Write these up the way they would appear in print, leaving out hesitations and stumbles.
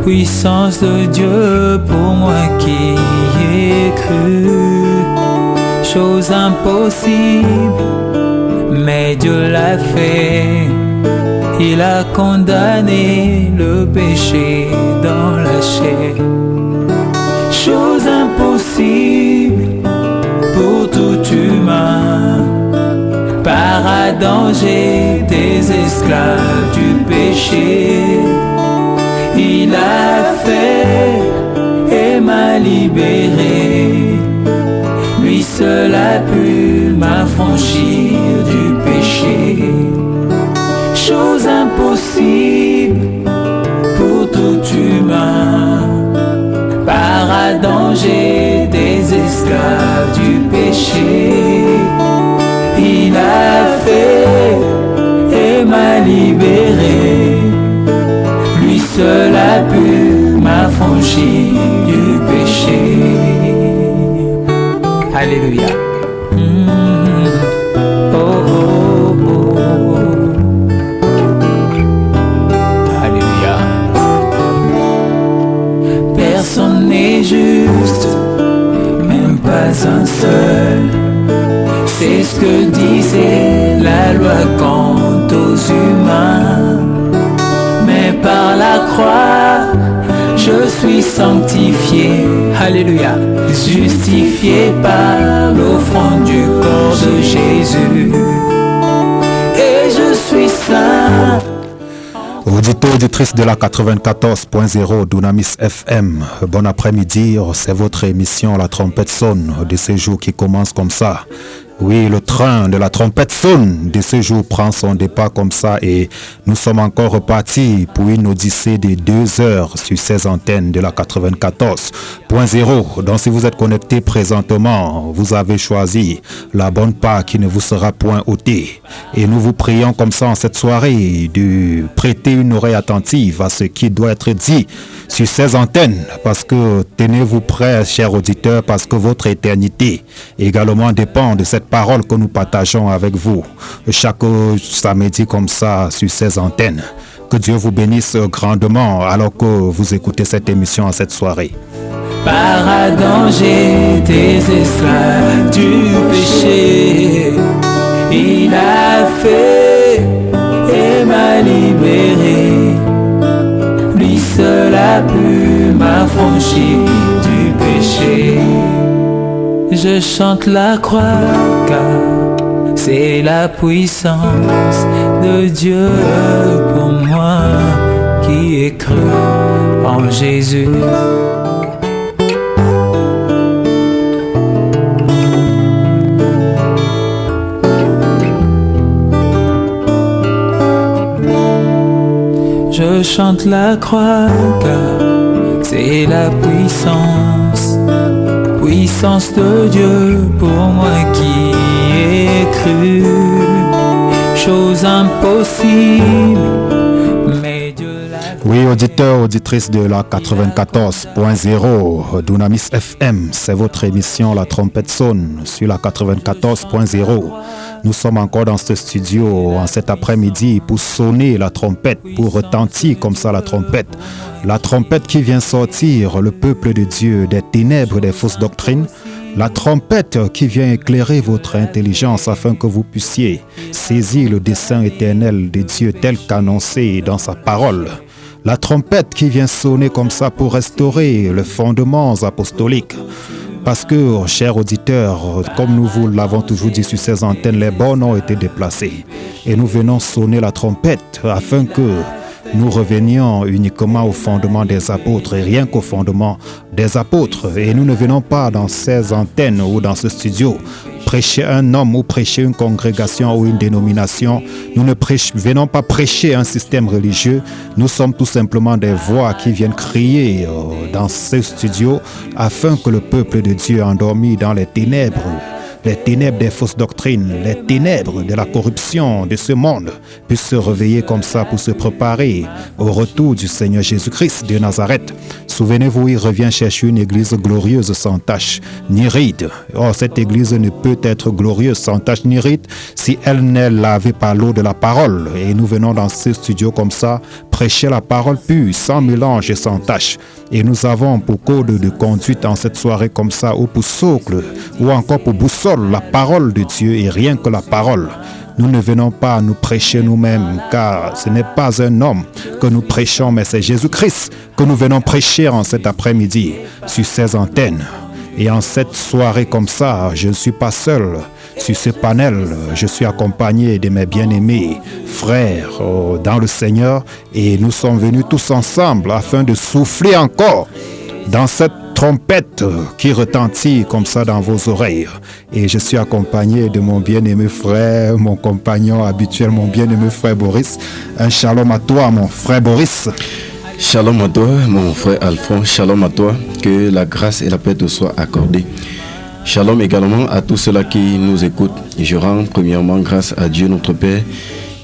puissance de Dieu pour moi qui ai cru. Chose impossible, mais Dieu l'a fait. Il a condamné le péché dans la chair. Chose impossible pour tout humain. Par Adam j'étais esclave du péché. Il a fait et m'a libéré. Lui seul a pu m'affranchir du péché. Chose impossible pour tout humain. Par Adam j'étais esclave du péché. Il a fait et m'a libéré. Lui seul a pu m'affranchir du péché. Alléluia. Oh, oh, oh. Alléluia. Personne n'est juste, même pas un seul. C'est ce que disait la loi quant aux humains. Mais par la croix, je suis sanctifié. Alléluia. Justifié par l'offrande du corps de Jésus. Et je suis saint. Auditeurs, auditrices de la 94.0 Dunamis FM, bon après-midi, c'est votre émission La Trompette sonne de ces jours qui commence comme ça. Oui, le train de la trompette sonne de ce jour prend son départ comme ça et nous sommes encore repartis pour une odyssée de 2 heures sur ces antennes de la 94.0. Donc si vous êtes connecté présentement, vous avez choisi la bonne part qui ne vous sera point ôtée. Et nous vous prions comme ça en cette soirée de prêter une oreille attentive à ce qui doit être dit sur ces antennes, parce que tenez-vous prêts, chers auditeurs, parce que votre éternité également dépend de cette parole que nous partageons avec vous chaque samedi comme ça sur ces antennes. Que Dieu vous bénisse grandement alors que vous écoutez cette émission en cette soirée. Par Adam j'étais esclave du péché. Il a fait et m'a libéré. Lui seul a pu m'affranchir du péché. Je chante la croix car c'est la puissance de Dieu pour moi qui ai cru en Jésus. Je chante la croix car c'est la puissance de Dieu pour moi qui ai cru. Chose impossible, mais Dieu l'a fait. Oui, auditeurs, auditrices de la 94.0 Dunamis FM, c'est votre émission La Trompette sonne sur la 94.0. Nous sommes encore dans ce studio en cet après-midi pour sonner la trompette, pour retentir comme ça la trompette. La trompette qui vient sortir le peuple de Dieu des ténèbres des fausses doctrines. La trompette qui vient éclairer votre intelligence afin que vous puissiez saisir le dessein éternel de Dieu tel qu'annoncé dans sa parole. La trompette qui vient sonner comme ça pour restaurer les fondements apostoliques. Parce que, chers auditeurs, comme nous vous l'avons toujours dit sur ces antennes, les bornes ont été déplacées. Et nous venons sonner la trompette afin que nous revenions uniquement au fondement des apôtres et rien qu'au fondement des apôtres. Et nous ne venons pas dans ces antennes ou dans ce studio prêcher un homme ou prêcher une congrégation ou une dénomination. Nous ne venons pas prêcher un système religieux. Nous sommes tout simplement des voix qui viennent crier dans ce studio afin que le peuple de Dieu endormi dans les ténèbres des fausses doctrines, les ténèbres de la corruption de ce monde puissent se réveiller comme ça pour se préparer au retour du Seigneur Jésus-Christ de Nazareth. Souvenez-vous, il revient chercher une église glorieuse sans tache ni ride. Or, cette église ne peut être glorieuse sans tache ni ride si elle n'est lavée par l'eau de la parole. Et nous venons dans ce studio comme ça, prêcher la parole pure, sans mélange et sans tache. Et nous avons pour code de conduite en cette soirée comme ça, ou pour socle, ou encore pour boussole, la parole de Dieu et rien que la parole. Nous ne venons pas nous prêcher nous-mêmes, car ce n'est pas un homme que nous prêchons, mais c'est Jésus-Christ que nous venons prêcher en cet après-midi sur ces antennes. Et en cette soirée comme ça, je ne suis pas seul. Sur ce panel, je suis accompagné de mes bien-aimés frères dans le Seigneur et nous sommes venus tous ensemble afin de souffler encore dans cette trompette qui retentit comme ça dans vos oreilles. Et je suis accompagné de mon bien-aimé frère, mon compagnon habituel, mon bien-aimé frère Boris. Un shalom à toi, mon frère Boris. Shalom à toi, mon frère Alphonse. Shalom à toi. Que la grâce et la paix te soient accordées. Shalom également à tous ceux-là qui nous écoutent. Je rends premièrement grâce à Dieu notre Père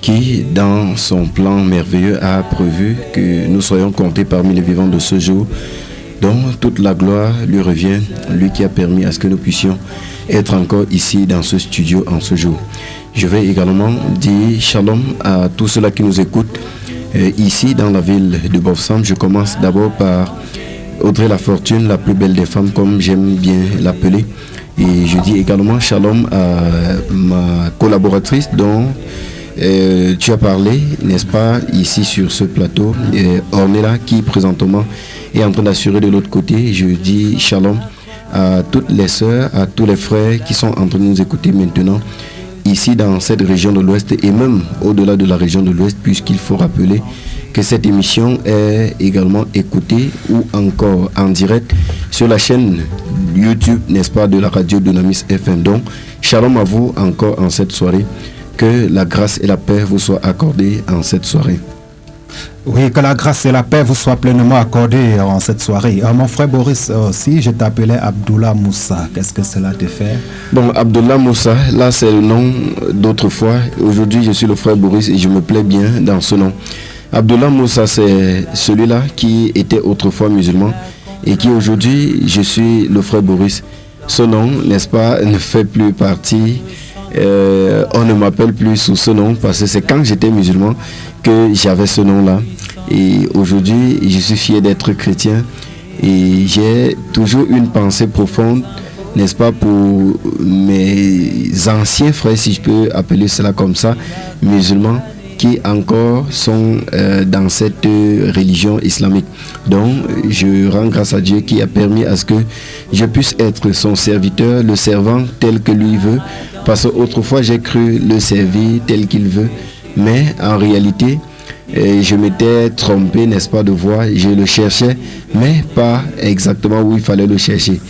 qui, dans son plan merveilleux, a prévu que nous soyons comptés parmi les vivants de ce jour. Donc toute la gloire lui revient, lui qui a permis à ce que nous puissions être encore ici dans ce studio en ce jour. Je vais également dire shalom à tous ceux-là qui nous écoutent ici dans la ville de Bofsam. Je commence d'abord par Audrey La Fortune, la plus belle des femmes comme j'aime bien l'appeler. Et je dis également shalom à ma collaboratrice dont tu as parlé, n'est-ce pas, ici sur ce plateau, Ornella, qui présentement est en train d'assurer de l'autre côté. Je dis shalom à toutes les sœurs, à tous les frères qui sont en train de nous écouter maintenant, ici dans cette région de l'Ouest et même au-delà de la région de l'Ouest, puisqu'il faut rappeler que cette émission est également écoutée ou encore en direct sur la chaîne YouTube, n'est-ce pas, de la radio Dunamis FM. Donc, shalom à vous encore en cette soirée. Que la grâce et la paix vous soient accordées en cette soirée. Oui, que la grâce et la paix vous soient pleinement accordées en cette soirée. Mon frère Boris, si je t'appelais Abdullah Moussa, qu'est-ce que cela te fait? Bon, Abdullah Moussa, là c'est le nom d'autrefois. Aujourd'hui, je suis le frère Boris et je me plais bien dans ce nom. Abdullah Moussa, c'est celui-là qui était autrefois musulman et qui aujourd'hui, je suis le frère Boris. Ce nom, n'est-ce pas, ne fait plus partie. On ne m'appelle plus sous ce nom parce que c'est quand j'étais musulman que j'avais ce nom-là. Et aujourd'hui, je suis fier d'être chrétien et j'ai toujours une pensée profonde, n'est-ce pas, pour mes anciens frères, si je peux appeler cela comme ça, musulmans, qui encore sont dans cette religion islamique. Donc, je rends grâce à Dieu qui a permis à ce que je puisse être son serviteur, le servant tel que lui veut, parce qu'autrefois j'ai cru le servir tel qu'il veut, mais en réalité, je m'étais trompé, n'est-ce pas, de voie, je le cherchais, mais pas exactement où il fallait le chercher.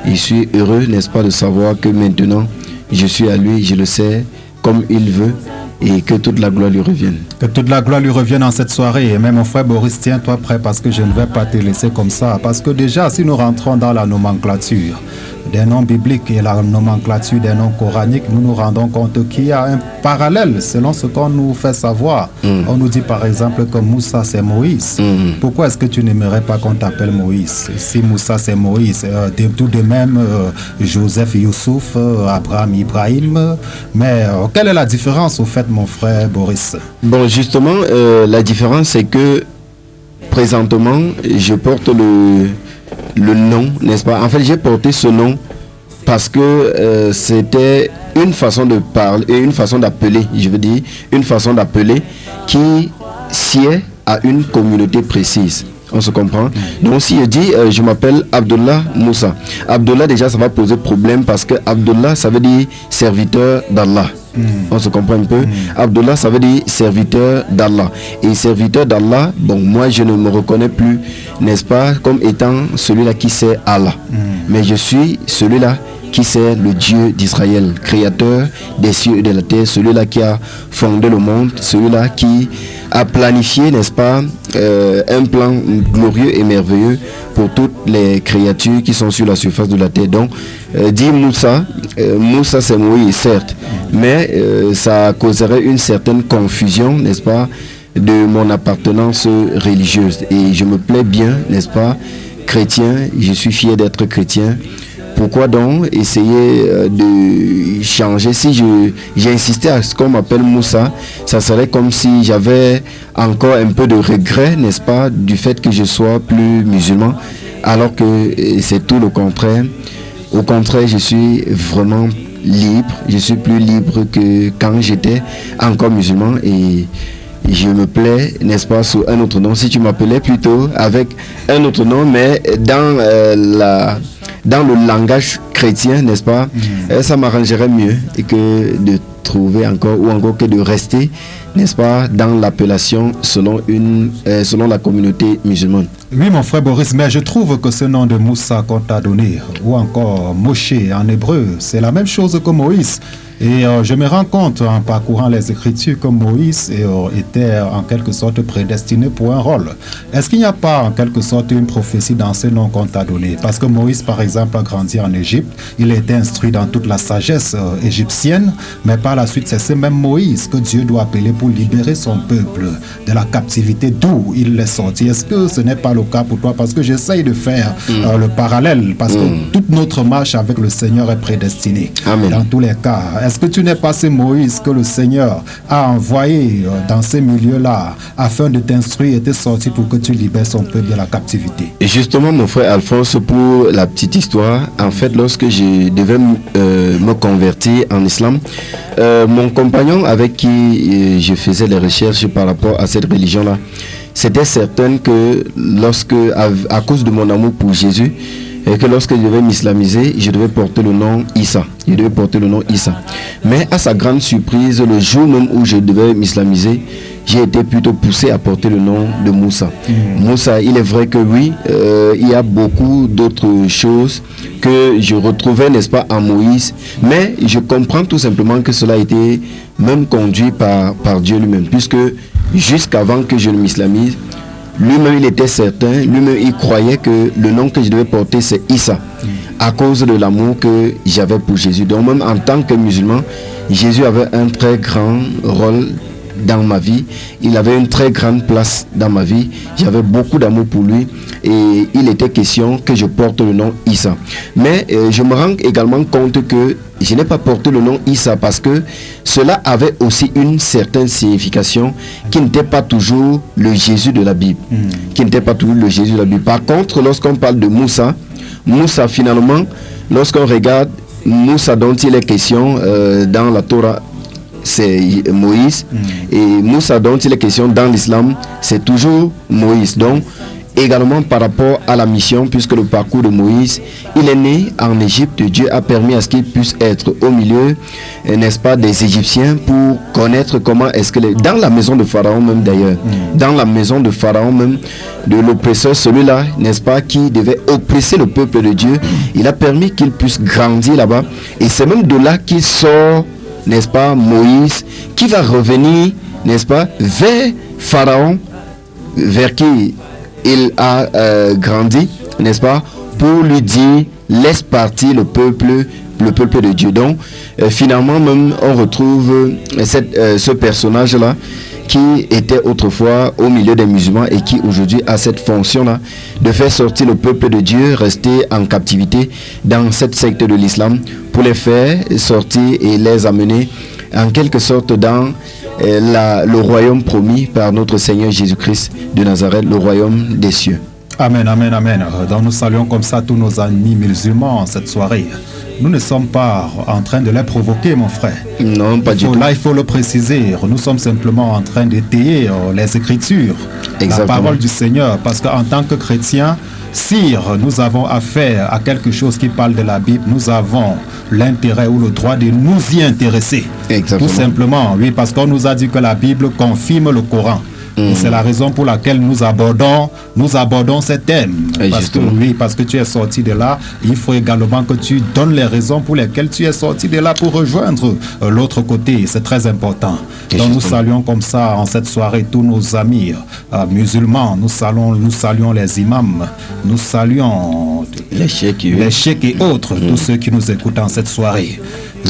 Je suis heureux, n'est-ce pas, de savoir que maintenant, je suis à lui, je le sais comme il veut, et que toute la gloire lui revienne. Que toute la gloire lui revienne en cette soirée. Et même mon frère Boris, tiens-toi prêt parce que je ne vais pas te laisser comme ça. Parce que déjà, si nous rentrons dans la nomenclature des noms bibliques et la nomenclature des noms coraniques, nous nous rendons compte qu'il y a un parallèle selon ce qu'on nous fait savoir. On nous dit par exemple que Moussa c'est Moïse. Pourquoi est-ce que tu n'aimerais pas qu'on t'appelle Moïse? Si Moussa c'est Moïse, tout de même Joseph, Youssouf, Abraham, Ibrahim. Mais quelle est la différence au fait, mon frère Boris? Bon, justement, la différence c'est que présentement, je porte le nom, n'est-ce pas? En fait, j'ai porté ce nom parce que c'était une façon de parler et une façon d'appeler, je veux dire, une façon d'appeler qui sied à une communauté précise. On se comprend? Donc si je dis je m'appelle Abdullah Moussa, Abdullah déjà ça va poser problème parce que Abdullah ça veut dire serviteur d'Allah. On se comprend un peu. Abdullah ça veut dire serviteur d'Allah. Et serviteur d'Allah, bon moi je ne me reconnais plus, n'est-ce pas, comme étant celui-là qui sert Allah. Mais je suis celui-là qui sert le Dieu d'Israël, créateur des cieux et de la terre, celui-là qui a fondé le monde, celui-là qui a planifié, n'est-ce pas, un plan glorieux et merveilleux pour toutes les créatures qui sont sur la surface de la terre. Donc, dit Moussa, Moussa c'est Moïse, certes, mais ça causerait une certaine confusion, n'est-ce pas, de mon appartenance religieuse. Et je me plais bien, n'est-ce pas, chrétien, je suis fier d'être chrétien. Pourquoi donc essayer de changer? Si j'ai insisté à ce qu'on m'appelle Moussa, ça serait comme si j'avais encore un peu de regret, n'est-ce pas, du fait que je sois plus musulman, alors que c'est tout le contraire. Au contraire, je suis vraiment libre, je suis plus libre que quand j'étais encore musulman et je me plais, n'est-ce pas, sous un autre nom. Si tu m'appelais plutôt avec un autre nom, mais dans le langage chrétien, n'est-ce pas, ça m'arrangerait mieux et que de trouver encore, ou encore que de rester, n'est-ce pas, dans l'appellation selon la communauté musulmane. Oui, mon frère Boris, mais je trouve que ce nom de Moussa qu'on t'a donné, ou encore Moshe en hébreu, c'est la même chose que Moïse. Et je me rends compte en parcourant les Écritures que Moïse était en quelque sorte prédestiné pour un rôle. Est-ce qu'il n'y a pas en quelque sorte une prophétie dans ce nom qu'on t'a donné? Parce que Moïse, par exemple, a grandi en Égypte, il a été instruit dans toute la sagesse égyptienne, mais par la suite, c'est ce même Moïse que Dieu doit appeler pour libérer son peuple de la captivité d'où il est sorti. Est-ce que ce n'est pas le cas pour toi? Parce que j'essaye de faire le parallèle, parce que toute notre marche avec le Seigneur est prédestinée. Amen. Dans tous les cas, est-ce que tu n'es pas ce Moïse que le Seigneur a envoyé dans ces milieux-là afin de t'instruire et te sortir pour que tu libères son peuple de la captivité? Et justement, mon frère Alphonse, pour la petite histoire, en fait, lorsque je devais me convertir en islam, mon compagnon avec qui je faisais les recherches par rapport à cette religion-là, c'était certain que à cause de mon amour pour Jésus, et que lorsque je devais m'islamiser, je devais porter le nom Issa. Mais à sa grande surprise, le jour même où je devais m'islamiser, j'ai été plutôt poussé à porter le nom de Moussa. Moussa, il est vrai que oui, il y a beaucoup d'autres choses que je retrouvais, n'est-ce pas, en Moïse, mais je comprends tout simplement que cela a été même conduit par Dieu lui-même, puisque jusqu'avant que je ne m'islamise, lui-même il était certain, lui-même il croyait que le nom que je devais porter c'est Issa, à cause de l'amour que j'avais pour Jésus. Donc même en tant que musulman, Jésus avait un très grand rôle dans ma vie, il avait une très grande place dans ma vie, j'avais beaucoup d'amour pour lui et il était question que je porte le nom Issa. Mais je me rends également compte que je n'ai pas porté le nom Issa parce que cela avait aussi une certaine signification qui n'était pas toujours le Jésus de la Bible. Par contre, lorsqu'on parle de Moussa finalement, lorsqu'on regarde Moussa dont il est question dans la Torah, c'est Moïse, et Moussa dont il est question dans l'islam, c'est toujours Moïse. Donc également par rapport à la mission, puisque le parcours de Moïse, il est né en Égypte, Dieu a permis à ce qu'il puisse être au milieu, n'est-ce pas, des Égyptiens pour connaître comment est-ce que dans la maison de Pharaon même d'ailleurs, dans la maison de Pharaon même, de l'oppresseur, celui-là, n'est-ce pas, qui devait oppresser le peuple de Dieu, il a permis qu'il puisse grandir là-bas, et c'est même de là qu'il sort, n'est-ce pas, Moïse, qui va revenir, n'est-ce pas, vers Pharaon, vers qui il a grandi, n'est-ce pas, pour lui dire laisse partir le peuple de Dieu. Donc finalement même on retrouve ce personnage là qui était autrefois au milieu des musulmans et qui aujourd'hui a cette fonction là de faire sortir le peuple de Dieu resté en captivité dans cette secte de l'islam pour les faire sortir et les amener en quelque sorte dans le royaume promis par notre Seigneur Jésus-Christ de Nazareth, le royaume des cieux. Amen, amen, amen. Donc nous saluons comme ça tous nos amis musulmans cette soirée. Nous ne sommes pas en train de les provoquer, mon frère. Non, pas du tout. Là, il faut le préciser. Nous sommes simplement en train d'étayer les Écritures, la parole du Seigneur. Parce qu'en tant que chrétiens, si nous avons affaire à quelque chose qui parle de la Bible, nous avons l'intérêt ou le droit de nous y intéresser. Exactement. Tout simplement, oui, parce qu'on nous a dit que la Bible confirme le Coran. Et c'est la raison pour laquelle nous abordons ces thèmes. Parce que tu es sorti de là, il faut également que tu donnes les raisons pour lesquelles tu es sorti de là pour rejoindre l'autre côté. C'est très important. Donc nous saluons comme ça en cette soirée tous nos amis musulmans. Nous saluons les imams. Nous saluons les cheikhs et autres, tous ceux qui nous écoutent en cette soirée.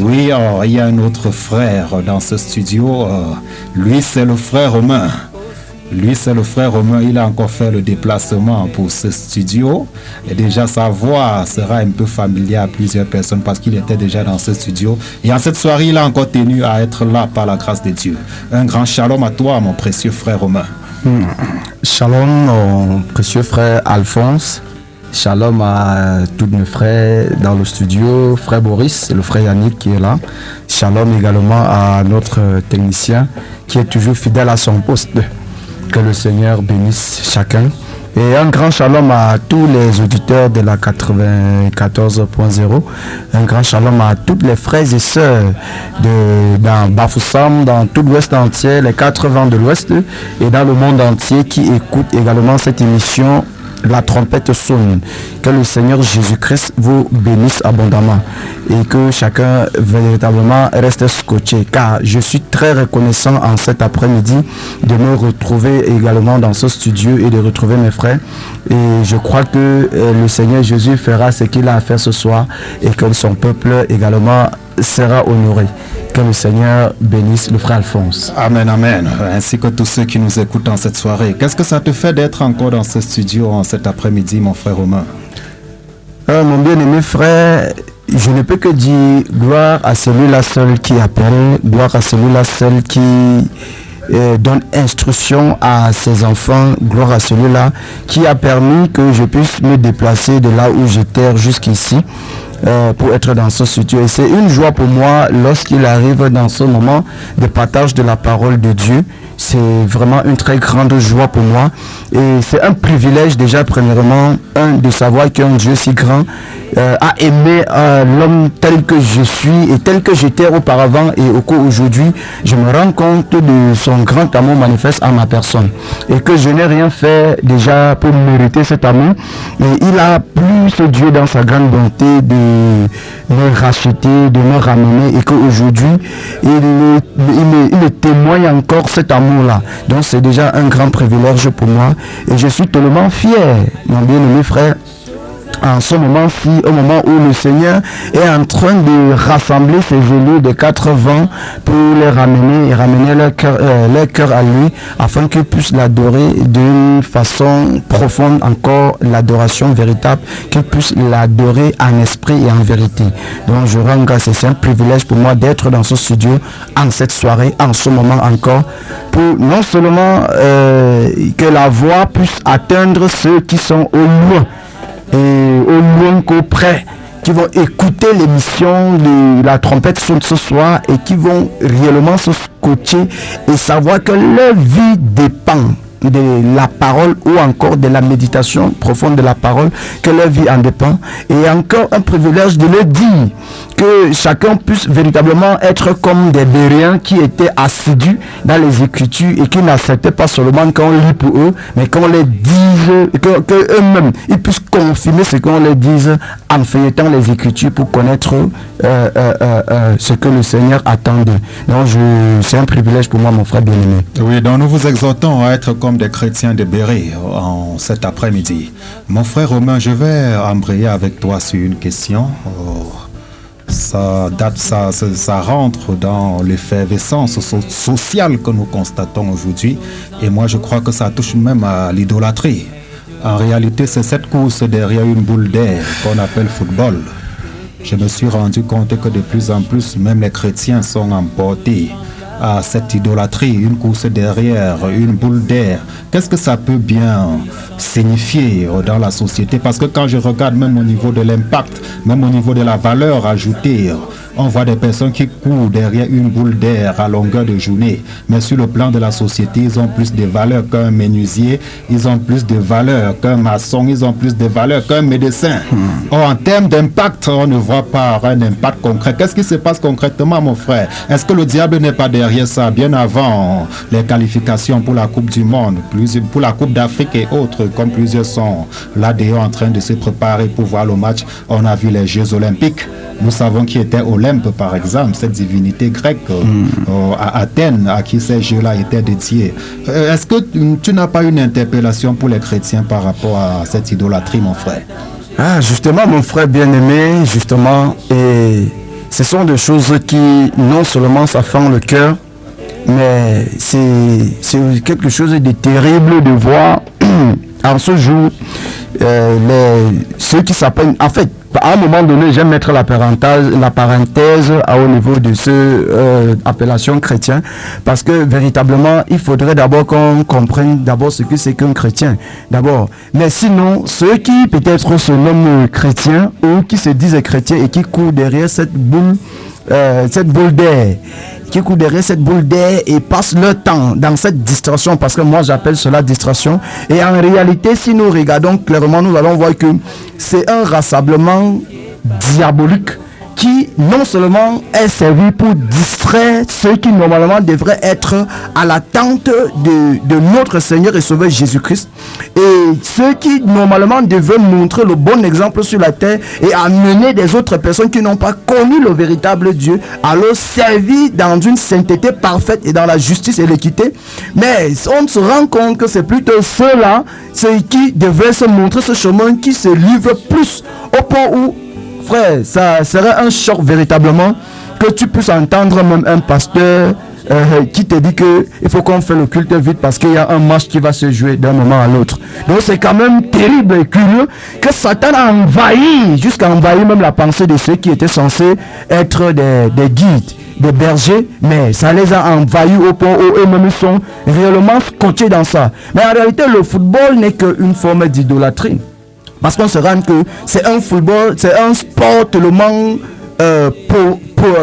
Oui, il y a un autre frère dans ce studio. Lui, c'est le frère Romain. Lui, c'est le frère Romain. Il a encore fait le déplacement pour ce studio. Et déjà, sa voix sera un peu familière à plusieurs personnes parce qu'il était déjà dans ce studio. Et en cette soirée, il a encore tenu à être là par la grâce de Dieu. Un grand shalom à toi, mon précieux frère Romain. Shalom, mon précieux frère Alphonse. Shalom à tous mes frères dans le studio, frère Boris, le frère Yannick qui est là. Shalom également à notre technicien qui est toujours fidèle à son poste. Que le Seigneur bénisse chacun. Et un grand shalom à tous les auditeurs de la 94.0. Un grand shalom à tous les frères et sœurs dans Bafoussam, dans tout l'Ouest entier, les 4 vents de l'Ouest et dans le monde entier qui écoutent également cette émission. La trompette sonne. Que le Seigneur Jésus-Christ vous bénisse abondamment et que chacun véritablement reste scotché, car je suis très reconnaissant en cet après-midi de me retrouver également dans ce studio et de retrouver mes frères, et je crois que le Seigneur Jésus fera ce qu'il a à faire ce soir et que son peuple également sera honoré. Que le Seigneur bénisse le frère Alphonse. Amen, amen. Ainsi que tous ceux qui nous écoutent en cette soirée. Qu'est-ce que ça te fait d'être encore dans ce studio en cet après-midi, mon frère Romain? Mon bien-aimé frère, je ne peux que dire gloire à celui-là seul qui appelle, gloire à celui-là seul qui donne instruction à ses enfants, gloire à celui-là qui a permis que je puisse me déplacer de là où j'étais jusqu'ici. Pour être dans ce studio. Et c'est une joie pour moi lorsqu'il arrive dans ce moment de partage de la parole de Dieu. C'est vraiment une très grande joie pour moi. Et c'est un privilège déjà, premièrement, de savoir qu'un Dieu si grand a aimé l'homme tel que je suis et tel que j'étais auparavant et au cours aujourd'hui. Je me rends compte de son grand amour manifeste à ma personne. Et que je n'ai rien fait déjà pour mériter cet amour. Et il a plu ce Dieu dans sa grande bonté de me racheter, de me ramener et qu'aujourd'hui il témoigne encore cet amour-là. Donc c'est déjà un grand privilège pour moi et je suis tellement fier, mon bien-aimé frère, en ce moment-ci, au moment où le Seigneur est en train de rassembler ses élus de 4 vents pour les ramener et ramener leur cœur à lui afin qu'ils puissent l'adorer d'une façon profonde, encore l'adoration véritable, qu'ils puissent l'adorer en esprit et en vérité. Donc je rends grâce et c'est un privilège pour moi d'être dans ce studio en cette soirée, en ce moment encore, pour non seulement que la voix puisse atteindre ceux qui sont au loin, et au loin qu'auprès, qui vont écouter l'émission de la trompette sonne ce soir et qui vont réellement se scotcher et savoir que leur vie dépend de la parole ou encore de la méditation profonde de la parole, que leur vie en dépend. Et encore un privilège de leur dire que chacun puisse véritablement être comme des Béréens qui étaient assidus dans les Écritures et qui n'acceptaient pas seulement qu'on lit pour eux, mais qu'on les dise, que eux-mêmes ils puissent confirmer ce qu'on leur dise en feuilletant les Écritures pour connaître ce que le Seigneur attend d'eux. Donc c'est un privilège pour moi, mon frère bien-aimé. Oui, donc nous vous exhortons à être comme des chrétiens de Béret en cet après-midi. Mon frère Romain, je vais embrayer avec toi sur une question. Ça rentre dans l'effervescence sociale que nous constatons aujourd'hui. Et moi, je crois que ça touche même à l'idolâtrie. En réalité, c'est cette course derrière une boule d'air qu'on appelle football. Je me suis rendu compte que de plus en plus, même les chrétiens sont emportés à cette idolâtrie, une course derrière, une boule d'air. Qu'est-ce que ça peut bien signifier dans la société? Parce que quand je regarde même au niveau de l'impact, même au niveau de la valeur ajoutée, on voit des personnes qui courent derrière une boule d'air à longueur de journée. Mais sur le plan de la société, ils ont plus de valeur qu'un menuisier, ils ont plus de valeur qu'un maçon, ils ont plus de valeur qu'un médecin. Or, en termes d'impact, on ne voit pas un impact concret. Qu'est-ce qui se passe concrètement, mon frère? Est-ce que le diable n'est pas derrière ça, bien avant les qualifications pour la Coupe du Monde, pour la Coupe d'Afrique et autres, comme plusieurs sont là d'ailleurs en train de se préparer pour voir le match? On a vu les Jeux Olympiques. Nous savons qui était Olympe, par exemple, cette divinité grecque à Athènes, à qui ces jeux-là étaient dédiés. Est-ce que tu n'as pas une interpellation pour les chrétiens par rapport à cette idolâtrie, mon frère? Ah, justement, mon frère bien-aimé, justement, et ce sont des choses qui non seulement s'affirment le cœur, Mais c'est quelque chose de terrible de voir en ce jour ceux qui s'appellent, en fait, à un moment donné, j'aime mettre la parenthèse au niveau de ce appellation chrétien, parce que véritablement, il faudrait d'abord qu'on comprenne d'abord ce que c'est qu'un chrétien, d'abord. Mais sinon, ceux qui peut-être se nomment chrétiens ou qui se disent chrétiens et qui courent derrière cette boule d'air, et passent leur temps dans cette distraction, parce que moi j'appelle cela distraction. Et en réalité, si nous regardons clairement, nous allons voir que c'est un rassemblement diabolique qui non seulement est servi pour distraire ceux qui normalement devraient être à l'attente de notre Seigneur et Sauveur Jésus-Christ, et ceux qui normalement devaient montrer le bon exemple sur la terre et amener des autres personnes qui n'ont pas connu le véritable Dieu à leur servir dans une sainteté parfaite et dans la justice et l'équité. Mais on se rend compte que c'est plutôt ceux-là, ceux qui devraient se montrer ce chemin, qui se livrent plus, au point où, frère, ça serait un choc véritablement que tu puisses entendre même un pasteur qui te dit que il faut qu'on fait le culte vite parce qu'il y a un match qui va se jouer d'un moment à l'autre. Donc c'est quand même terrible et curieux que Satan a envahi, jusqu'à envahir même la pensée de ceux qui étaient censés être des guides, des bergers, mais ça les a envahis au point où eux-mêmes sont réellement scotchés dans ça. Mais en réalité, le football n'est qu'une forme d'idolâtrie. Parce qu'on se rend que c'est un football, c'est un sport tellement,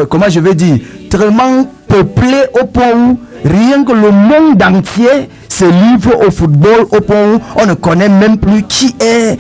comment je vais dire, tellement peuplé au point où rien que le monde entier se livre au football, au point où on ne connaît même plus qui est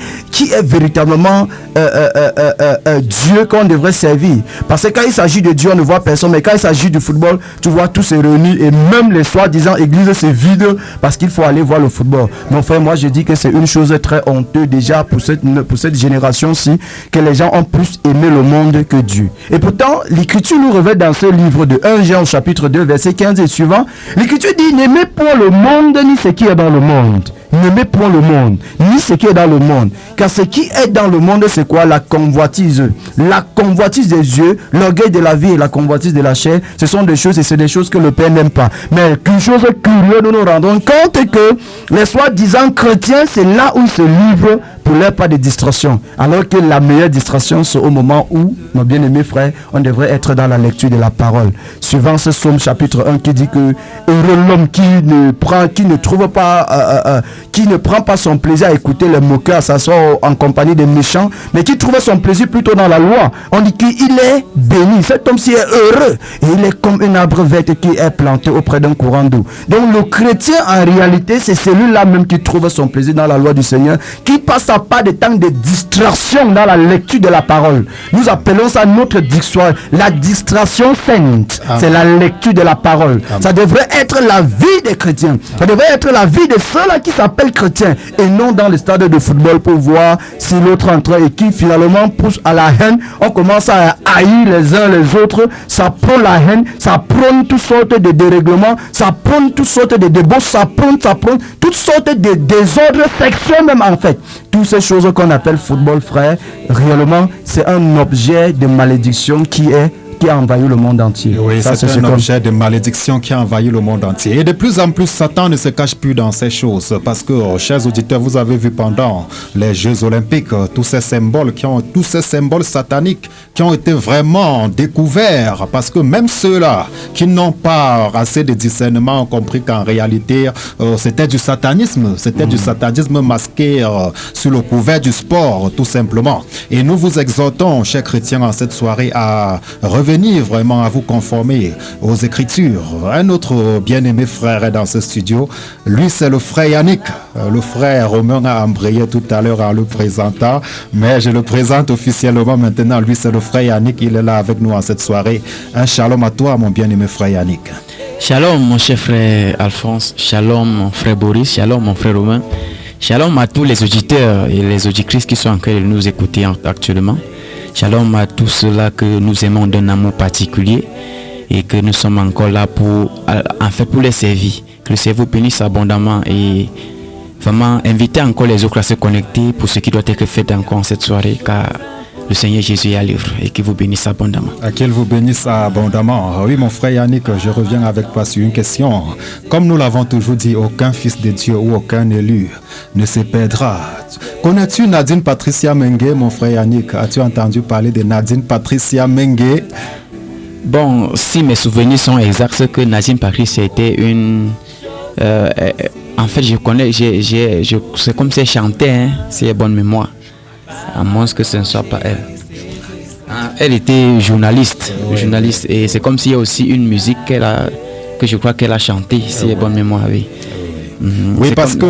véritablement Dieu qu'on devrait servir. Parce que quand il s'agit de Dieu, on ne voit personne, mais quand il s'agit du football, tu vois tous se réunir, et même les soi-disant églises se vident parce qu'il faut aller voir le football. Mon frère, moi je dis que c'est une chose très honteuse déjà pour cette génération-ci, que les gens ont plus aimé le monde que Dieu. Et pourtant, l'Écriture nous révèle dans ce livre de 1 Jean chapitre 2 verset 15 et suivant, l'Écriture dit: n'aimez point le monde ni ce qui est dans le monde. N'aimez point le monde, ni ce qui est dans le monde. Car ce qui est dans le monde, c'est quoi? La convoitise. La convoitise des yeux, l'orgueil de la vie et la convoitise de la chair, ce sont des choses, et c'est des choses que le Père n'aime pas. Mais qu'une chose curieuse, nous nous rendons compte que les soi-disant chrétiens, c'est là où ils se livrent pour leur pas de distraction. Alors que la meilleure distraction, c'est au moment où, nos bien-aimés frères, on devrait être dans la lecture de la parole. Suivant ce psaume chapitre 1 qui dit que heureux l'homme qui ne prend pas son plaisir à écouter les moqueurs, à s'asseoir en compagnie des méchants, mais qui trouve son plaisir plutôt dans la loi. On dit qu'il est béni. Cet homme-ci est heureux. Et il est comme un arbre vert qui est planté auprès d'un courant d'eau. Donc le chrétien, en réalité, c'est celui-là même qui trouve son plaisir dans la loi du Seigneur, qui passe à pas de temps de distraction dans la lecture de la parole. Nous appelons ça notre distraction. La distraction sainte, c'est la lecture de la parole. Ça devrait être la vie des chrétiens. Ça devrait être la vie de ceux-là qui s'appellent chrétiens, et non dans le stade de football pour voir si l'autre entre, et qui finalement pousse à la haine. On commence à haïr les uns les autres, ça prend la haine, ça prône toutes sortes de dérèglements, ça prône toutes sortes de débauches, ça prône toutes sortes de désordres sexuels même en fait. Toutes ces choses qu'on appelle football, frère, réellement c'est un objet de malédiction qui a envahi le monde entier. Oui, c'est un objet de malédiction qui a envahi le monde entier. Et de plus en plus, Satan ne se cache plus dans ces choses. Parce que, chers auditeurs, vous avez vu pendant les Jeux Olympiques, tous ces symboles sataniques qui ont été vraiment découverts. Parce que même ceux-là qui n'ont pas assez de discernement ont compris qu'en réalité, c'était du satanisme. C'était du satanisme masqué sous le couvert du sport, tout simplement. Et nous vous exhortons, chers chrétiens, en cette soirée à revenir vraiment à vous conformer aux Écritures. Un autre bien-aimé frère est dans ce studio. Lui, c'est le frère Yannick. Le frère Romain a embrayé tout à l'heure en le présentant, mais je le présente officiellement maintenant. Lui, c'est le frère Yannick. Il est là avec nous en cette soirée. Un shalom à toi, mon bien-aimé frère Yannick. Shalom, mon cher frère Alphonse. Shalom, mon frère Boris. Shalom, mon frère Romain. Shalom à tous les auditeurs et les auditrices qui sont en train de nous écouter actuellement. Shalom à tous ceux-là que nous aimons d'un amour particulier et que nous sommes encore là pour les servir. Que le Seigneur vous bénisse abondamment et vraiment inviter encore les autres à se connecter pour ce qui doit être fait encore en cette soirée, car le Seigneur Jésus est à l'œuvre et qu'il vous bénisse abondamment. Qu'il vous bénisse abondamment. Oui, mon frère Yannick, je reviens avec toi sur une question. Comme nous l'avons toujours dit, aucun fils de Dieu ou aucun élu ne se perdra. Connais-tu Nadine Patricia Mengue, mon frère Yannick? As-tu entendu parler de Nadine Patricia Mengue? Bon, si mes souvenirs sont exacts, c'est que Nadine Patricia était une... en fait, je connais, c'est comme si elle chantait, hein, si elle a bonne mémoire. À moins que ce ne soit pas elle. Elle était journaliste, et c'est comme s'il y a aussi une musique que je crois qu'elle a chantée, si elle a bonne mémoire, oui. Oui, parce que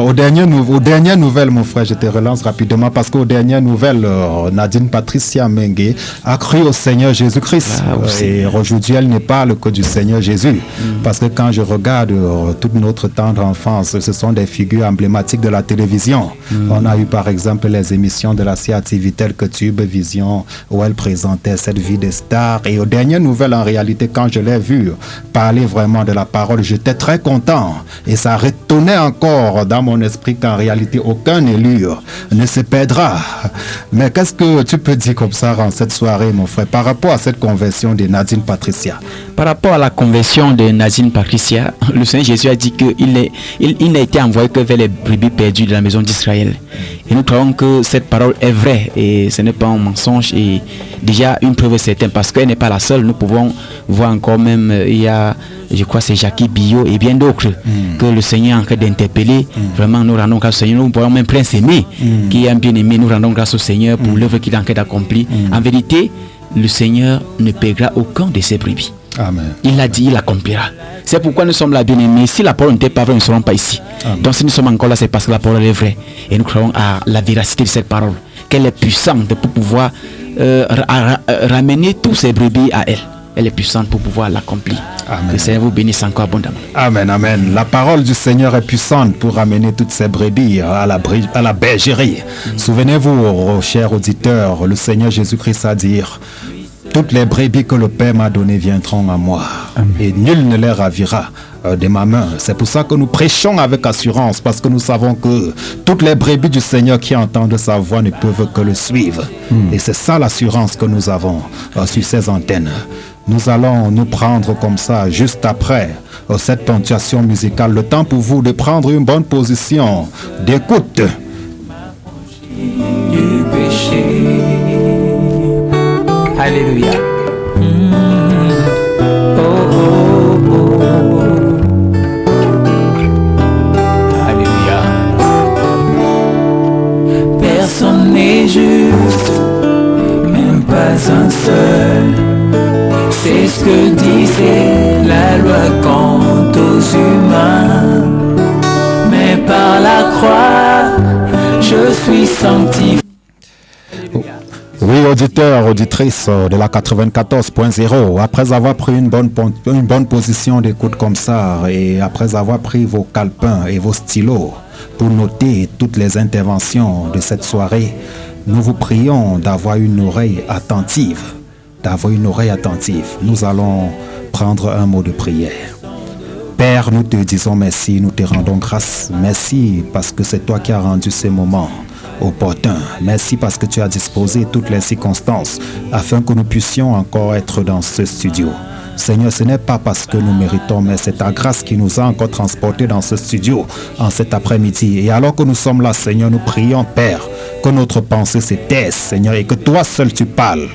aux dernières nouvelles, mon frère, je te relance rapidement, parce qu'aux dernières nouvelles, Nadine Patricia Mengue a cru au Seigneur Jésus-Christ. Et aujourd'hui, elle n'est pas le que du Seigneur Jésus. Parce que quand je regarde toute notre tendre enfance, ce sont des figures emblématiques de la télévision. On a eu par exemple les émissions de la CRTV telles que Tube Vision, où elle présentait cette vie des stars. Et aux dernières nouvelles, en réalité, quand je l'ai vue parler vraiment de la parole, j'étais très content. Et ça retenait encore dans mon esprit qu'en réalité, aucun élu ne se perdra. Mais qu'est-ce que tu peux dire comme ça en cette soirée, mon frère, par rapport à cette conversion de Nadine Patricia? Par rapport à la conversion de Nadine Patricia, le Seigneur Jésus a dit qu'il n'a été envoyé que vers les brebis perdues de la maison d'Israël. Et nous croyons que cette parole est vraie et ce n'est pas un mensonge. Et déjà, une preuve est certaine, parce qu'elle n'est pas la seule. Nous pouvons voir encore même, il y a, je crois, c'est Jackie Billot et bien d'autres que le Seigneur est en train d'interpeller. Vraiment, nous rendons grâce au Seigneur. Nous voyons même Prince Aimé, qui est un bien-aimé. Nous rendons grâce au Seigneur pour l'œuvre qu'il est en train d'accomplir. En vérité, le Seigneur ne perdra aucun de ses brebis. Amen. Il l'a dit, il accomplira. C'est pourquoi nous sommes là, bien-aimés. Si la parole n'était pas vraie, nous ne serons pas ici. Amen. Donc si nous sommes encore là, c'est parce que la parole est vraie. Et nous croyons à la véracité de cette parole, qu'elle est puissante pour pouvoir ramener tous ces brebis à elle. Elle est puissante pour pouvoir l'accomplir. Que le Seigneur vous bénisse encore abondamment. Amen, amen. La parole du Seigneur est puissante pour ramener toutes ces brebis à la bergerie. Souvenez-vous, chers auditeurs, le Seigneur Jésus-Christ a dit: toutes les brebis que le Père m'a données viendront à moi. Amen. Et nul ne les ravira de ma main. C'est pour ça que nous prêchons avec assurance, parce que nous savons que toutes les brebis du Seigneur qui entendent sa voix ne peuvent que le suivre. Et c'est ça l'assurance que nous avons sur ces antennes. Nous allons nous prendre comme ça juste après cette ponctuation musicale. Le temps pour vous de prendre une bonne position d'écoute. Du péché. Alléluia. Alléluia. Personne n'est juste, même pas un seul. C'est ce que disait la loi quant aux humains. Mais par la croix, je suis sanctifié. Oui, auditeurs, auditrices de la 94.0, après avoir pris une bonne position d'écoute comme ça, et après avoir pris vos calepins et vos stylos pour noter toutes les interventions de cette soirée, nous vous prions d'avoir une oreille attentive. Nous allons prendre un mot de prière. Père, nous te disons merci, nous te rendons grâce. Merci parce que c'est toi qui as rendu ces moments opportuns. Merci parce que tu as disposé toutes les circonstances afin que nous puissions encore être dans ce studio. Seigneur, ce n'est pas parce que nous méritons, mais c'est ta grâce qui nous a encore transportés dans ce studio en cet après-midi. Et alors que nous sommes là, Seigneur, nous prions, Père, que notre pensée se taise, Seigneur, et que toi seul tu parles.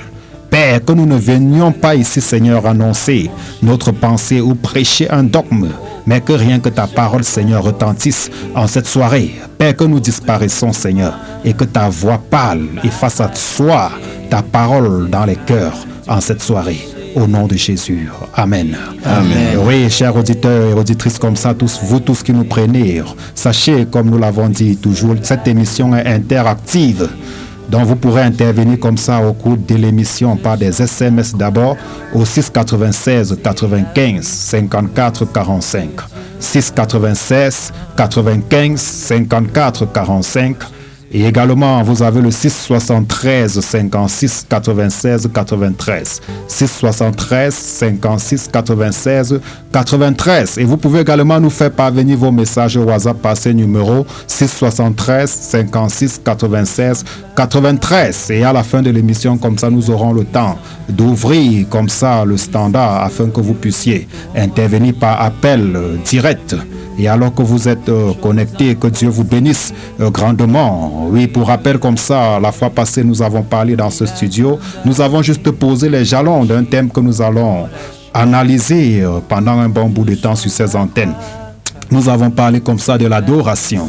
Père, que nous ne venions pas ici, Seigneur, annoncer notre pensée ou prêcher un dogme, mais que rien que ta parole, Seigneur, retentisse en cette soirée. Père, que nous disparaissons, Seigneur, et que ta voix parle et fasse à soi ta parole dans les cœurs en cette soirée. Au nom de Jésus. Amen. Amen. Oui, chers auditeurs et auditrices comme ça, vous tous qui nous prenez, sachez, comme nous l'avons dit toujours, cette émission est interactive. Donc vous pourrez intervenir comme ça au cours de l'émission par des SMS d'abord au 696 95 54 45. 696 95 54 45. Et également, vous avez le 673 56 96 93. 673 56 96 93. Et vous pouvez également nous faire parvenir vos messages WhatsApp par ce numéro 673 56 96 93. Et à la fin de l'émission, comme ça, nous aurons le temps d'ouvrir comme ça le standard afin que vous puissiez intervenir par appel direct. Et alors que vous êtes connectés, que Dieu vous bénisse grandement. Oui, pour rappel comme ça, la fois passée, nous avons parlé dans ce studio. Nous avons juste posé les jalons d'un thème que nous allons analyser pendant un bon bout de temps sur ces antennes. Nous avons parlé comme ça de l'adoration.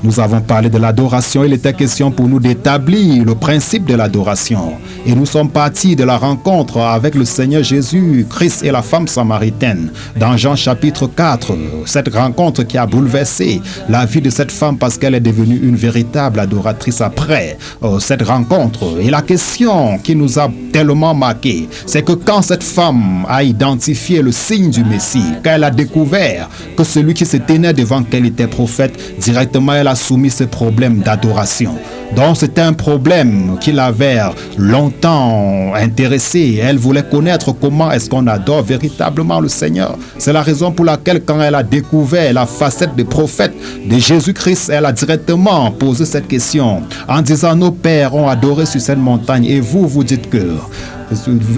Nous avons parlé de l'adoration. Il était question pour nous d'établir le principe de l'adoration. Et nous sommes partis de la rencontre avec le Seigneur Jésus, Christ et la femme samaritaine. Dans Jean chapitre 4, cette rencontre qui a bouleversé la vie de cette femme parce qu'elle est devenue une véritable adoratrice après cette rencontre. Et la question qui nous a tellement marqué, c'est que quand cette femme a identifié le signe du Messie, quand elle a découvert que celui qui se tenait devant qu'elle était prophète, directement elle a soumis ce problème d'adoration. Donc c'était un problème qui l'avait longtemps intéressé. Elle voulait connaître comment est-ce qu'on adore véritablement le Seigneur. C'est la raison pour laquelle quand elle a découvert la facette de prophète de Jésus-Christ, elle a directement posé cette question en disant: nos pères ont adoré sur cette montagne et vous dites que...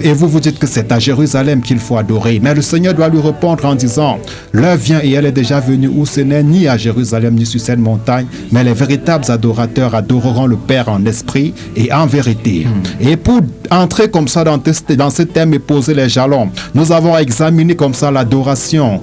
Et vous dites que c'est à Jérusalem qu'il faut adorer. Mais le Seigneur doit lui répondre en disant: l'heure vient et elle est déjà venue où ce n'est ni à Jérusalem ni sur cette montagne, mais les véritables adorateurs adoreront le Père en esprit et en vérité. Et pour entrer comme ça dans ce thème et poser les jalons, nous avons examiné comme ça l'adoration.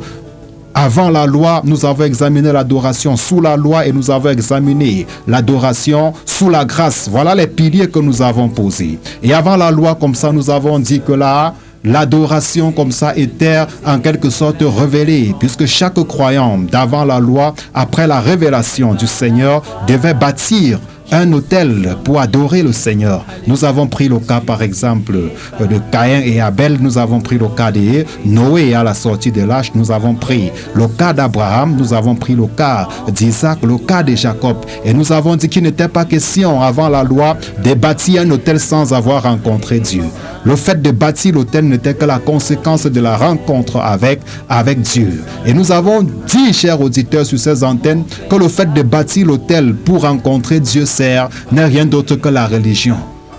Avant la loi, nous avons examiné l'adoration sous la loi et nous avons examiné l'adoration sous la grâce. Voilà les piliers que nous avons posés. Et avant la loi, comme ça, nous avons dit que là, l'adoration comme ça était en quelque sorte révélée, puisque chaque croyant d'avant la loi, après la révélation du Seigneur, devait bâtir un autel pour adorer le Seigneur. Nous avons pris le cas par exemple de Caïn et Abel, nous avons pris le cas de Noé à la sortie de l'arche, nous avons pris le cas d'Abraham, nous avons pris le cas d'Isaac, le cas de Jacob, et nous avons dit qu'il n'était pas question avant la loi de bâtir un autel sans avoir rencontré Dieu. Le fait de bâtir l'autel n'était que la conséquence de la rencontre avec Dieu. Et nous avons dit, chers auditeurs, sur ces antennes, que le fait de bâtir l'autel pour rencontrer Dieu n'est rien d'autre que la religion.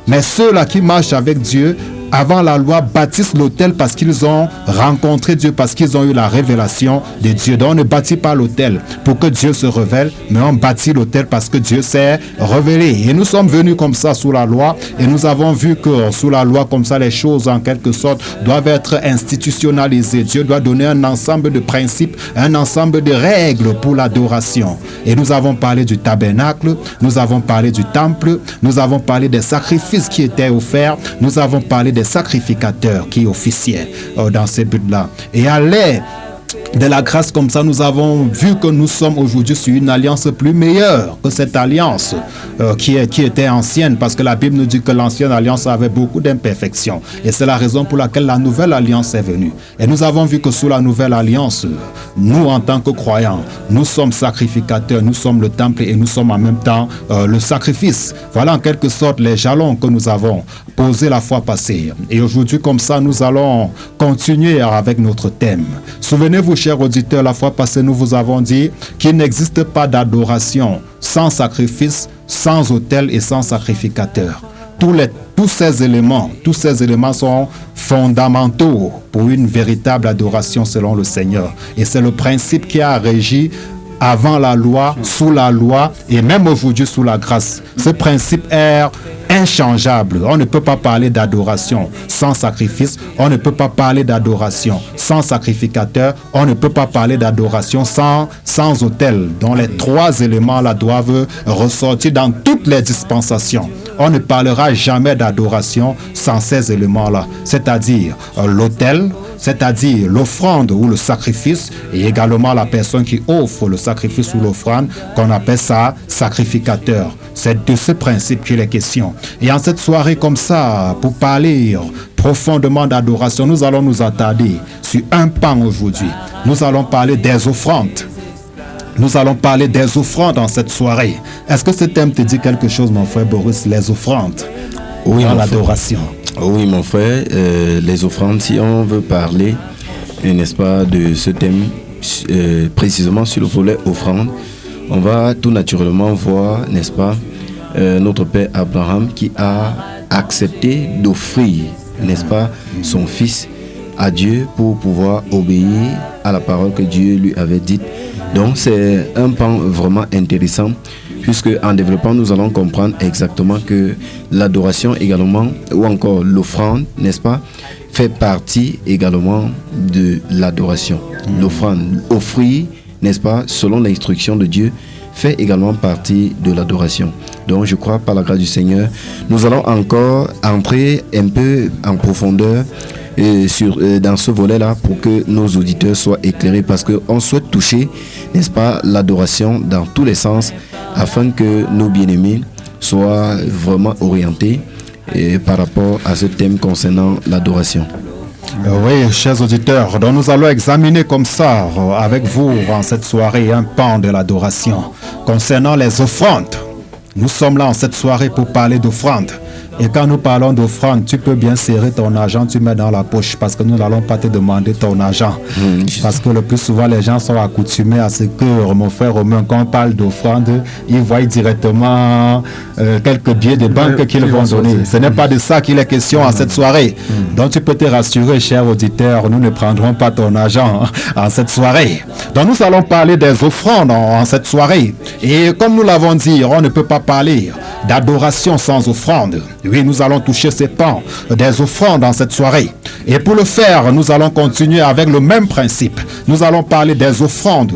Mais ceux-là qui marchent avec Dieu avant la loi bâtissent l'autel parce qu'ils ont rencontré Dieu, parce qu'ils ont eu la révélation de Dieu. Donc on ne bâtit pas l'autel pour que Dieu se révèle, mais on bâtit l'autel parce que Dieu s'est révélé. Et nous sommes venus comme ça sous la loi et nous avons vu que sous la loi comme ça les choses en quelque sorte doivent être institutionnalisées. Dieu doit donner un ensemble de principes, un ensemble de règles pour l'adoration. Et nous avons parlé du tabernacle, nous avons parlé du temple, nous avons parlé des sacrifices qui étaient offerts, nous avons parlé des sacrificateurs qui officiaient dans ces buts-là. Et à l'aide de la grâce comme ça, nous avons vu que nous sommes aujourd'hui sur une alliance plus meilleure que cette alliance qui était ancienne, parce que la Bible nous dit que l'ancienne alliance avait beaucoup d'imperfections. Et c'est la raison pour laquelle la nouvelle alliance est venue. Et nous avons vu que sous la nouvelle alliance, nous en tant que croyants, nous sommes sacrificateurs, nous sommes le temple et nous sommes en même temps le sacrifice. Voilà en quelque sorte les jalons que nous avons posés la fois passée. Et aujourd'hui comme ça, nous allons continuer avec notre thème. Souvenez-vous, chers auditeurs, la fois passée, nous vous avons dit qu'il n'existe pas d'adoration sans sacrifice, sans autel et sans sacrificateur. Tous ces éléments sont fondamentaux pour une véritable adoration selon le Seigneur. Et c'est le principe qui a régi avant la loi, sous la loi et même aujourd'hui sous la grâce. Ce principe est inchangeable. On ne peut pas parler d'adoration sans sacrifice. On ne peut pas parler d'adoration sans sacrificateur. On ne peut pas parler d'adoration sans autel. Donc les trois éléments-là doivent ressortir dans toutes les dispensations. On ne parlera jamais d'adoration sans ces éléments-là. C'est-à-dire l'autel, c'est-à-dire l'offrande ou le sacrifice, et également la personne qui offre le sacrifice ou l'offrande, qu'on appelle ça sacrificateur. C'est de ce principe qu'il est question. Et en cette soirée comme ça, pour parler profondément d'adoration, nous allons nous attarder sur un pan aujourd'hui. Nous allons parler des offrandes. Nous allons parler des offrandes en cette soirée. Est-ce que ce thème te dit quelque chose, mon frère Boris, les offrandes dans l'adoration? Oui, mon frère, les offrandes, si on veut parler, n'est-ce pas, de ce thème, précisément sur le volet offrande, on va tout naturellement voir, n'est-ce pas, notre père Abraham qui a accepté d'offrir, n'est-ce pas, son fils à Dieu pour pouvoir obéir à la parole que Dieu lui avait dite. Donc c'est un pan vraiment intéressant, puisque en développant nous allons comprendre exactement que l'adoration également, ou encore l'offrande, n'est-ce pas, fait partie également de l'adoration. L'offrande, offrir, n'est-ce pas, selon l'instruction de Dieu, fait également partie de l'adoration. Donc je crois par la grâce du Seigneur, nous allons encore entrer un peu en profondeur dans ce volet-là pour que nos auditeurs soient éclairés, parce qu'on souhaite toucher, n'est-ce pas, l'adoration dans tous les sens, afin que nos bien-aimés soient vraiment orientés par rapport à ce thème concernant l'adoration. Oui, chers auditeurs, donc nous allons examiner comme ça avec vous en cette soirée un pan de l'adoration concernant les offrandes. Nous sommes là en cette soirée pour parler d'offrandes. Et quand nous parlons d'offrande, tu peux bien serrer ton argent, tu mets dans la poche, parce que nous n'allons pas te demander ton argent. Parce que le plus souvent, les gens sont accoutumés à ce que, mon frère Romain, quand on parle d'offrande, ils voient directement quelques billets de banque qu'ils vont donner. Ce n'est pas de ça qu'il est question en cette soirée. Donc tu peux te rassurer, cher auditeur, nous ne prendrons pas ton argent en cette soirée. Donc nous allons parler des offrandes en cette soirée. Et comme nous l'avons dit, on ne peut pas parler d'adoration sans offrande. Oui, nous allons toucher ces pans des offrandes dans cette soirée. Et pour le faire, nous allons continuer avec le même principe. Nous allons parler des offrandes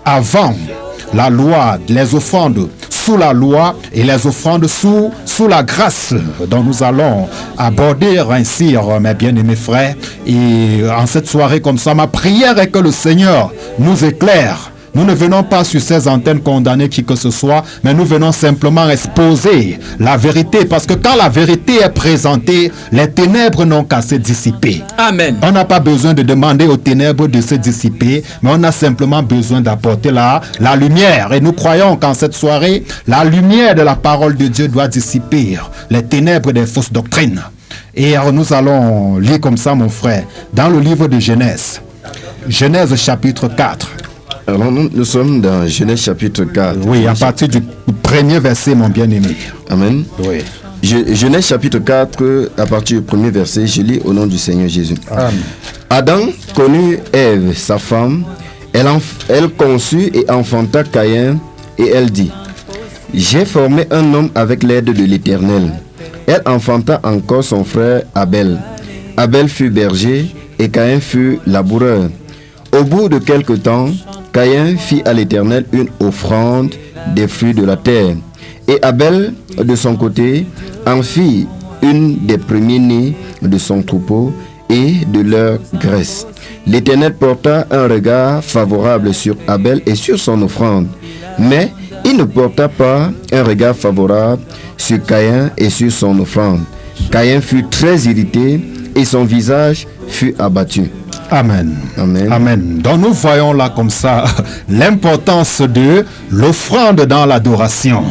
avant la loi, les offrandes sous la loi et les offrandes sous la grâce. Donc nous allons aborder ainsi, mes bien-aimés frères. Et en cette soirée comme ça, ma prière est que le Seigneur nous éclaire. Nous ne venons pas sur ces antennes condamner qui que ce soit, mais nous venons simplement exposer la vérité. Parce que quand la vérité est présentée, les ténèbres n'ont qu'à se dissiper. Amen. On n'a pas besoin de demander aux ténèbres de se dissiper, mais on a simplement besoin d'apporter la lumière. Et nous croyons qu'en cette soirée, la lumière de la parole de Dieu doit dissiper les ténèbres des fausses doctrines. Et alors nous allons lire comme ça, mon frère, dans le livre de Genèse. Genèse chapitre 4. Alors nous sommes dans Genèse chapitre 4. Oui, à partir du premier verset, mon bien-aimé. Amen. Oui. Genèse chapitre 4, à partir du premier verset, je lis au nom du Seigneur Jésus. Amen. Adam connut Ève, sa femme. Elle conçut et enfanta Caïn, et elle dit: j'ai formé un homme avec l'aide de l'Éternel. Elle enfanta encore son frère Abel. Abel fut berger et Caïn fut laboureur. Au bout de quelque temps, Caïn fit à l'Éternel une offrande des fruits de la terre. Et Abel, de son côté, en fit une des premiers-nés de son troupeau et de leur graisse. L'Éternel porta un regard favorable sur Abel et sur son offrande, mais il ne porta pas un regard favorable sur Caïn et sur son offrande. Caïn fut très irrité et son visage fut abattu. Amen. Amen. Amen. Donc nous voyons là comme ça l'importance de l'offrande dans l'adoration.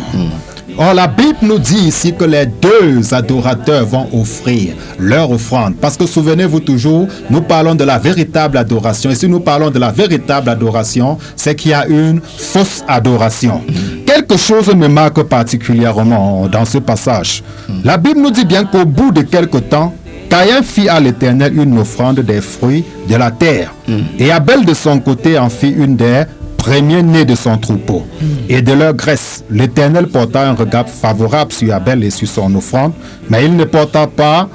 Or la Bible nous dit ici que les deux adorateurs vont offrir leur offrande. Parce que souvenez-vous toujours, nous parlons de la véritable adoration. Et si nous parlons de la véritable adoration, c'est qu'il y a une fausse adoration. Quelque chose me marque particulièrement dans ce passage. La Bible nous dit bien qu'au bout de quelque temps, Caïn fit à l'Éternel une offrande des fruits de la terre. Et Abel de son côté en fit une des premiers-nés de son troupeau. Et de leur graisse, l'Éternel porta un regard favorable sur Abel et sur son offrande, mais il ne porta pas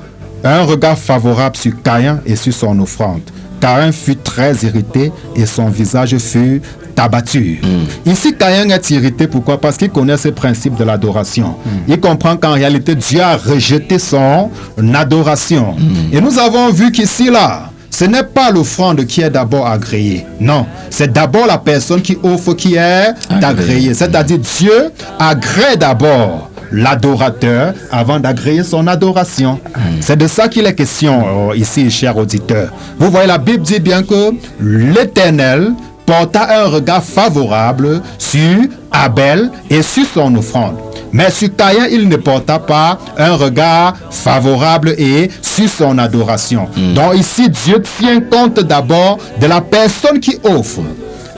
un regard favorable sur Caïn et sur son offrande. Caïn fut très irrité et son visage fut abattu. Ici, Caïn est irrité. Pourquoi? Parce qu'il connaît ce principe de l'adoration. Il comprend qu'en réalité, Dieu a rejeté son adoration. Et nous avons vu qu'ici, là, ce n'est pas l'offrande qui est d'abord agréée. Non, c'est d'abord la personne qui offre qui est agréée. C'est-à-dire Dieu agrée d'abord l'adorateur avant d'agréer son adoration. C'est de ça qu'il est question ici, chers auditeurs. Vous voyez, la Bible dit bien que l'Éternel porta un regard favorable sur Abel et sur son offrande. Mais sur Caïn, il ne porta pas un regard favorable et sur son adoration. Donc ici, Dieu tient compte d'abord de la personne qui offre.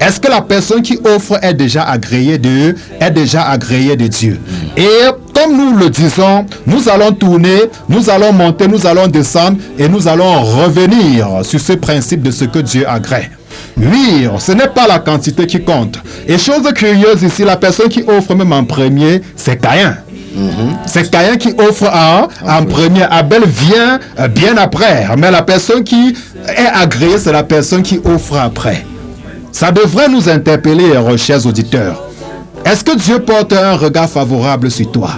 Est-ce que la personne qui offre est déjà agréée de Dieu? Et comme nous le disons, nous allons tourner, nous allons monter, nous allons descendre et nous allons revenir sur ce principe de ce que Dieu agrée. Oui, ce n'est pas la quantité qui compte. Et chose curieuse ici, la personne qui offre même en premier, c'est Caïn. C'est Caïn qui offre en premier. Abel vient bien après. Mais la personne qui est agréée, c'est la personne qui offre après. Ça devrait nous interpeller, chers auditeurs. Est-ce que Dieu porte un regard favorable sur toi?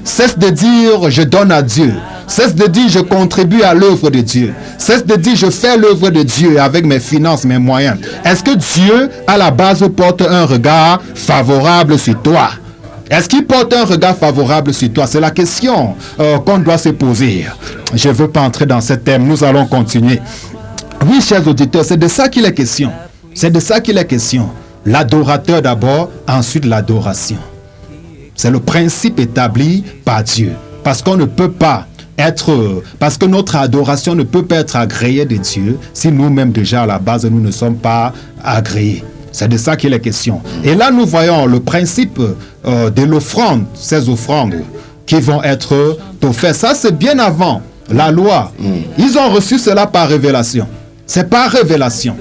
Cesse de dire je donne à Dieu. Cesse de dire je contribue à l'œuvre de Dieu. Cesse de dire je fais l'œuvre de Dieu avec mes finances, mes moyens. Est-ce que Dieu, à la base, porte un regard favorable sur toi? Est-ce qu'il porte un regard favorable sur toi? C'est la question qu'on doit se poser. Je ne veux pas entrer dans ce thème. Nous allons continuer. Oui, chers auditeurs, c'est de ça qu'il est question. C'est de ça qu'il est question. L'adorateur d'abord, ensuite l'adoration. C'est le principe établi par Dieu. Parce qu'on ne peut pas parce que notre adoration ne peut pas être agréée de Dieu si nous-mêmes déjà à la base nous ne sommes pas agréés. C'est de ça qu'il est question. Et là nous voyons le principe de l'offrande, ces offrandes qui vont être offertes. Ça c'est bien avant la loi. Ils ont reçu cela par révélation. C'est par révélation.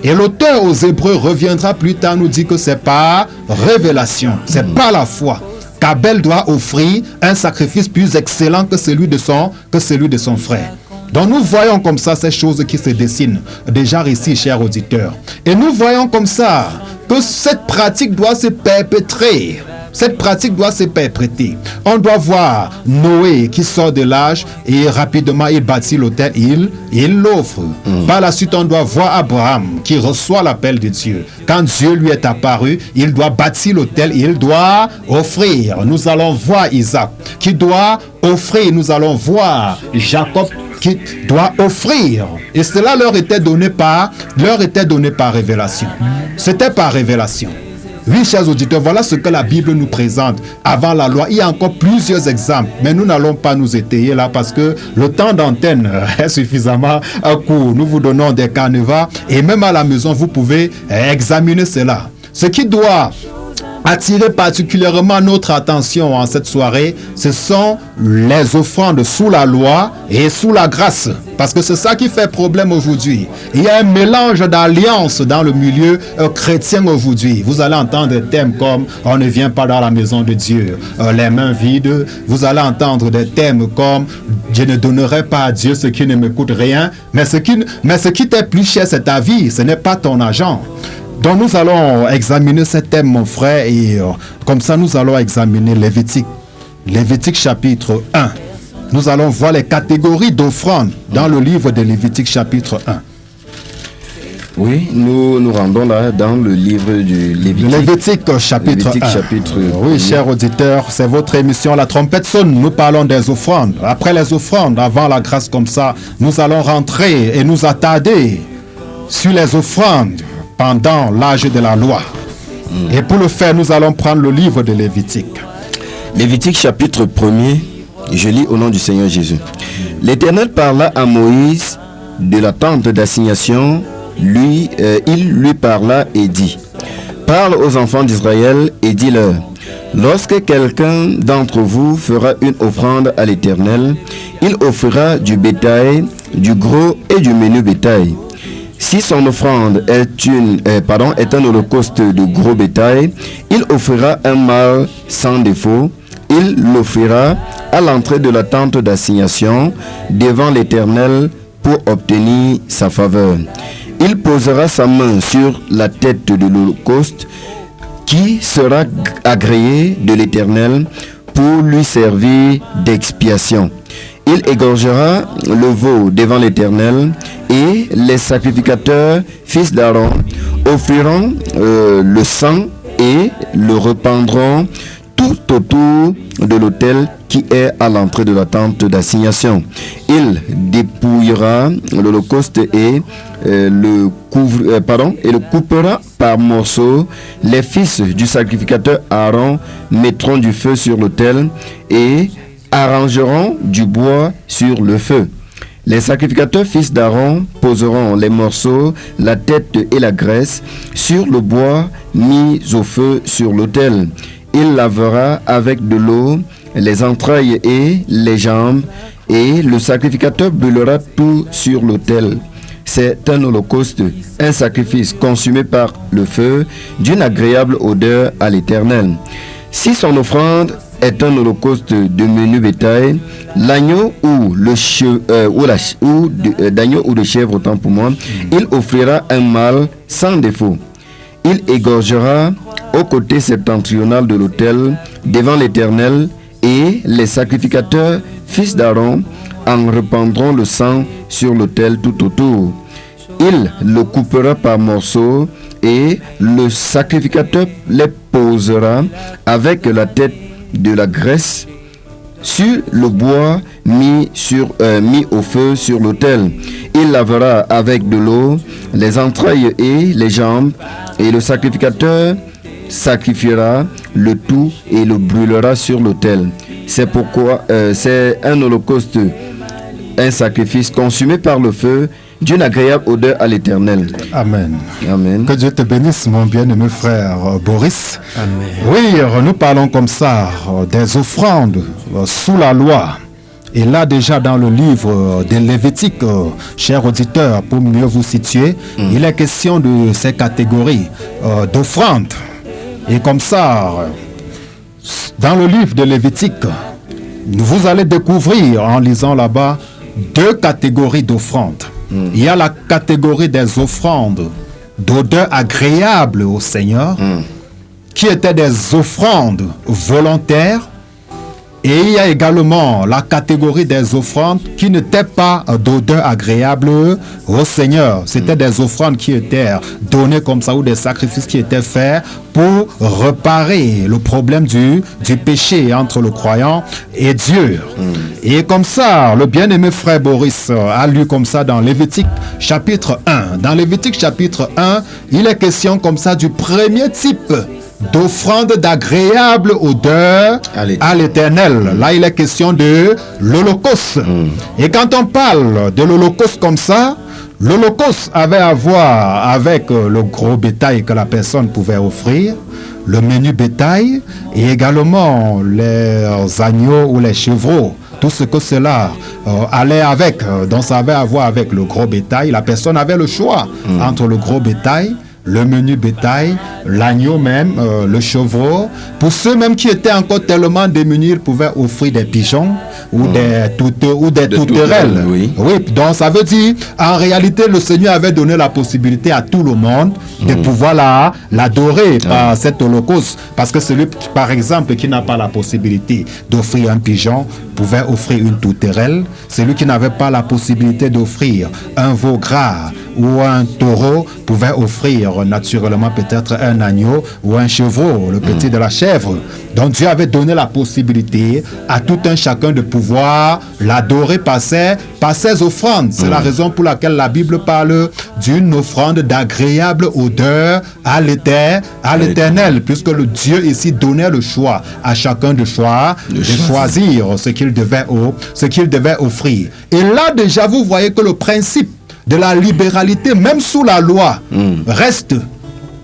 Et l'auteur aux Hébreux reviendra plus tard nous dit que c'est par révélation, c'est par la foi qu'Abel doit offrir un sacrifice plus excellent que celui de son frère. Donc nous voyons comme ça ces choses qui se dessinent déjà ici, chers auditeurs. Et nous voyons comme ça que cette pratique doit se perpétrer. Cette pratique doit se perpétrer. On doit voir Noé qui sort de l'âge et rapidement il bâtit l'autel, il l'offre. Par la suite, on doit voir Abraham qui reçoit l'appel de Dieu. Quand Dieu lui est apparu, il doit bâtir l'autel, il doit offrir. Nous allons voir Isaac qui doit offrir. Nous allons voir Jacob qui doit offrir. Et cela leur était donné par révélation. C'était par révélation. Oui, chers auditeurs, voilà ce que la Bible nous présente avant la loi. Il y a encore plusieurs exemples, mais nous n'allons pas nous étayer là parce que le temps d'antenne est suffisamment court. Nous vous donnons des canevas et même à la maison, vous pouvez examiner cela. Ce qui doit attirer particulièrement notre attention en cette soirée, ce sont les offrandes sous la loi et sous la grâce. Parce que c'est ça qui fait problème aujourd'hui. Il y a un mélange d'alliances dans le milieu chrétien aujourd'hui. Vous allez entendre des thèmes comme « On ne vient pas dans la maison de Dieu, les mains vides ». Vous allez entendre des thèmes comme « Je ne donnerai pas à Dieu ce qui ne me coûte rien, mais ce qui t'est plus cher, c'est ta vie, ce n'est pas ton argent ». Donc nous allons examiner ce thème, mon frère, et comme ça nous allons examiner Lévitique. Lévitique chapitre 1. Nous allons voir les catégories d'offrandes dans le livre de Lévitique chapitre 1. Oui, nous rendons là dans le livre du Lévitique. Lévitique chapitre 1. Oui, chers auditeurs, c'est votre émission La Trompette sonne. Nous parlons des offrandes. Après les offrandes, avant la grâce comme ça, nous allons rentrer et nous attarder sur les offrandes pendant l'âge de la loi. Et pour le faire, nous allons prendre le livre de Lévitique. Lévitique chapitre 1er, je lis au nom du Seigneur Jésus. L'Éternel parla à Moïse de la tente d'assignation. Il lui parla et dit: Parle aux enfants d'Israël et dis-leur: Lorsque quelqu'un d'entre vous fera une offrande à l'Éternel, il offrira du bétail, du gros et du menu bétail. Si son offrande est un holocauste de gros bétail, il offrira un mâle sans défaut. Il l'offrira à l'entrée de la tente d'assignation devant l'Éternel pour obtenir sa faveur. Il posera sa main sur la tête de l'holocauste qui sera agréé de l'Éternel pour lui servir d'expiation. Il égorgera le veau devant l'Éternel et les sacrificateurs, fils d'Aaron, offriront le sang et le répandront tout autour de l'autel qui est à l'entrée de la tente d'assignation. Il dépouillera l'holocauste et le coupera par morceaux, les fils du sacrificateur Aaron mettront du feu sur l'autel et arrangeront du bois sur le feu. Les sacrificateurs fils d'Aaron poseront les morceaux, la tête et la graisse sur le bois mis au feu sur l'autel. Il lavera avec de l'eau les entrailles et les jambes, et le sacrificateur brûlera tout sur l'autel. C'est un holocauste, un sacrifice consumé par le feu, d'une agréable odeur à l'Éternel. Si son offrande est un holocauste de menu bétail, l'agneau ou d'agneau ou de chèvre, autant pour moi, il offrira un mâle sans défaut. Il égorgera au côté septentrional de l'autel devant l'Éternel, et les sacrificateurs, fils d'Aaron, en répandront le sang sur l'autel tout autour. Il le coupera par morceaux, et le sacrificateur les posera avec la tête de la graisse sur le bois mis au feu sur l'autel. Il lavera avec de l'eau les entrailles et les jambes, et le sacrificateur sacrifiera le tout et le brûlera sur l'autel. C'est pourquoi c'est un holocauste, un sacrifice consumé par le feu, d'une agréable odeur à l'Éternel. Amen. Amen. Que Dieu te bénisse, mon bien-aimé frère Boris. Amen. Oui, nous parlons comme ça des offrandes sous la loi. Et là, déjà dans le livre des Lévitique, chers auditeurs, pour mieux vous situer, il est question de ces catégories d'offrandes. Et comme ça, dans le livre de Lévitique, vous allez découvrir en lisant là-bas 2 catégories d'offrandes. Il y a la catégorie des offrandes d'odeur agréable au Seigneur, qui étaient des offrandes volontaires. Et il y a également la catégorie des offrandes qui n'étaient pas d'odeur agréable au Seigneur. C'était des offrandes qui étaient données comme ça, ou des sacrifices qui étaient faits pour réparer le problème du péché entre le croyant et Dieu. Et comme ça, le bien-aimé frère Boris a lu comme ça dans Lévitique chapitre 1. Dans Lévitique chapitre 1, il est question comme ça du premier type d'offrande d'agréable odeur à l'Éternel. Là, il est question de l'Holocauste. Et quand on parle de l'Holocauste comme ça, l'Holocauste avait à voir avec le gros bétail que la personne pouvait offrir, le menu bétail, et également les agneaux ou les chevreaux. Tout ce que cela allait avec, donc ça avait à voir avec le gros bétail. La personne avait le choix entre le gros bétail, le menu bétail, l'agneau même, le chevreau. Pour ceux même qui étaient encore tellement démunis, ils pouvaient offrir des pigeons ou des tourterelles. Oui, donc ça veut dire, en réalité, le Seigneur avait donné la possibilité à tout le monde de pouvoir l'adorer par cet holocauste. Parce que celui, par exemple, qui n'a pas la possibilité d'offrir un pigeon, pouvait offrir une tourterelle. Celui qui n'avait pas la possibilité d'offrir un veau gras ou un taureau pouvait offrir naturellement peut-être un agneau ou un chevreau, le petit de la chèvre. Donc Dieu avait donné la possibilité à tout un chacun de pouvoir l'adorer par ses offrandes. C'est la raison pour laquelle la Bible parle d'une offrande d'agréable odeur à l'Éternel, puisque le Dieu ici donnait le choix à chacun de choisir ce qu'il devait offrir. Et là déjà vous voyez que le principe de la libéralité, même sous la loi, reste.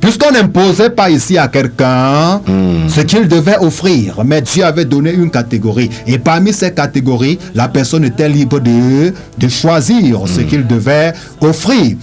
Puisqu'on n'imposait pas ici à quelqu'un ce qu'il devait offrir, mais Dieu avait donné une catégorie. Et parmi ces catégories, la personne était libre de choisir ce qu'il devait offrir.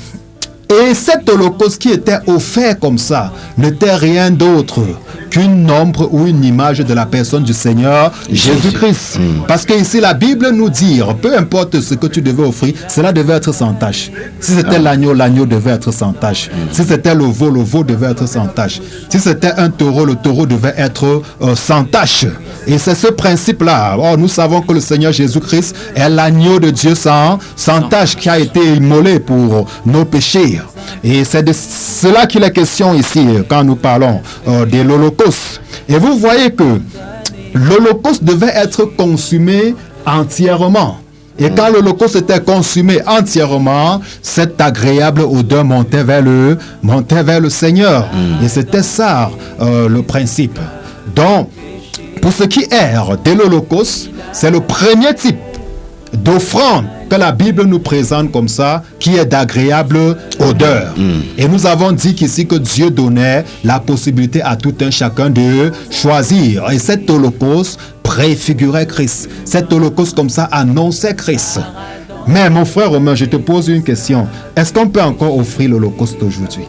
Et cet holocauste qui était offert comme ça n'était rien d'autre qu'une ombre ou une image de la personne du Seigneur Jésus-Christ. Parce que ici la Bible nous dit, peu importe ce que tu devais offrir, cela devait être sans tache. Si c'était l'agneau, l'agneau devait être sans tache. Si c'était le veau devait être sans tache. Si c'était un taureau, le taureau devait être sans tache. Et c'est ce principe-là. Or, nous savons que le Seigneur Jésus-Christ est l'agneau de Dieu sans tache qui a été immolé pour nos péchés. Et c'est de cela qu'il est question ici quand nous parlons de l'Holocauste. Et vous voyez que l'Holocauste devait être consumé entièrement. Et quand l'Holocauste était consumé entièrement, cette agréable odeur montait vers le Seigneur. Et c'était ça le principe. Donc, pour ce qui est de l'Holocauste, c'est le premier type d'offrande que la Bible nous présente comme ça, qui est d'agréable odeur. Et nous avons dit qu'ici que Dieu donnait la possibilité à tout un chacun de choisir. Et cet holocauste préfigurait Christ. Cet holocauste comme ça annonçait Christ. Mais mon frère Romain, je te pose une question. Est-ce qu'on peut encore offrir l'holocauste aujourd'hui?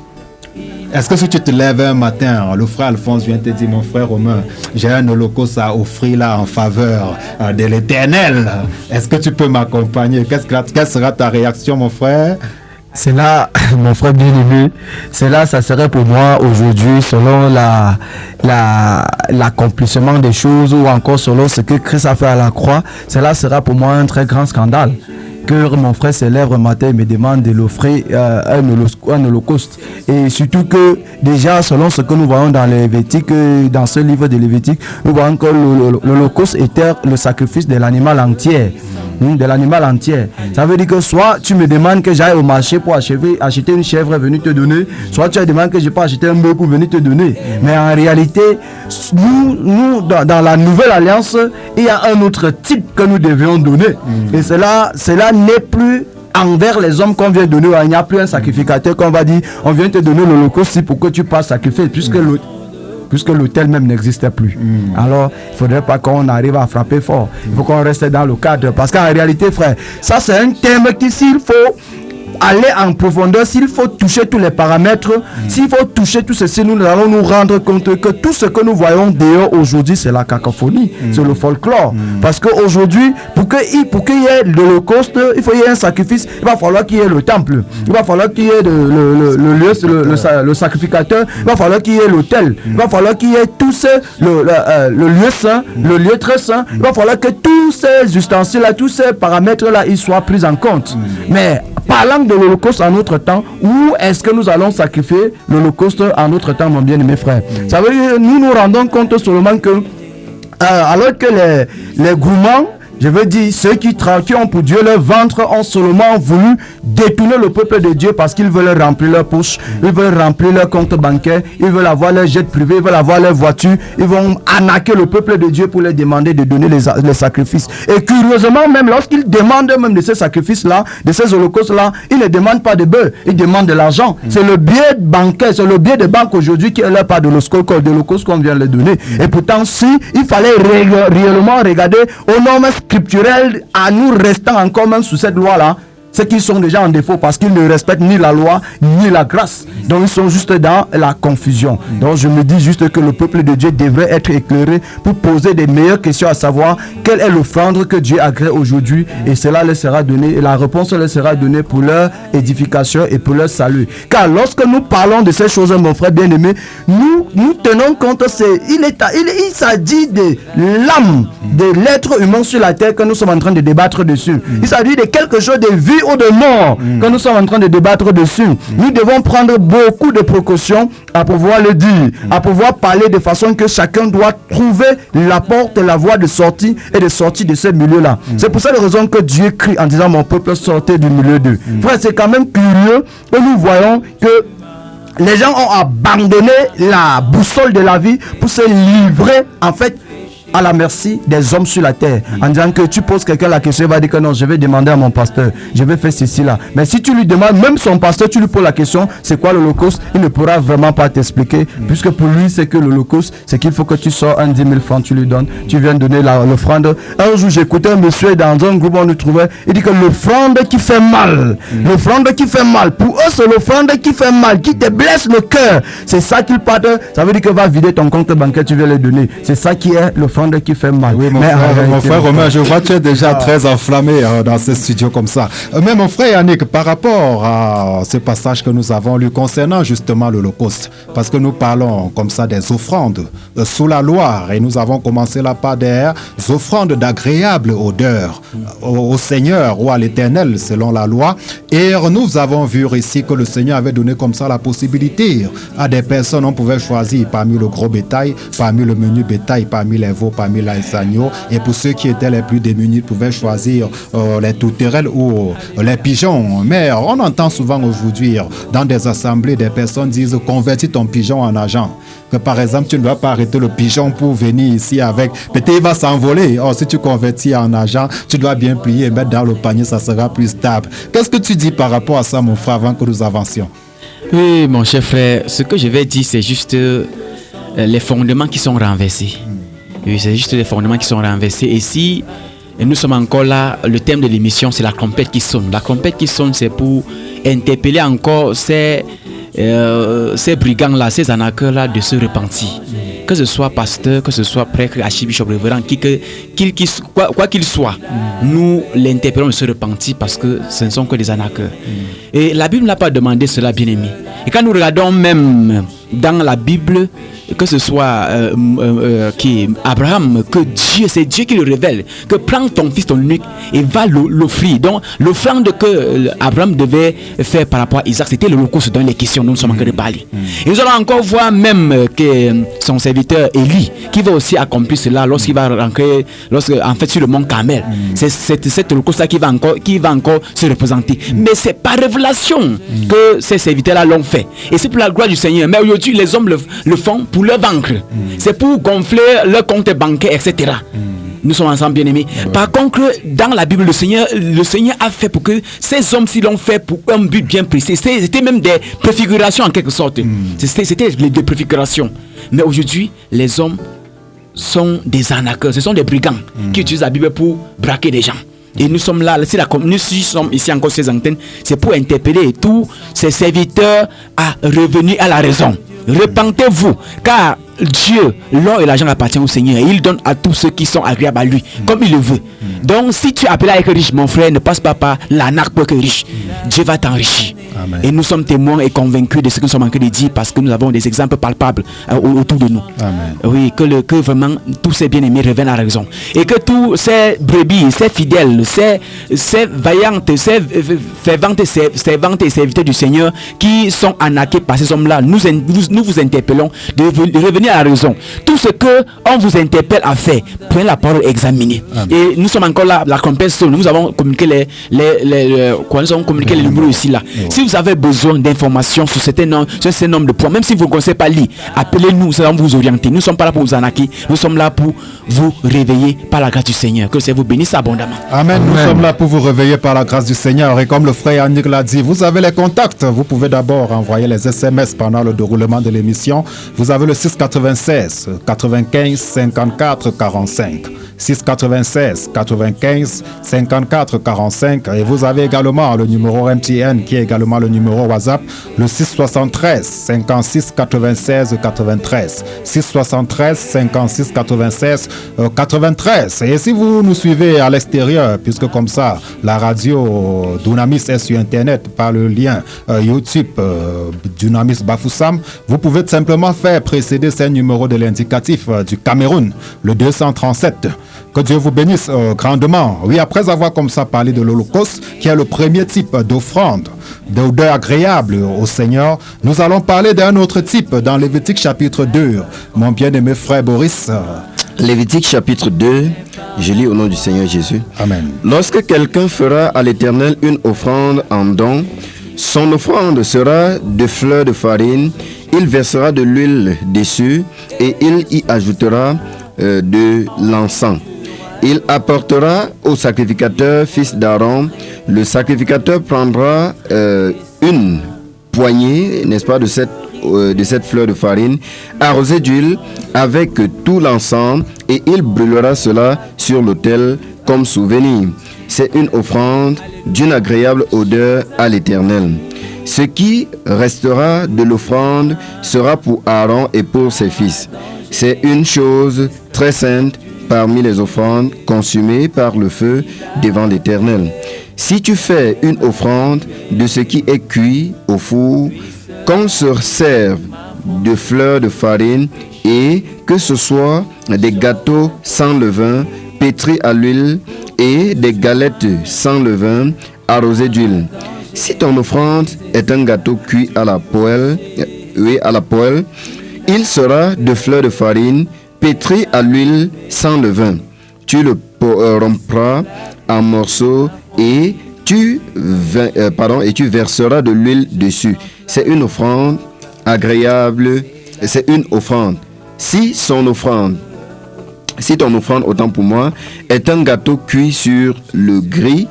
Est-ce que si tu te lèves un matin, le frère Alphonse vient te dire, mon frère Romain, j'ai un holocauste à offrir là en faveur de l'Éternel. Est-ce que tu peux m'accompagner? Quelle sera ta réaction, mon frère? C'est là, mon frère bien-aimé, c'est là, ça serait pour moi aujourd'hui, selon l'accomplissement des choses ou encore selon ce que Christ a fait à la croix, cela sera pour moi un très grand scandale. Que mon frère se lève un matin et me demande de l'offrir un holocauste. Et surtout que déjà, selon ce que nous voyons dans les Lévitique, dans ce livre de Lévitique, nous voyons que l'holocauste était le sacrifice de l'animal entier. De l'animal entier. Ça veut dire que soit tu me demandes que j'aille au marché pour acheter une chèvre et venir te donner, soit tu me demandes que je peux acheter un bœuf pour venir te donner. Mais en réalité, nous dans la nouvelle alliance, il y a un autre type que nous devions donner. Et cela n'est plus envers les hommes qu'on vient donner. Il n'y a plus un sacrificateur qu'on va dire, on vient te donner l'holocauste pour que tu passes sacrifier, puisque l'autel même n'existait plus. Alors, il ne faudrait pas qu'on arrive à frapper fort. Il faut qu'on reste dans le cadre. Parce qu'en réalité, frère, ça c'est un thème qui, s'il faut aller en profondeur, s'il faut toucher tous les paramètres, s'il faut toucher tout ceci, nous allons nous rendre compte que tout ce que nous voyons dehors aujourd'hui, c'est la cacophonie, c'est le folklore. Parce qu'aujourd'hui, pour qu'il y ait l'holocauste, il faut qu'il y ait un sacrifice, il va falloir qu'il y ait le temple, il va falloir qu'il y ait le sacrificateur, il va falloir qu'il y ait l'autel, il va falloir qu'il y ait tout le lieu saint, le lieu très saint, il va falloir que tous ces ustensiles-là, tous ces paramètres-là, ils soient pris en compte. Mais parlant de l'holocauste en notre temps, où est-ce que nous allons sacrifier l'holocauste en notre temps, mon bien-aimé frère? Ça veut dire que nous nous rendons compte seulement que alors que les gourmands, je veux dire, ceux qui ont pour Dieu leur ventre ont seulement voulu détourner le peuple de Dieu parce qu'ils veulent remplir leur poche, ils veulent remplir leur compte bancaire, ils veulent avoir leur jet privé, ils veulent avoir leur voiture, ils vont arnaquer le peuple de Dieu pour leur demander de donner les sacrifices. Et curieusement, même lorsqu'ils demandent même de ces sacrifices-là, de ces holocaustes-là, ils ne demandent pas de bœufs, ils demandent de l'argent. C'est le biais bancaire, c'est le biais de banque aujourd'hui qui est là par de l'holocauste qu'on vient leur donner. Et pourtant, si il fallait réellement regarder aux normes scripturel à nous restant encore même sous cette loi-là, c'est qu'ils sont déjà en défaut parce qu'ils ne respectent ni la loi ni la grâce. Donc ils sont juste dans la confusion. Donc je me dis juste que le peuple de Dieu devrait être éclairé pour poser des meilleures questions, à savoir quelle est l'offrande que Dieu agrée aujourd'hui, et cela leur sera donné, et la réponse leur sera donnée pour leur édification et pour leur salut. Car lorsque nous parlons de ces choses, mon frère bien-aimé, nous tenons compte, il s'agit de l'âme de l'être humain sur la terre que nous sommes en train de débattre dessus. Il s'agit de quelque chose de vie ou de mort que nous sommes en train de débattre dessus. Nous devons prendre beaucoup de précautions à pouvoir le dire, à pouvoir parler de façon que chacun doit trouver la porte, la voie de sortie et de sortie de ce milieu-là. C'est pour cette raison que Dieu crie en disant, mon peuple, sortez du milieu d'eux. Frère, c'est quand même curieux que nous voyons que les gens ont abandonné la boussole de la vie pour se livrer, en fait, à la merci des hommes sur la terre, en disant que tu poses quelqu'un la question, il va dire que non, je vais demander à mon pasteur, je vais faire ceci là. Mais si tu lui demandes, même son pasteur, tu lui poses la question, c'est quoi l'holocauste, il ne pourra vraiment pas t'expliquer, puisque pour lui c'est que l'holocauste, c'est qu'il faut que tu sors 10 000 francs, tu lui donnes, tu viens donner l'offrande. Un jour j'écoutais un monsieur dans un groupe, on nous trouvait, il dit que l'offrande qui fait mal, l'offrande qui fait mal, pour eux c'est l'offrande qui fait mal, qui te blesse le cœur, c'est ça qu'il parle, ça veut dire que va vider ton compte bancaire, tu viens le donner, c'est ça qui est l'offrande qui fait mal. Oui, mon frère Romain, je vois que tu es déjà très enflammé dans ce studio comme ça. Mais mon frère Yannick, par rapport à ce passage que nous avons lu concernant justement l'Holocauste, parce que nous parlons comme ça des offrandes sous la loi, et nous avons commencé là par des offrandes d'agréable odeur au Seigneur ou à l'Éternel selon la loi, et nous avons vu ici que le Seigneur avait donné comme ça la possibilité à des personnes, on pouvait choisir parmi le gros bétail, parmi le menu bétail, parmi les veaux veaux parmi les agneaux. Et pour ceux qui étaient les plus démunis, pouvaient choisir les tourterelles ou les pigeons. Mais on entend souvent aujourd'hui dans des assemblées, des personnes disent convertis ton pigeon en argent. Que par exemple, tu ne dois pas arrêter le pigeon pour venir ici avec. Peut-être il va s'envoler. Or, si tu convertis en argent, tu dois bien plier et mettre dans le panier, ça sera plus stable. Qu'est-ce que tu dis par rapport à ça, mon frère, avant que nous avancions? Oui, mon cher frère, ce que je vais dire, c'est juste les fondements qui sont renversés. Oui, c'est juste les fondements qui sont renversés. Et si nous sommes encore là, le thème de l'émission, c'est la trompette qui sonne. La trompette qui sonne, c'est pour interpeller encore ces brigands-là, ces arnaqueurs-là de se repentir. Que ce soit pasteur, que ce soit prêtre, archibishop, révérend, quoi qu'il soit, nous l'interpellons de se repentir parce que ce ne sont que des arnaqueurs. Et la Bible n'a pas demandé cela, bien aimé. Et quand nous regardons même dans la Bible, que ce soit Abraham, que Dieu, c'est Dieu qui le révèle, que prends ton fils, ton unique, et va l'offrir. Donc l'offrande que Abraham devait faire par rapport à Isaac, c'était l'holocauste dont les questions, nous sommes en train de parler. Et nous allons encore voir même que son serviteur Élie, qui va aussi accomplir cela lorsqu'il va rentrer, en fait sur le mont Carmel. C'est cet holocauste-là qui va encore se représenter. Mais c'est par révélation que ces serviteurs-là l'ont fait. Et c'est pour la gloire du Seigneur. Mais aujourd'hui, les hommes le font pour leur vaincre. C'est pour gonfler leur compte bancaire, etc. Nous sommes ensemble, bien aimés. Par contre, dans la Bible, le Seigneur a fait pour que ces hommes, s'ils l'ont fait pour un but bien précis, c'était même des préfigurations en quelque sorte. C'était des préfigurations. Mais aujourd'hui, les hommes sont des arnaqueurs, ce sont des brigands qui utilisent la Bible pour braquer des gens. Et nous sommes là, nous sommes ici encore ces antennes, c'est pour interpeller tous ces serviteurs à revenir à la raison. Repentez-vous, car Dieu, l'or et l'argent appartient au Seigneur et il donne à tous ceux qui sont agréables à lui, comme il le veut. Donc si tu es appelé à être riche, mon frère, ne passe pas par l'arnaque pour être riche. Dieu va t'enrichir. Amen. Et nous sommes témoins et convaincus de ce que nous sommes en train de dire parce que nous avons des exemples palpables autour de nous. Amen. Oui, que vraiment tous ces bien-aimés reviennent à la raison. Et que tous ces brebis, ces fidèles, ces vaillantes, ces ferventes servantes et serviteurs du Seigneur qui sont arnaqués par ces hommes-là, nous vous interpellons de revenir à la raison. Tout ce que on vous interpelle à faire, prenez la parole et examinez. Et nous sommes encore là, la compétition. Nous avons communiqué les numéros ici là. Si vous avez besoin d'informations sur certains nombre de points, même si vous ne connaissez pas lire, appelez-nous, nous allons vous orienter. Nous ne sommes pas là pour vous arnaquer, nous sommes là pour vous réveiller par la grâce du Seigneur. Que le Seigneur vous bénisse abondamment. Amen. Nous sommes là pour vous réveiller par la grâce du Seigneur. Et comme le frère Yannick l'a dit, vous avez les contacts. Vous pouvez d'abord envoyer les SMS pendant le déroulement de l'émission. Vous avez le 696 95 54 45. 696 95 54 45 et vous avez également le numéro MTN qui est également le numéro WhatsApp, le 673 56 96 93 673 56 96 93. Et si vous nous suivez à l'extérieur, puisque comme ça la radio Dunamis est sur internet par le lien YouTube Dunamis Bafoussam, vous pouvez tout simplement faire précéder ces numéros de l'indicatif du Cameroun, le 237. Que Dieu vous bénisse grandement. Oui, après avoir comme ça parlé de l'Holocauste, qui est le premier type d'offrande, d'odeur agréable au Seigneur, nous allons parler d'un autre type dans Lévitique chapitre 2. Mon bien-aimé frère Boris. Lévitique chapitre 2, je lis au nom du Seigneur Jésus. Amen. Lorsque quelqu'un fera à l'Éternel une offrande en don, son offrande sera de fleurs de farine, il versera de l'huile dessus et il y ajoutera de l'encens. Il apportera au sacrificateur, fils d'Aaron. Le sacrificateur prendra une poignée, n'est-ce pas, de cette fleur de farine, arrosée d'huile avec tout l'encens, et il brûlera cela sur l'autel comme souvenir. C'est une offrande d'une agréable odeur à l'Éternel. Ce qui restera de l'offrande sera pour Aaron et pour ses fils. C'est une chose très sainte parmi les offrandes consumées par le feu devant l'Éternel. Si tu fais une offrande de ce qui est cuit au four, qu'on se serve de fleurs de farine et que ce soit des gâteaux sans levain, pétris à l'huile et des galettes sans levain, arrosées d'huile. Si ton offrande est un gâteau cuit à la poêle, il sera de fleurs de farine, pétri à l'huile sans levain. Tu le rompras en morceaux et tu verseras de l'huile dessus. C'est une offrande agréable, c'est une offrande. Si ton offrande, autant pour moi, est un gâteau cuit sur le gris,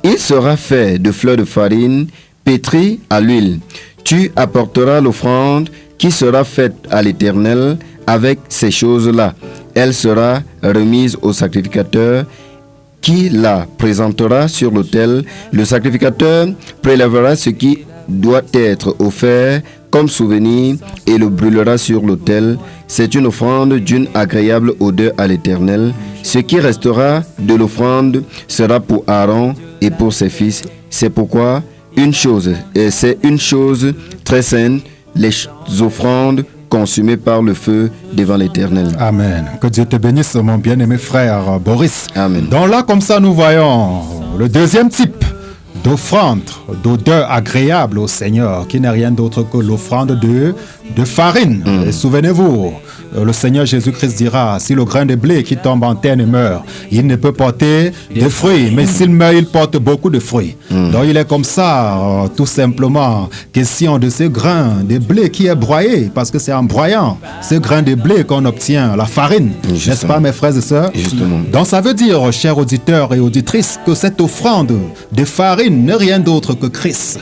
il sera fait de fleurs de farine pétries à l'huile. Tu apporteras l'offrande qui sera faite à l'Éternel avec ces choses-là. Elle sera remise au sacrificateur qui la présentera sur l'autel. Le sacrificateur prélèvera ce qui doit être offert comme souvenir et le brûlera sur l'autel. C'est une offrande d'une agréable odeur à l'Éternel. Ce qui restera de l'offrande sera pour Aaron et pour ses fils. C'est pourquoi c'est une chose très sainte, les offrandes consumées par le feu devant l'Éternel. Amen. Que Dieu te bénisse, mon bien-aimé frère Boris. Amen. Donc là, comme ça, nous voyons le deuxième type d'offrande, d'odeur agréable au Seigneur, qui n'est rien d'autre que l'offrande de farine. Et souvenez-vous, le Seigneur Jésus-Christ dira, si le grain de blé qui tombe en terre meurt, il ne peut porter de fruits, mais s'il meurt, il porte beaucoup de fruits. Donc il est comme ça, tout simplement, question de ce grain de blé qui est broyé, parce que c'est en broyant ce grain de blé qu'on obtient la farine. Justement. N'est-ce pas, mes frères et sœurs? Justement. Donc ça veut dire, chers auditeurs et auditrices, que cette offrande de farine n'est rien d'autre que Christ.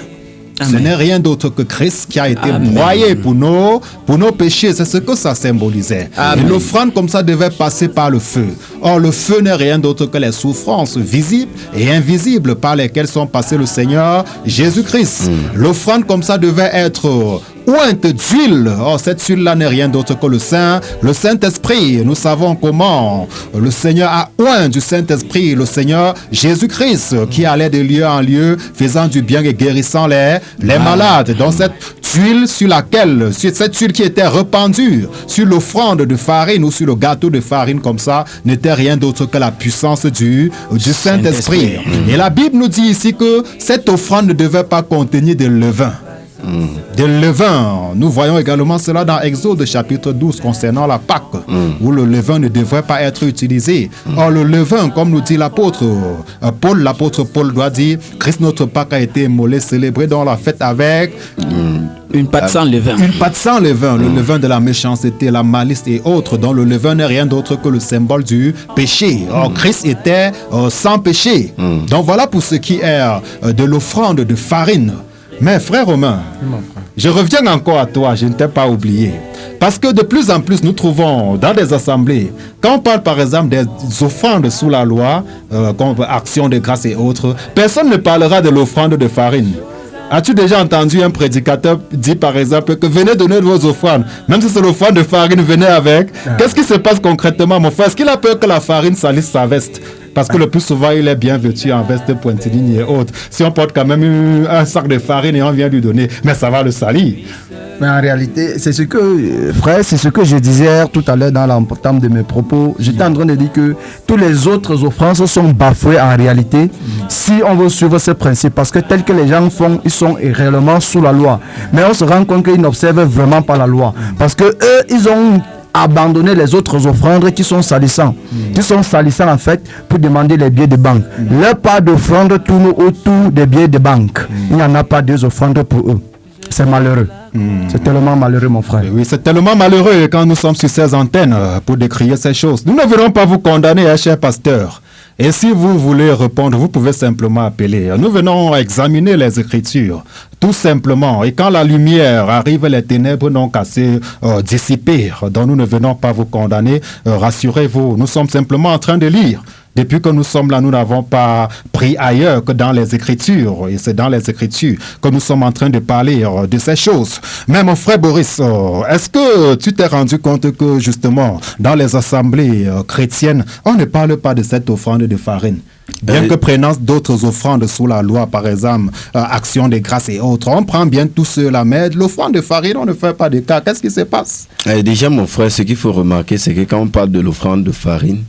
Amen. Ce n'est rien d'autre que Christ qui a été broyé pour nos péchés. C'est ce que ça symbolisait. Amen. Et l'offrande comme ça devait passer par le feu. Or, le feu n'est rien d'autre que les souffrances visibles et invisibles par lesquelles sont passés le Seigneur Jésus-Christ. L'offrande comme ça devait être ointe d'huile. Or, cette huile-là n'est rien d'autre que le Saint-Esprit. Nous savons comment le Seigneur a oint du Saint-Esprit le Seigneur Jésus-Christ, qui allait de lieu en lieu, faisant du bien et guérissant les malades. Donc, cette huile sur cette huile qui était répandue sur l'offrande de farine ou sur le gâteau de farine comme ça, n'était rien d'autre que la puissance du Saint-Esprit. Et la Bible nous dit ici que cette offrande ne devait pas contenir de levain. De levain. Nous voyons également cela dans Exode chapitre 12 concernant la Pâque, où le levain ne devrait pas être utilisé. Or, le levain, comme nous dit l'apôtre Paul doit dire, Christ notre Pâque a été immolé, célébré dans la fête avec une pâte sans levain. une pâte sans levain, le levain de la méchanceté, la malice et autres, dont le levain n'est rien d'autre que le symbole du péché. Or, Christ était sans péché. Donc voilà pour ce qui est de l'offrande de farine. Mais frère Romain, je reviens encore à toi, je ne t'ai pas oublié. Parce que de plus en plus, nous trouvons dans des assemblées, quand on parle par exemple des offrandes sous la loi, comme action de grâce et autres, personne ne parlera de l'offrande de farine. As-tu déjà entendu un prédicateur dire par exemple que venez donner vos offrandes, même si c'est l'offrande de farine, venez avec? Qu'est-ce qui se passe concrètement, mon frère? Est-ce qu'il a peur que la farine salisse sa veste? Parce que le plus souvent, il est bien vêtu en veste pointiligne et autres. Si on porte quand même un sac de farine et on vient lui donner, mais ça va le salir. Mais en réalité, c'est ce que, frère, c'est ce que je disais tout à l'heure dans l'entame de mes propos. J'étais en train de dire que toutes les autres offranses sont bafouées en réalité si on veut suivre ce principe. Parce que tel que les gens font, ils sont réellement sous la loi. Mais on se rend compte qu'ils n'observent vraiment pas la loi. Parce que eux, ils ont abandonner les autres offrandes qui sont salissants. En fait pour demander les billets de banque. Leur part d'offrande tourne autour des billets de banque. Il n'y en a pas deux offrandes pour eux. C'est malheureux. C'est tellement malheureux, mon frère. Oui, c'est tellement malheureux quand nous sommes sur ces antennes pour décrire ces choses. Nous ne venons pas vous condamner, cher pasteur. Et si vous voulez répondre, vous pouvez simplement appeler. Nous venons examiner les Écritures, tout simplement. Et quand la lumière arrive, les ténèbres n'ont qu'à se dissiper. Donc nous ne venons pas vous condamner. Rassurez-vous, nous sommes simplement en train de lire. Depuis que nous sommes là, nous n'avons pas pris ailleurs que dans les Écritures. Et c'est dans les Écritures que nous sommes en train de parler de ces choses. Mais mon frère Boris, est-ce que tu t'es rendu compte que justement, dans les assemblées chrétiennes, on ne parle pas de cette offrande de farine? Bien que prenant d'autres offrandes sous la loi, par exemple, action de grâce et autres, on prend bien tout cela, mais l'offrande de farine, on ne fait pas de cas. Qu'est-ce qui se passe? Déjà, mon frère, ce qu'il faut remarquer, c'est que quand on parle de l'offrande de farine,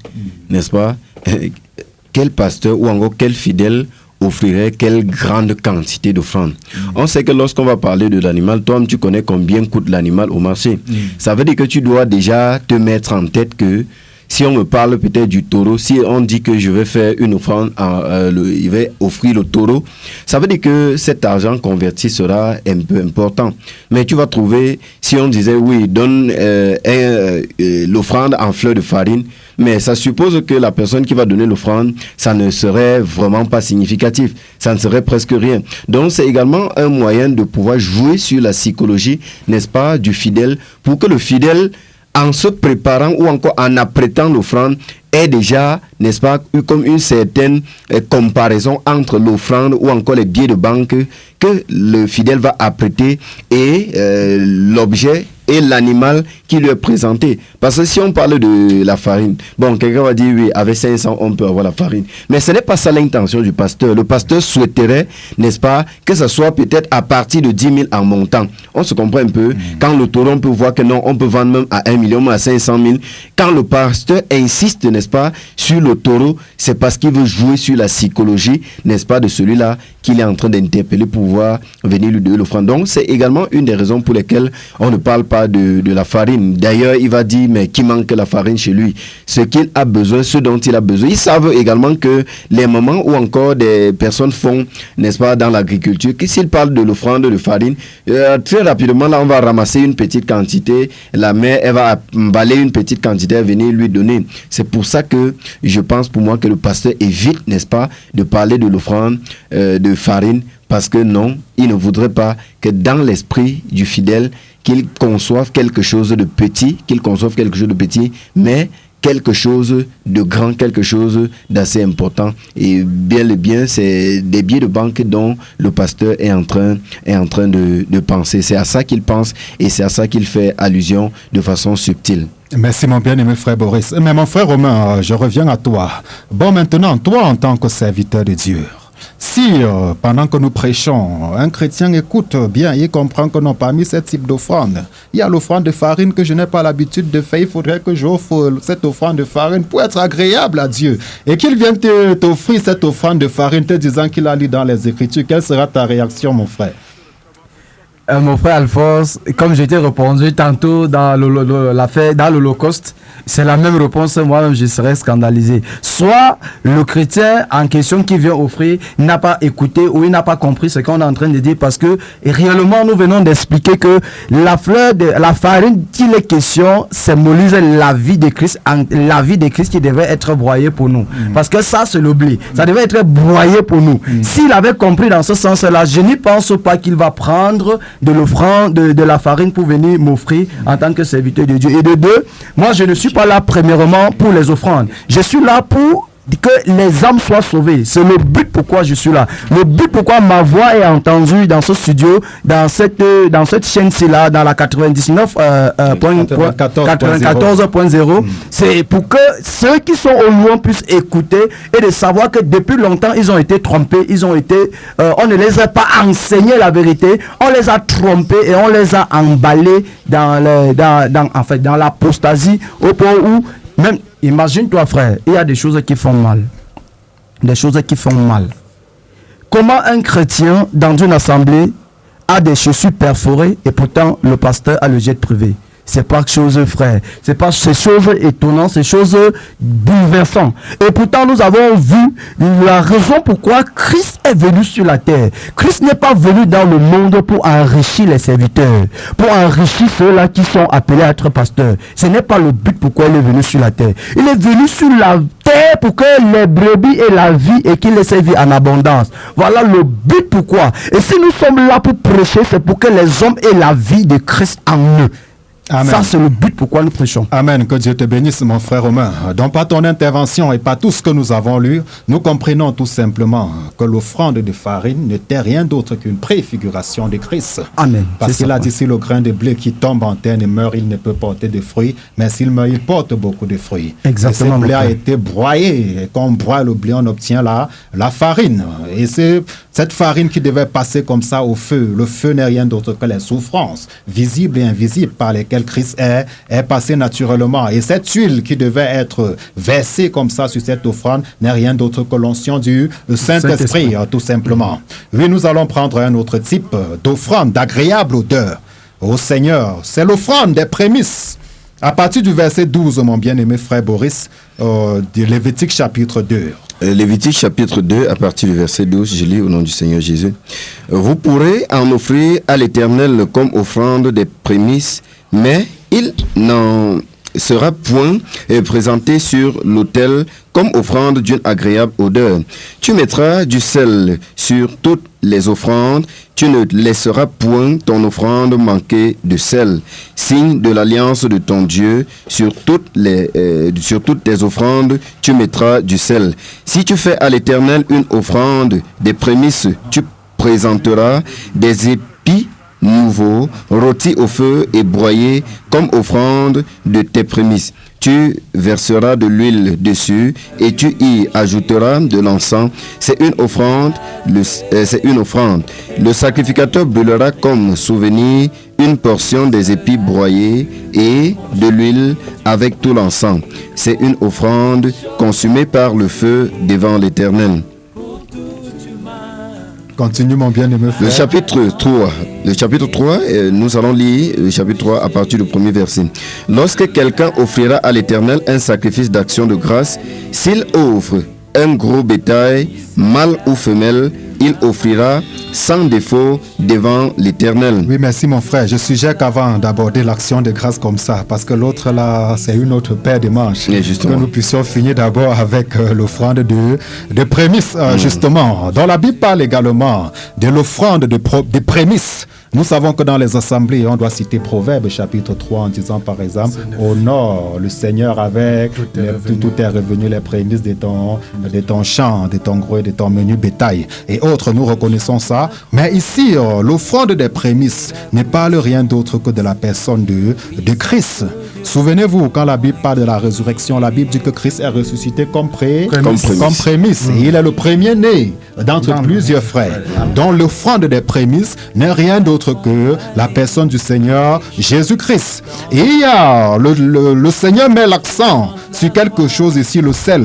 n'est-ce pas, quel pasteur ou encore quel fidèle offrirait quelle grande quantité d'offrandes. On sait que lorsqu'on va parler de l'animal, toi tu connais combien coûte l'animal au marché. Ça veut dire que tu dois déjà te mettre en tête que si on me parle peut-être du taureau, si on dit que je vais faire une offrande, il va offrir le taureau, ça veut dire que cet argent converti sera un peu important. Mais tu vas trouver, si on disait oui, donne l'offrande en fleur de farine, mais ça suppose que la personne qui va donner l'offrande, ça ne serait vraiment pas significatif. Ça ne serait presque rien. Donc, c'est également un moyen de pouvoir jouer sur la psychologie, n'est-ce pas, du fidèle, pour que le fidèle, en se préparant ou encore en apprêtant l'offrande, est déjà, n'est-ce pas, comme une certaine comparaison entre l'offrande ou encore les billets de banque que le fidèle va apprêter et l'objet et l'animal qui lui est présenté. Parce que si on parle de la farine, bon, quelqu'un va dire, oui, avec 500, on peut avoir la farine. Mais ce n'est pas ça l'intention du pasteur. Le pasteur souhaiterait, n'est-ce pas, que ce soit peut-être à partir de 10 000 en montant. On se comprend un peu. Quand le taureau, on peut voir que non, on peut vendre même à 1 million, à 500 000. Quand le pasteur insiste, n'est-ce pas, sur le taureau, c'est parce qu'il veut jouer sur la psychologie, n'est-ce pas, de celui-là qu'il est en train d'interpeller pour pouvoir venir lui donner l'offrande. Donc, c'est également une des raisons pour lesquelles on ne parle pas de la farine. D'ailleurs, il va dire, mais qui manque la farine chez lui? Ce qu'il a besoin, ce dont il a besoin. Ils savent également que les moments où encore des personnes font, n'est-ce pas, dans l'agriculture, que s'ils parlent de l'offrande de farine, très rapidement, là, on va ramasser une petite quantité. La mère, elle va emballer une petite quantité et venir lui donner. C'est pour ça que je pense pour moi que le pasteur évite, n'est-ce pas, de parler de l'offrande de farine, parce que non, il ne voudrait pas que dans l'esprit du fidèle, qu'il conçoive quelque chose de petit, mais quelque chose de grand, quelque chose d'assez important. Et bien, c'est des billets de banque dont le pasteur est en train de penser. C'est à ça qu'il pense et c'est à ça qu'il fait allusion de façon subtile. Merci mon bien-aimé frère Boris. Mais mon frère Romain, je reviens à toi. Bon, maintenant, toi en tant que serviteur de Dieu, si pendant que nous prêchons, un chrétien écoute bien, il comprend que non, parmi ces types d'offrandes, il y a l'offrande de farine que je n'ai pas l'habitude de faire, il faudrait que j'offre cette offrande de farine pour être agréable à Dieu. Et qu'il vienne t'offrir cette offrande de farine te disant qu'il a lu dans les Écritures, quelle sera ta réaction mon frère? Mon frère Alphonse, comme je t'ai répondu tantôt dans l'affaire, dans l'Holocauste, c'est la même réponse, moi-même je serais scandalisé. Soit le chrétien en question qui vient offrir n'a pas écouté ou il n'a pas compris ce qu'on est en train de dire, parce que réellement nous venons d'expliquer que la farine qu'il est question symbolise la vie de Christ, qui devait être broyée pour nous. Parce que ça c'est le blé, ça devait être broyé pour nous. S'il avait compris dans ce sens-là, je n'y pense pas qu'il va prendre de l'offrande, de la farine pour venir m'offrir en tant que serviteur de Dieu. Et de deux, moi je ne suis pas là premièrement pour les offrandes. Je suis là pour que les âmes soient sauvées. C'est le but pourquoi je suis là. Le but pourquoi ma voix est entendue dans ce studio, dans cette chaîne-ci là, dans la 94.0, c'est pour que ceux qui sont au loin puissent écouter et de savoir que depuis longtemps ils ont été trompés, on ne les a pas enseigné la vérité, on les a trompés et on les a emballés dans l'apostasie au point où même, imagine-toi frère, il y a des choses qui font mal. Comment un chrétien dans une assemblée a des chaussures perforées et pourtant le pasteur a le jet privé? C'est pas chose, frère. C'est pas ces choses étonnantes, ces choses bouleversantes. Et pourtant, nous avons vu la raison pourquoi Christ est venu sur la terre. Christ n'est pas venu dans le monde pour enrichir les serviteurs, pour enrichir ceux-là qui sont appelés à être pasteurs. Ce n'est pas le but pourquoi il est venu sur la terre. Il est venu sur la terre pour que les brebis aient la vie et qu'il les serve en abondance. Voilà le but pourquoi. Et si nous sommes là pour prêcher, c'est pour que les hommes aient la vie de Christ en eux. Amen. Ça, c'est le but pourquoi nous prêchons. Amen. Que Dieu te bénisse, mon frère Romain. Donc, par ton intervention et par tout ce que nous avons lu, nous comprenons tout simplement que l'offrande de farine n'était rien d'autre qu'une préfiguration de Christ. Amen. Parce qu'il a dit, si le grain de blé qui tombe en terre et meurt, il ne peut porter de fruits, mais s'il meurt, il porte beaucoup de fruits. Exactement. Et ce blé a été broyé. Et quand on broie le blé, on obtient la farine. Et c'est cette farine qui devait passer comme ça au feu. Le feu n'est rien d'autre que les souffrances, visibles et invisibles, par lesquelles laquelle Christ est passé naturellement. Et cette huile qui devait être versée comme ça sur cette offrande n'est rien d'autre que l'onction du Saint-Esprit, tout simplement. Oui, nous allons prendre un autre type d'offrande, d'agréable odeur au Seigneur. C'est l'offrande des prémices. À partir du verset 12, mon bien-aimé frère Boris, de Lévitique chapitre 2. Lévitique chapitre 2, à partir du verset 12, je lis au nom du Seigneur Jésus. Vous pourrez en offrir à l'Éternel comme offrande des prémices, mais il n'en sera point présenté sur l'autel comme offrande d'une agréable odeur. Tu mettras du sel sur toutes les offrandes, tu ne laisseras point ton offrande manquer de sel. Signe de l'alliance de ton Dieu, sur toutes tes offrandes, tu mettras du sel. Si tu fais à l'Éternel une offrande des prémices, tu présenteras des épis nouveaux, rôtis au feu et broyés comme offrande de tes prémices. Tu verseras de l'huile dessus et tu y ajouteras de l'encens. C'est une offrande. Le sacrificateur brûlera comme souvenir une portion des épis broyés et de l'huile avec tout l'encens. C'est une offrande consumée par le feu devant l'Éternel. Continue, mon bien-aimé frère. Le chapitre 3, nous allons lire le chapitre 3 à partir du premier verset. Lorsque quelqu'un offrira à l'Éternel un sacrifice d'action de grâce, s'il offre un gros bétail, mâle ou femelle, il offrira sans défaut devant l'Éternel. Oui, merci mon frère. Je suggère qu'avant d'aborder l'action de grâce comme ça, parce que l'autre là, c'est une autre paire de manches, que nous puissions finir d'abord avec l'offrande de prémices, justement. Dans la Bible parle également de l'offrande de prémices. Nous savons que dans les assemblées, on doit citer Proverbes chapitre 3 en disant par exemple, au nord, le Seigneur avec tout est revenu les prémices de ton champ, de ton gros et de ton menu bétail et autres, nous reconnaissons ça. Mais ici, l'offrande des prémices ne parle rien d'autre que de la personne de Christ. Souvenez-vous, quand la Bible parle de la résurrection, la Bible dit que Christ est ressuscité comme prémisse. Et il est le premier-né d'entre plusieurs frères. Donc l'offrande des prémices n'est rien d'autre que la personne du Seigneur Jésus-Christ. Et il y a le Seigneur met l'accent sur quelque chose ici, le sel.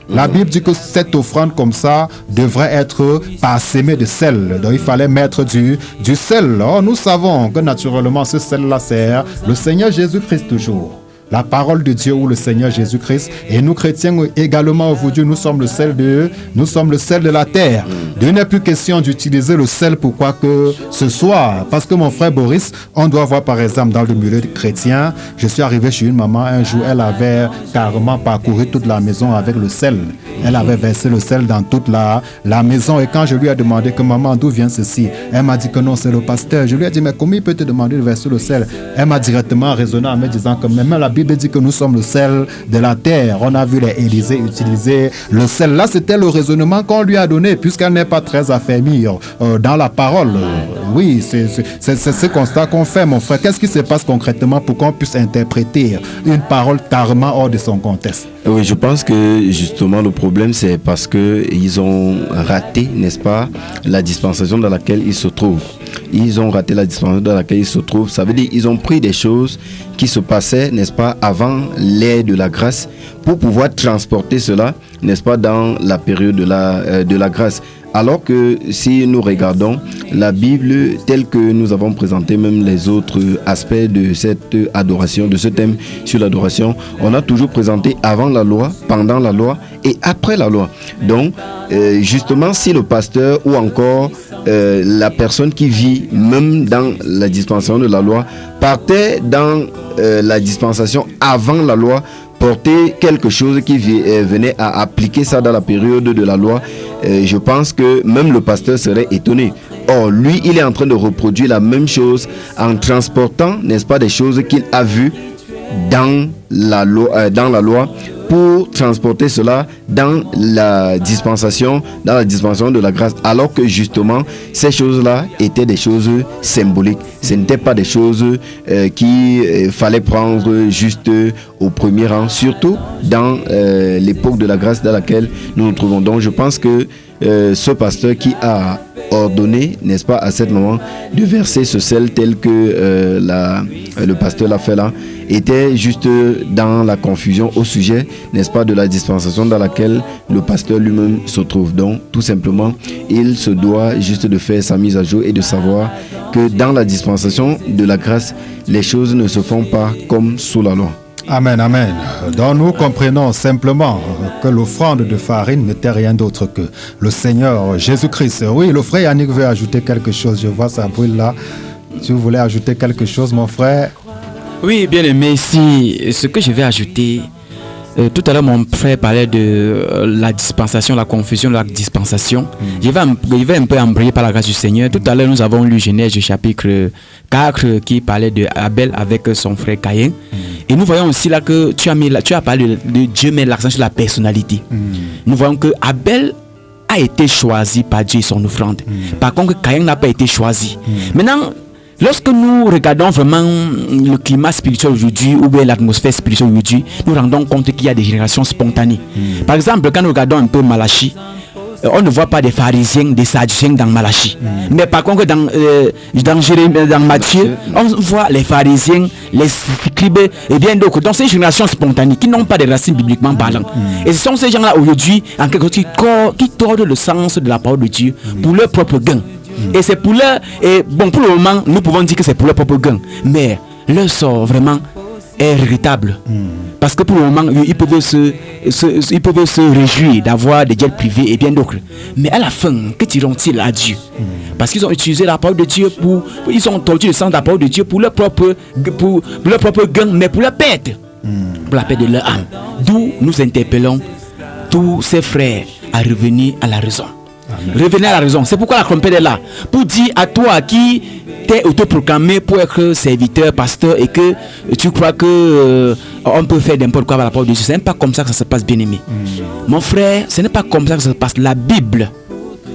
La Bible dit que cette offrande comme ça devrait être parsemée de sel. Donc il fallait mettre du sel. Or, nous savons que naturellement ce sel-là sert le Seigneur Jésus-Christ toujours. La parole de Dieu ou le Seigneur Jésus-Christ. Et nous chrétiens également aujourd'hui, nous sommes le sel de la terre. Il n'est plus question d'utiliser le sel pour quoi que ce soit. Parce que mon frère Boris, on doit voir par exemple dans le milieu chrétien, je suis arrivé chez une maman un jour, elle avait carrément parcouru toute la maison avec le sel. Elle avait versé le sel dans toute la maison. Et quand je lui ai demandé que maman, d'où vient ceci? Elle m'a dit que non, c'est le pasteur. Je lui ai dit, mais comment il peut te demander de verser le sel? Elle m'a directement raisonné en me disant que même la Bible dit que nous sommes le sel de la terre. On a vu les Élysées utiliser le sel. Là, c'était le raisonnement qu'on lui a donné, puisqu'elle n'est pas très affermie dans la parole. Oui, c'est ce constat qu'on fait, mon frère. Qu'est-ce qui se passe concrètement pour qu'on puisse interpréter une parole carrément hors de son contexte? Oui, je pense que justement le problème c'est parce qu'ils ont raté, n'est-ce pas, la dispensation dans laquelle ils se trouvent. Ils ont raté la dispensation dans laquelle ils se trouvent. Ça veut dire qu'ils ont pris des choses qui se passaient, n'est-ce pas, avant l'ère de la grâce pour pouvoir transporter cela, n'est-ce pas, dans la période de la grâce. Alors que si nous regardons la Bible telle que nous avons présenté même les autres aspects de cette adoration, de ce thème sur l'adoration, on a toujours présenté avant la loi, pendant la loi et après la loi. Donc, justement, si le pasteur ou encore la personne qui vit même dans la dispensation de la loi partait dans la dispensation avant la loi, porter quelque chose qui venait à appliquer ça dans la période de la loi, je pense que même le pasteur serait étonné. Or, lui, il est en train de reproduire la même chose en transportant, n'est-ce pas, des choses qu'il a vues dans la loi pour transporter cela dans la dispensation de la grâce, alors que justement ces choses-là étaient des choses symboliques. Ce n'étaient pas des choses qu'il fallait prendre juste au premier rang, surtout dans l'époque de la grâce dans laquelle nous nous trouvons. Donc je pense que ce pasteur qui a ordonné, n'est-ce pas, à ce moment, de verser ce sel tel que le pasteur l'a fait là, était juste dans la confusion au sujet, n'est-ce pas, de la dispensation dans laquelle le pasteur lui-même se trouve. Donc, tout simplement, il se doit juste de faire sa mise à jour et de savoir que dans la dispensation de la grâce, les choses ne se font pas comme sous la loi. Amen, amen. Donc nous comprenons simplement que l'offrande de farine n'était rien d'autre que le Seigneur Jésus-Christ. Oui, le frère Yannick veut ajouter quelque chose. Je vois ça brûle là. Si vous voulez ajouter quelque chose, mon frère. Oui, bien aimé, ici, ce que je vais ajouter, tout à l'heure mon frère parlait de la dispensation, la confusion de la dispensation. Je vais un peu embrayer par la grâce du Seigneur. Tout à l'heure nous avons lu Genèse chapitre 4 qui parlait de Abel avec son frère Caïn. Et nous voyons aussi là que tu as parlé de Dieu met l'accent sur la personnalité. Nous voyons que Abel a été choisi par Dieu et son offrande. Par contre, Caïn n'a pas été choisi. Maintenant, lorsque nous regardons vraiment le climat spirituel aujourd'hui ou bien l'atmosphère spirituelle aujourd'hui, nous rendons compte qu'il y a des générations spontanées. Par exemple, quand nous regardons un peu Malachie, on ne voit pas des pharisiens, des sadducéens dans Malachie. Mais par contre, dans Matthieu, on voit les pharisiens, les scribes et bien d'autres. Donc, c'est une génération spontanée qui n'ont pas de racines bibliquement parlant. Et ce sont ces gens-là aujourd'hui, en quelque sorte, qui tordent le sens de la parole de Dieu pour leur propre gain. Et c'est pour leur... Et bon, pour le moment, nous pouvons dire que c'est pour leur propre gain. Mais leur sort, vraiment, est regrettable. Parce que pour le moment, ils peuvent se réjouir d'avoir des jets privés et bien d'autres. Mais à la fin, que diront-ils à Dieu? Parce qu'ils ont utilisé la parole de Dieu ils ont tordu le sens de la parole de Dieu pour leur propre gain, mais pour leur perte. Pour la perte de leur âme. D'où nous interpellons tous ces frères à revenir à la raison. Revenez à la raison. C'est pourquoi la trompette est là. Pour dire à toi qui t'es autoproclamé pour être serviteur, pasteur, et que tu crois que on peut faire n'importe quoi par la parole de Dieu. Ce n'est pas comme ça que ça se passe, bien aimé. Mon frère, ce n'est pas comme ça que ça se passe. La Bible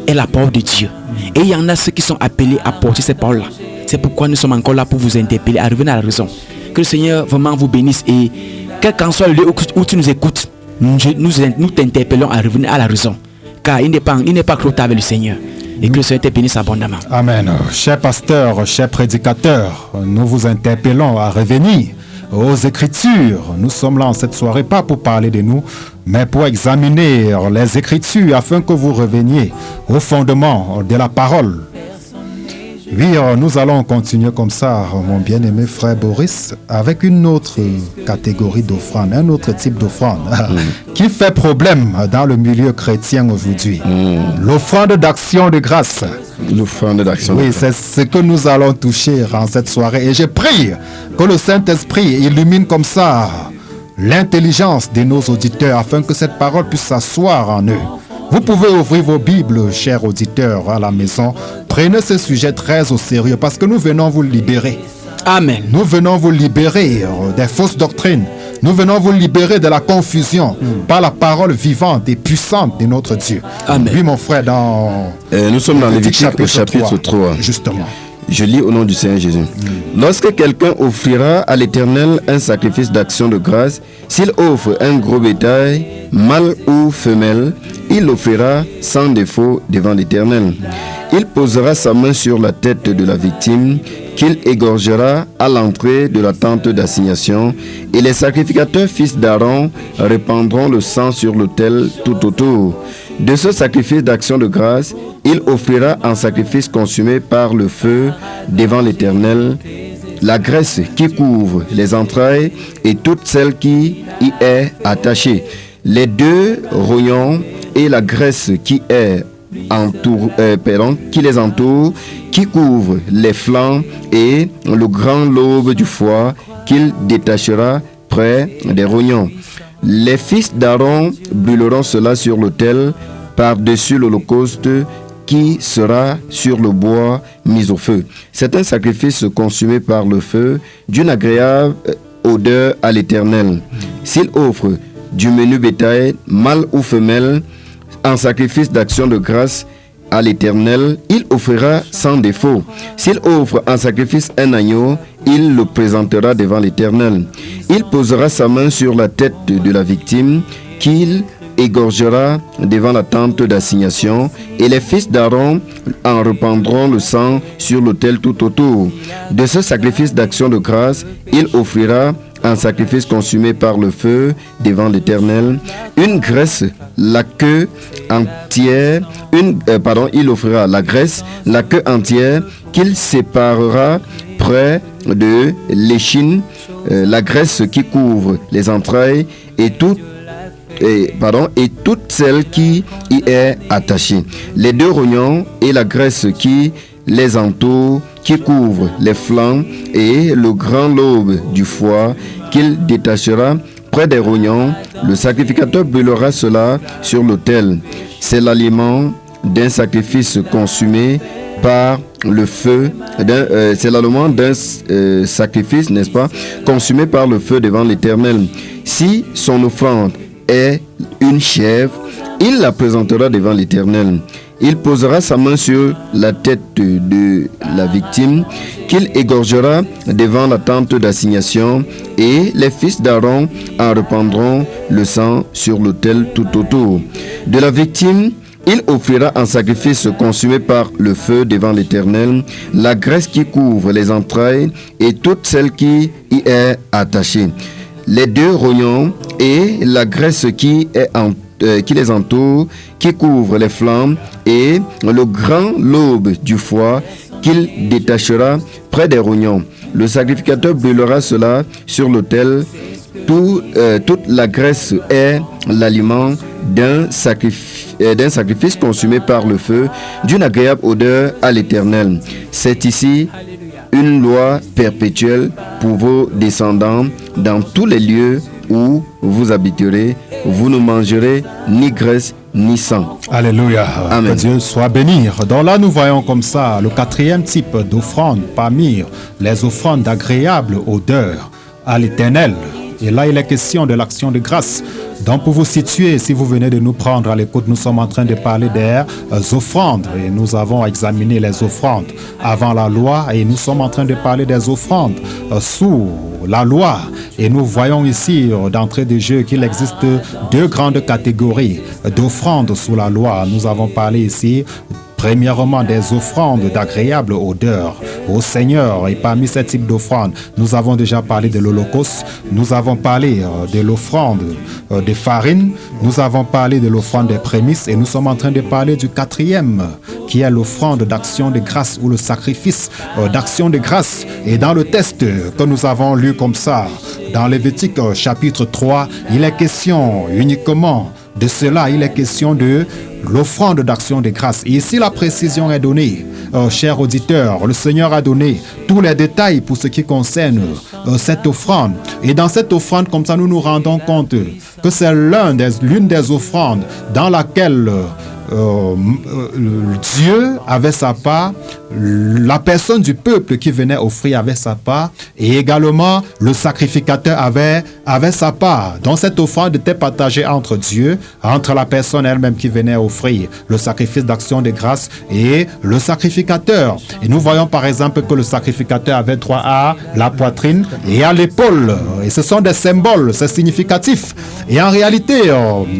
est la parole de Dieu. Et il y en a ceux qui sont appelés à porter cette parole-là. C'est pourquoi nous sommes encore là pour vous interpeller à revenir à la raison. Que le Seigneur vraiment vous bénisse. Et quel qu'en soit le lieu où tu nous écoutes, nous t'interpellons à revenir à la raison. Car il n'est pas trop tard avec le Seigneur. Et que le Seigneur te bénisse abondamment. Amen. Chers pasteurs, chers prédicateurs, nous vous interpellons à revenir aux Écritures. Nous sommes là en cette soirée, pas pour parler de nous, mais pour examiner les Écritures afin que vous reveniez au fondement de la parole. Oui, nous allons continuer comme ça, mon bien-aimé frère Boris, avec une autre catégorie d'offrande, un autre type d'offrande qui fait problème dans le milieu chrétien aujourd'hui. L'offrande d'action de grâce. L'offrande d'action de Oui, grâce. c'est ce que nous allons toucher en cette soirée. Et je prie que le Saint-Esprit illumine comme ça l'intelligence de nos auditeurs afin que cette parole puisse s'asseoir en eux. Vous pouvez ouvrir vos Bibles, chers auditeurs, à la maison. Prenez ce sujet très au sérieux parce que nous venons vous libérer. Amen. Nous venons vous libérer des fausses doctrines. Nous venons vous libérer de la confusion par la parole vivante et puissante de notre Dieu. Amen. Oui, mon frère, dans... Nous sommes dans Lévitique au chapitre 3. Justement. Je lis au nom du Seigneur Jésus. Lorsque quelqu'un offrira à l'Éternel un sacrifice d'action de grâce, s'il offre un gros bétail, mâle ou femelle, il l'offrira sans défaut devant l'Éternel. Il posera sa main sur la tête de la victime, qu'il égorgera à l'entrée de la tente d'assignation, et les sacrificateurs fils d'Aaron répandront le sang sur l'autel tout autour. De ce sacrifice d'action de grâce, il offrira en sacrifice consumé par le feu devant l'Éternel la graisse qui couvre les entrailles et toute celle qui y est attachée, les deux rognons et la graisse qui est qui les entoure, qui couvre les flancs et le grand lobe du foie qu'il détachera près des rognons. Les fils d'Aaron brûleront cela sur l'autel par-dessus l'holocauste qui sera sur le bois mis au feu. C'est un sacrifice consumé par le feu d'une agréable odeur à l'Éternel. S'il offre du menu bétail, mâle ou femelle, en sacrifice d'action de grâce à l'Éternel, il offrira sans défaut. S'il offre en sacrifice un agneau, il le présentera devant l'Éternel. Il posera sa main sur la tête de la victime qu'il égorgera devant la tente d'assignation, et les fils d'Aaron en répandront le sang sur l'autel tout autour. De ce sacrifice d'action de grâce, il offrira un sacrifice consumé par le feu devant l'Éternel, une graisse, la queue entière, il offrira la graisse, la queue entière, qu'il séparera près de l'échine, la graisse qui couvre les entrailles et toute celle qui y est attachée, les 2 rognons et la graisse qui les entoure, qui couvre les flancs, et le grand lobe du foie qu'il détachera près des rognons. Le sacrificateur brûlera cela sur l'autel. C'est l'aliment d'un sacrifice consumé par le feu, c'est l'aliment d'un sacrifice, n'est-ce pas, consumé par le feu devant l'Éternel. Si son offrande est une chèvre, il la présentera devant l'Éternel. Il posera sa main sur la tête de la victime, qu'il égorgera devant la tente d'assignation, et les fils d'Aaron en répandront le sang sur l'autel tout autour. De la victime, il offrira un sacrifice consumé par le feu devant l'Éternel, la graisse qui couvre les entrailles et toute celle qui y est attachée, les 2 rognons et la graisse qui les entoure, qui couvre les flancs, et le grand lobe du foie qu'il détachera près des rognons. Le sacrificateur brûlera cela sur l'autel. Toute la graisse est l'aliment d'un sacrifice consumé par le feu, d'une agréable odeur à l'Éternel. C'est ici une loi perpétuelle pour vos descendants dans tous les lieux où vous habiterez. Vous ne mangerez ni graisse ni sang. Alléluia. Amen. Que Dieu soit béni. Donc là, nous voyons comme ça le 4e type d'offrande parmi les offrandes d'agréable odeur à l'Éternel. Et là, il est question de l'action de grâce. Donc, pour vous situer, si vous venez de nous prendre à l'écoute, nous sommes en train de parler des offrandes. Et nous avons examiné les offrandes avant la loi. Et nous sommes en train de parler des offrandes sous la loi. Et nous voyons ici, d'entrée de jeu, qu'il existe 2 grandes catégories d'offrandes sous la loi. Nous avons parlé ici premièrement des offrandes d'agréable odeur au Seigneur. Et parmi ces types d'offrandes, nous avons déjà parlé de l'Holocauste, nous avons parlé de l'offrande de farine, nous avons parlé de l'offrande des prémices, et nous sommes en train de parler du 4e, qui est l'offrande d'action de grâce ou le sacrifice d'action de grâce. Et dans le texte que nous avons lu comme ça, dans Lévitique chapitre 3, il est question uniquement de cela, il est question de l'offrande d'action de grâce. Et ici, la précision est donnée. Chers auditeurs, le Seigneur a donné tous les détails pour ce qui concerne cette offrande. Et dans cette offrande, comme ça, nous nous rendons compte que c'est l'une des offrandes dans laquelle Dieu avait sa part, la personne du peuple qui venait offrir avait sa part, et également le sacrificateur avait sa part. Donc cette offrande était partagée entre Dieu, entre la personne elle-même qui venait offrir le sacrifice d'action de grâce et le sacrificateur. Et nous voyons par exemple que le sacrificateur avait droit à la poitrine et à l'épaule. Et ce sont des symboles, c'est significatif. Et en réalité,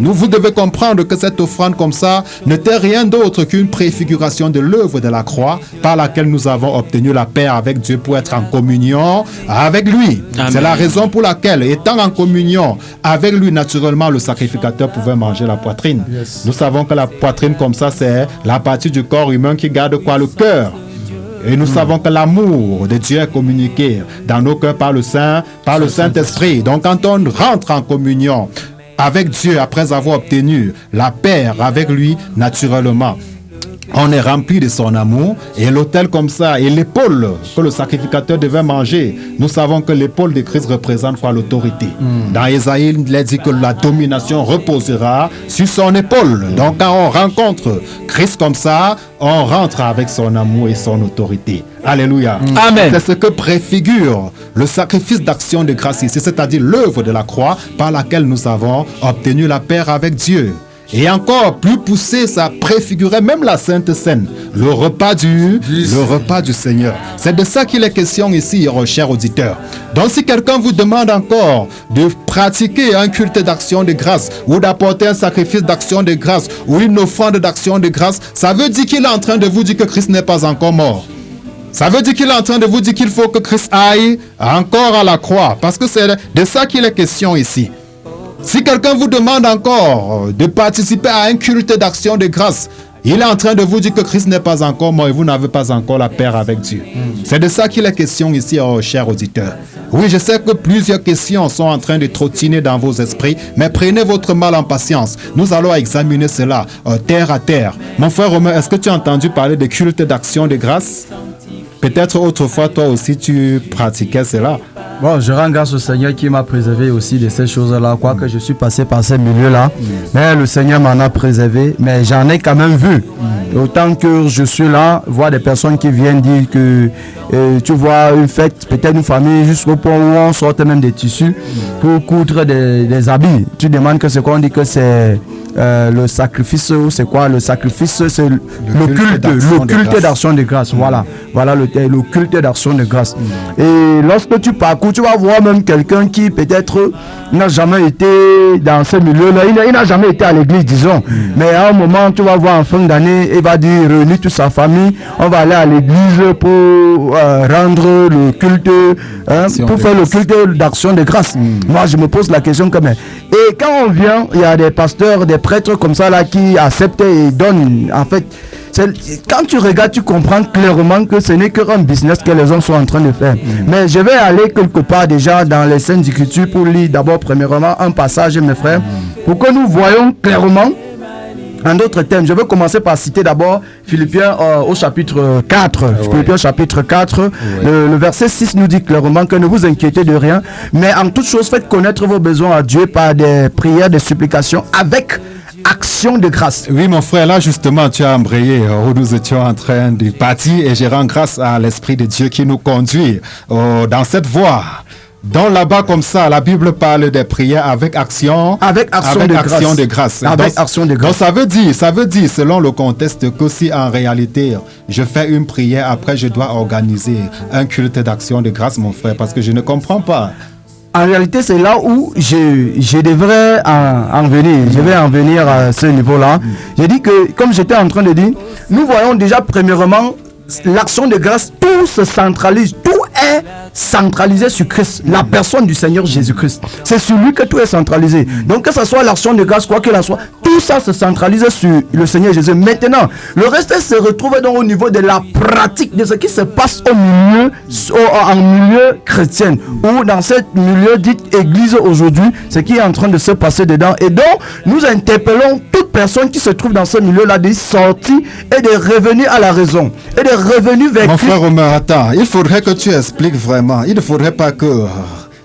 vous devez comprendre que cette offrande comme ça n'était rien d'autre qu'une préfiguration de l'œuvre de la croix par laquelle nous avons obtenu la paix avec Dieu pour être en communion avec lui. Amen. C'est la raison pour laquelle, étant en communion avec lui, naturellement, le sacrificateur pouvait manger la poitrine. Yes. Nous savons que la poitrine comme ça, c'est la partie du corps humain qui garde quoi? Le cœur. Et nous savons que l'amour de Dieu est communiqué dans nos cœurs par le Saint-Esprit. Donc quand on rentre en communion avec Dieu après avoir obtenu la paix avec lui, naturellement, on est rempli de son amour. Et l'autel comme ça, et l'épaule que le sacrificateur devait manger, nous savons que l'épaule de Christ représente quoi? L'autorité. Dans Ésaïe, il est dit que la domination reposera sur son épaule. Donc quand on rencontre Christ comme ça, on rentre avec son amour et son autorité. Alléluia. Amen. C'est ce que préfigure le sacrifice d'action de grâce ici, c'est-à-dire l'œuvre de la croix par laquelle nous avons obtenu la paix avec Dieu. Et encore plus poussé, ça préfigurait même la Sainte Seine, le repas du Seigneur. C'est de ça qu'il est question ici, chers auditeurs. Donc si quelqu'un vous demande encore de pratiquer un culte d'action de grâce ou d'apporter un sacrifice d'action de grâce ou une offrande d'action de grâce, ça veut dire qu'il est en train de vous dire que Christ n'est pas encore mort. Ça veut dire qu'il est en train de vous dire qu'il faut que Christ aille encore à la croix. Parce que c'est de ça qu'il est question ici. Si quelqu'un vous demande encore de participer à un culte d'action de grâce, il est en train de vous dire que Christ n'est pas encore mort et vous n'avez pas encore la paix avec Dieu. C'est de ça qu'il est question ici, chers auditeurs. Oui, je sais que plusieurs questions sont en train de trottiner dans vos esprits, mais prenez votre mal en patience. Nous allons examiner cela terre à terre. Mon frère Romain, est-ce que tu as entendu parler de culte d'action de grâce? Peut-être autrefois, toi aussi, tu pratiquais cela. Bon, je rends grâce au Seigneur qui m'a préservé aussi de ces choses-là, quoique je suis passé par ces milieux-là. Mais le Seigneur m'en a préservé, mais j'en ai quand même vu. Autant que je suis là, voir des personnes qui viennent dire que tu vois une fête, peut-être une famille, jusqu'au point où on sorte même des tissus pour coudre des habits. Tu demandes que c'est quoi, on dit que c'est le sacrifice, c'est quoi le sacrifice? C'est le culte d'action de grâce. Voilà le culte d'action de grâce. Et lorsque tu parcours, tu vas voir même quelqu'un qui peut-être n'a jamais été dans ce milieu-là, il n'a jamais été à l'église, disons. Mais à un moment, tu vas voir en fin d'année, il va dire réunir toute sa famille, on va aller à l'église pour rendre le culte, pour faire le culte d'action de grâce. Moi, je me pose la question quand même. Et quand on vient, il y a des pasteurs, des prêtres comme ça là qui acceptent et donnent. En fait, quand tu regardes, tu comprends clairement que ce n'est qu'un business que les hommes sont en train de faire. Mais je vais aller quelque part déjà dans les Saintes Écritures pour lire d'abord premièrement un passage, mes frères, pour que nous voyons clairement en d'autres thèmes. Je vais commencer par citer d'abord Philippiens au chapitre 4. Philippiens chapitre 4, le verset 6 nous dit clairement que ne vous inquiétez de rien, mais en toute chose faites connaître vos besoins à Dieu par des prières, des supplications avec action de grâce. Oui, mon frère, là justement, tu as embrayé où nous étions en train de partir et je rends grâce à l'Esprit de Dieu qui nous conduit dans cette voie. Donc là-bas, comme ça, la Bible parle des prières avec action de grâce. Donc ça veut dire, selon le contexte, que si en réalité, je fais une prière, après je dois organiser un culte d'action de grâce, mon frère, parce que je ne comprends pas. En réalité, c'est là où je devrais en venir. Je vais en venir à ce niveau-là. J'ai dit que, comme j'étais en train de dire, nous voyons déjà premièrement l'action de grâce, tout se centralise, tout est centralisé sur Christ, la personne du Seigneur Jésus-Christ. C'est sur lui que tout est centralisé. Donc que ce soit l'action de grâce, quoi qu'il en soit, tout ça se centralise sur le Seigneur Jésus. Maintenant, le reste se retrouve donc au niveau de la pratique de ce qui se passe en milieu chrétien, ou dans ce milieu dit église aujourd'hui, ce qui est en train de se passer dedans. Et donc, nous interpellons toute personne qui se trouve dans ce milieu-là de sortir et de revenir à la raison, et de revenir vers Christ. Mon frère Romain, attends, il faudrait que tu expliques vraiment. Il ne faudrait pas que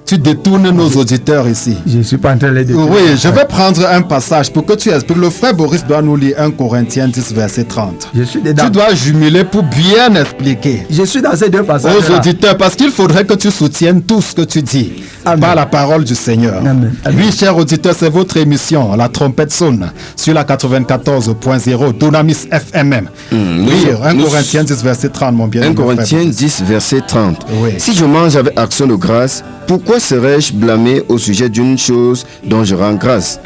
tu détournes nos auditeurs ici. Je ne suis pas en train de les détourner. Oui, je vais prendre un passage pour que tu expliques. Le frère Boris doit nous lire 1 Corinthiens 10, verset 30. Je suis dedans. Tu dois jumeler pour bien expliquer. Je suis dans ces deux passages. Aux auditeurs, parce qu'il faudrait que tu soutiennes tout ce que tu dis. Amen. Par la parole du Seigneur. Amen. Oui, chers auditeurs, c'est votre émission, La Trompette sonne, sur la 94.0, Dunamis FMM. Oui, 1 Corinthiens 10, verset 30, mon bien. 1 Corinthiens 10, verset 30. Oui. Si je mange avec action de grâce, pourquoi serais-je blâmé au sujet d'une chose dont je rends grâce?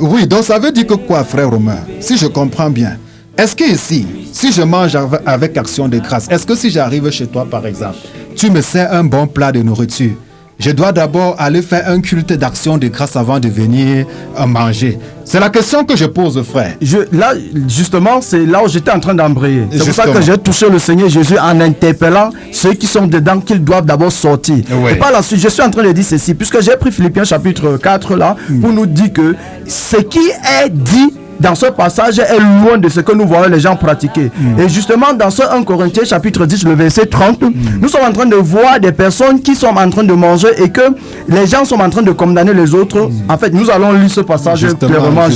Oui, donc ça veut dire que quoi, frère Romain? Si je comprends bien, est-ce que ici, si je mange avec action de grâce, est-ce que si j'arrive chez toi, par exemple, tu me sers un bon plat de nourriture, je dois d'abord aller faire un culte d'action de grâce avant de venir manger? C'est la question que je pose, frère. Là, justement, c'est là où j'étais en train d'embrayer. C'est pour ça que j'ai touché le Seigneur Jésus en interpellant ceux qui sont dedans qu'ils doivent d'abord sortir. Oui. Et par la suite, je suis en train de dire ceci, puisque j'ai pris Philippiens chapitre 4 là, pour nous dire que ce qui est dit dans ce passage est loin de ce que nous voyons les gens pratiquer. Et justement, dans ce 1 Corinthiens chapitre 10, le verset 30, nous sommes en train de voir des personnes qui sont en train de manger et que les gens sont en train de condamner les autres. En fait, nous allons lire ce passage clairement.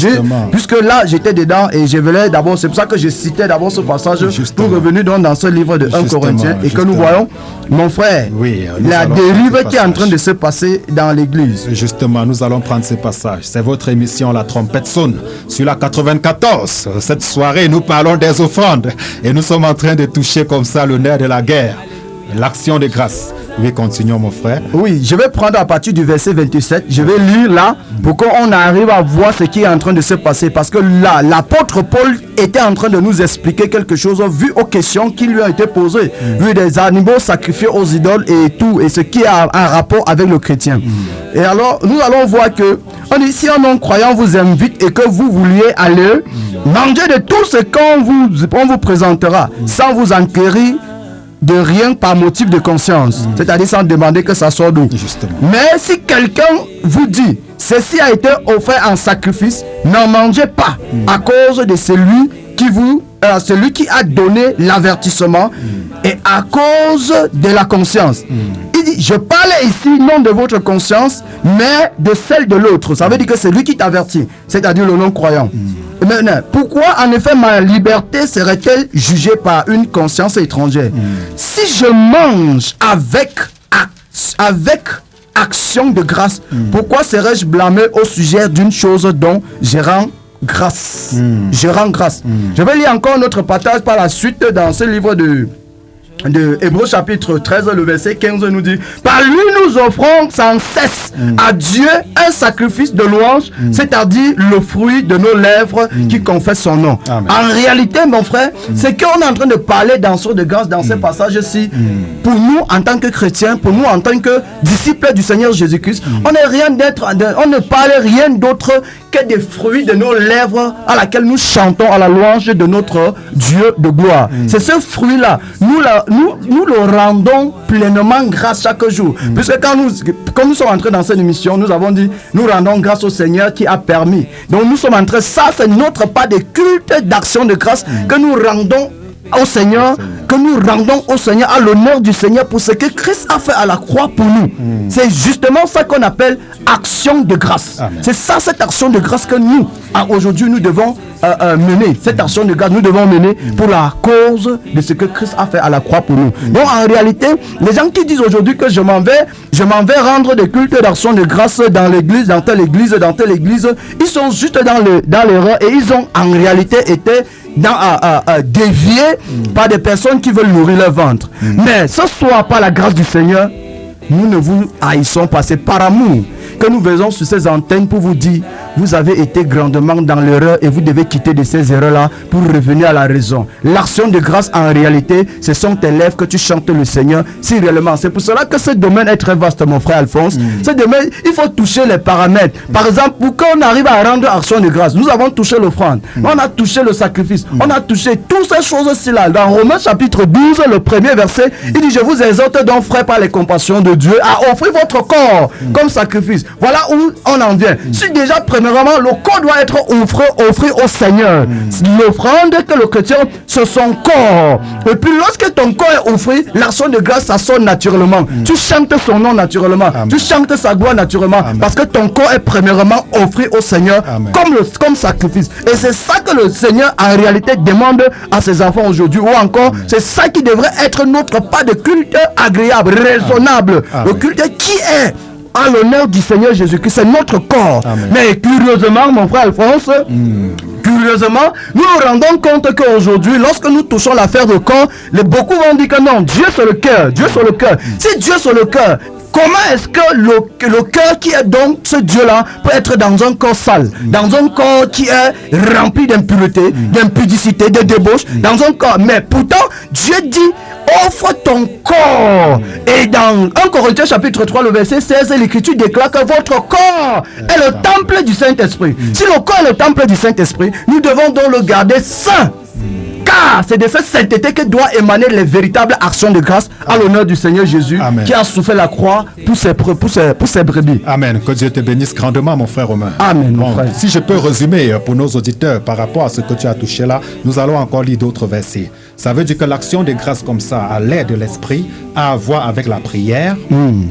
Puisque là, j'étais dedans et je voulais d'abord, c'est pour ça que je citais d'abord ce passage pour revenir donc dans ce livre de 1 Corinthiens et que nous voyons, mon frère, la dérive qui est en train de se passer dans l'église. Justement, nous allons prendre ce passage. C'est votre émission La Trompette sonne sur la 94. Cette soirée, nous parlons des offrandes et nous sommes en train de toucher comme ça le nerf de la guerre, l'action de grâce. Oui, continuons mon frère. Oui, je vais prendre à partir du verset 27. Je vais lire là pour qu'on arrive à voir ce qui est en train de se passer. Parce que là, l'apôtre Paul était en train de nous expliquer quelque chose vu aux questions qui lui ont été posées. Vu des animaux sacrifiés aux idoles et tout. Et ce qui a un rapport avec le chrétien. Et alors, nous allons voir que si un non-croyant vous invite et que vous vouliez aller manger de tout ce qu'on vous présentera sans vous enquérir de rien par motif de conscience, c'est-à-dire sans demander que ça soit d'où. Mais si quelqu'un vous dit ceci a été offert en sacrifice, n'en mangez pas à cause de celui qui a donné l'avertissement et à cause de la conscience. Il dit, je parle ici non de votre conscience, mais de celle de l'autre. Ça veut dire que c'est lui qui t'avertit, c'est-à-dire le non-croyant. Maintenant, pourquoi en effet ma liberté serait-elle jugée par une conscience étrangère? Si je mange avec action de grâce, pourquoi serais-je blâmé au sujet d'une chose dont je rends grâce? Je rends grâce. Je vais lire encore notre passage par la suite dans ce livre de Hébreux chapitre 13, le verset 15 nous dit: par lui nous offrons sans cesse à Dieu un sacrifice de louange, c'est-à-dire le fruit de nos lèvres qui confesse son nom. Amen. En réalité, mon frère, c'est qu'on est en train de parler d'action de grâce dans ce passage-ci. Pour nous, en tant que chrétiens, pour nous, en tant que disciples du Seigneur Jésus-Christ, on ne parle rien d'autre que des fruits de nos lèvres à laquelle nous chantons à la louange de notre Dieu de gloire. C'est ce fruit-là. Nous le rendons pleinement grâce chaque jour. Puisque quand nous sommes entrés dans cette émission, nous avons dit, nous rendons grâce au Seigneur qui a permis. Donc nous sommes entrés, ça c'est notre pas de culte d'action de grâce que nous rendons au Seigneur, à l'honneur du Seigneur pour ce que Christ a fait à la croix pour nous. C'est justement ça qu'on appelle action de grâce. Amen. C'est ça, cette action de grâce que nous, aujourd'hui, nous devons mener. Cette action de grâce, nous devons mener pour la cause de ce que Christ a fait à la croix pour nous. Donc en réalité, les gens qui disent aujourd'hui que je m'en vais rendre des cultes d'action de grâce dans l'église, dans telle église, ils sont juste dans l'erreur et ils ont en réalité été déviés par des personnes qui veulent nourrir leur ventre. Mais ce soit par la grâce du Seigneur, nous ne vous haïssons pas, c'est par amour que nous faisons sur ces antennes pour vous dire, vous avez été grandement dans l'erreur et vous devez quitter de ces erreurs-là pour revenir à la raison. L'action de grâce, en réalité, ce sont tes lèvres que tu chantes le Seigneur, si réellement. C'est pour cela que ce domaine est très vaste, mon frère Alphonse. Ce domaine, il faut toucher les paramètres. Par exemple, pour qu'on arrive à rendre action de grâce, nous avons touché l'offrande, on a touché le sacrifice, on a touché toutes ces choses-ci là. Dans Romains chapitre 12, le premier verset, il dit, je vous exhorte donc, frères, par les compassions de Dieu, à offrir votre corps comme sacrifice. Voilà où on en vient. Si déjà, premièrement, le corps doit être offert au Seigneur. L'offrande que le chrétien, c'est son corps. Et puis lorsque ton corps est offert, l'action de grâce, ça sonne naturellement. Tu chantes son nom naturellement. Amen. Tu chantes sa gloire naturellement. Amen. Parce que ton corps est premièrement offert au Seigneur comme sacrifice. Et c'est ça que le Seigneur, en réalité, demande à ses enfants aujourd'hui. Ou encore, c'est ça qui devrait être notre pas de culte agréable, raisonnable. Amen. Le culte qui est à l'honneur du Seigneur Jésus-Christ, c'est notre corps. Amen. Mais curieusement, mon frère Alphonse, curieusement, nous nous rendons compte qu'aujourd'hui, lorsque nous touchons l'affaire de corps, beaucoup vont dire que non, Dieu c'est le cœur, Dieu c'est le cœur. Si Dieu c'est le cœur, comment est-ce que le cœur qui est donc ce Dieu-là peut être dans un corps sale, dans un corps qui est rempli d'impureté, d'impudicité, de débauche, dans un corps. Mais pourtant, Dieu dit, offre ton corps. Et dans 1 Corinthiens chapitre 3, le verset 16, l'Écriture déclare que votre corps est le temple du Saint-Esprit. Si le corps est le temple du Saint-Esprit, nous devons donc le garder saint. Car c'est de cette sainteté que doit émaner les véritables actions de grâce à l'honneur du Seigneur Jésus. Amen. Qui a souffert la croix pour ses brebis. Amen. Que Dieu te bénisse grandement, mon frère Romain. Amen, mon Bon, frère. si je peux résumer pour nos auditeurs par rapport à ce que tu as touché là, nous allons encore lire d'autres versets. Ça veut dire que l'action de grâce comme ça, à l'aide de l'esprit, a à voir avec la prière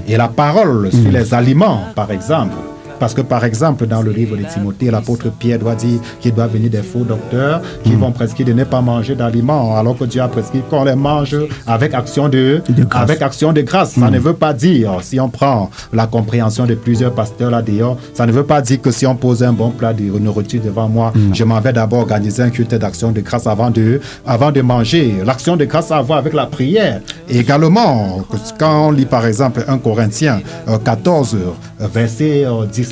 et la parole sur les aliments, par exemple. Parce que, par exemple, dans le livre de Timothée, l'apôtre Pierre doit dire qu'il doit venir des faux docteurs qui vont prescrire de ne pas manger d'aliments, alors que Dieu a prescrit qu'on les mange avec action de grâce. avec action de grâce. Ça ne veut pas dire, si on prend la compréhension de plusieurs pasteurs là d'ailleurs, ça ne veut pas dire que si on pose un bon plat de nourriture devant moi, je m'en vais d'abord organiser un culte d'action de grâce avant de manger. L'action de grâce a à voir avec la prière. Et également, quand on lit par exemple 1 Corinthiens 14, verset 17,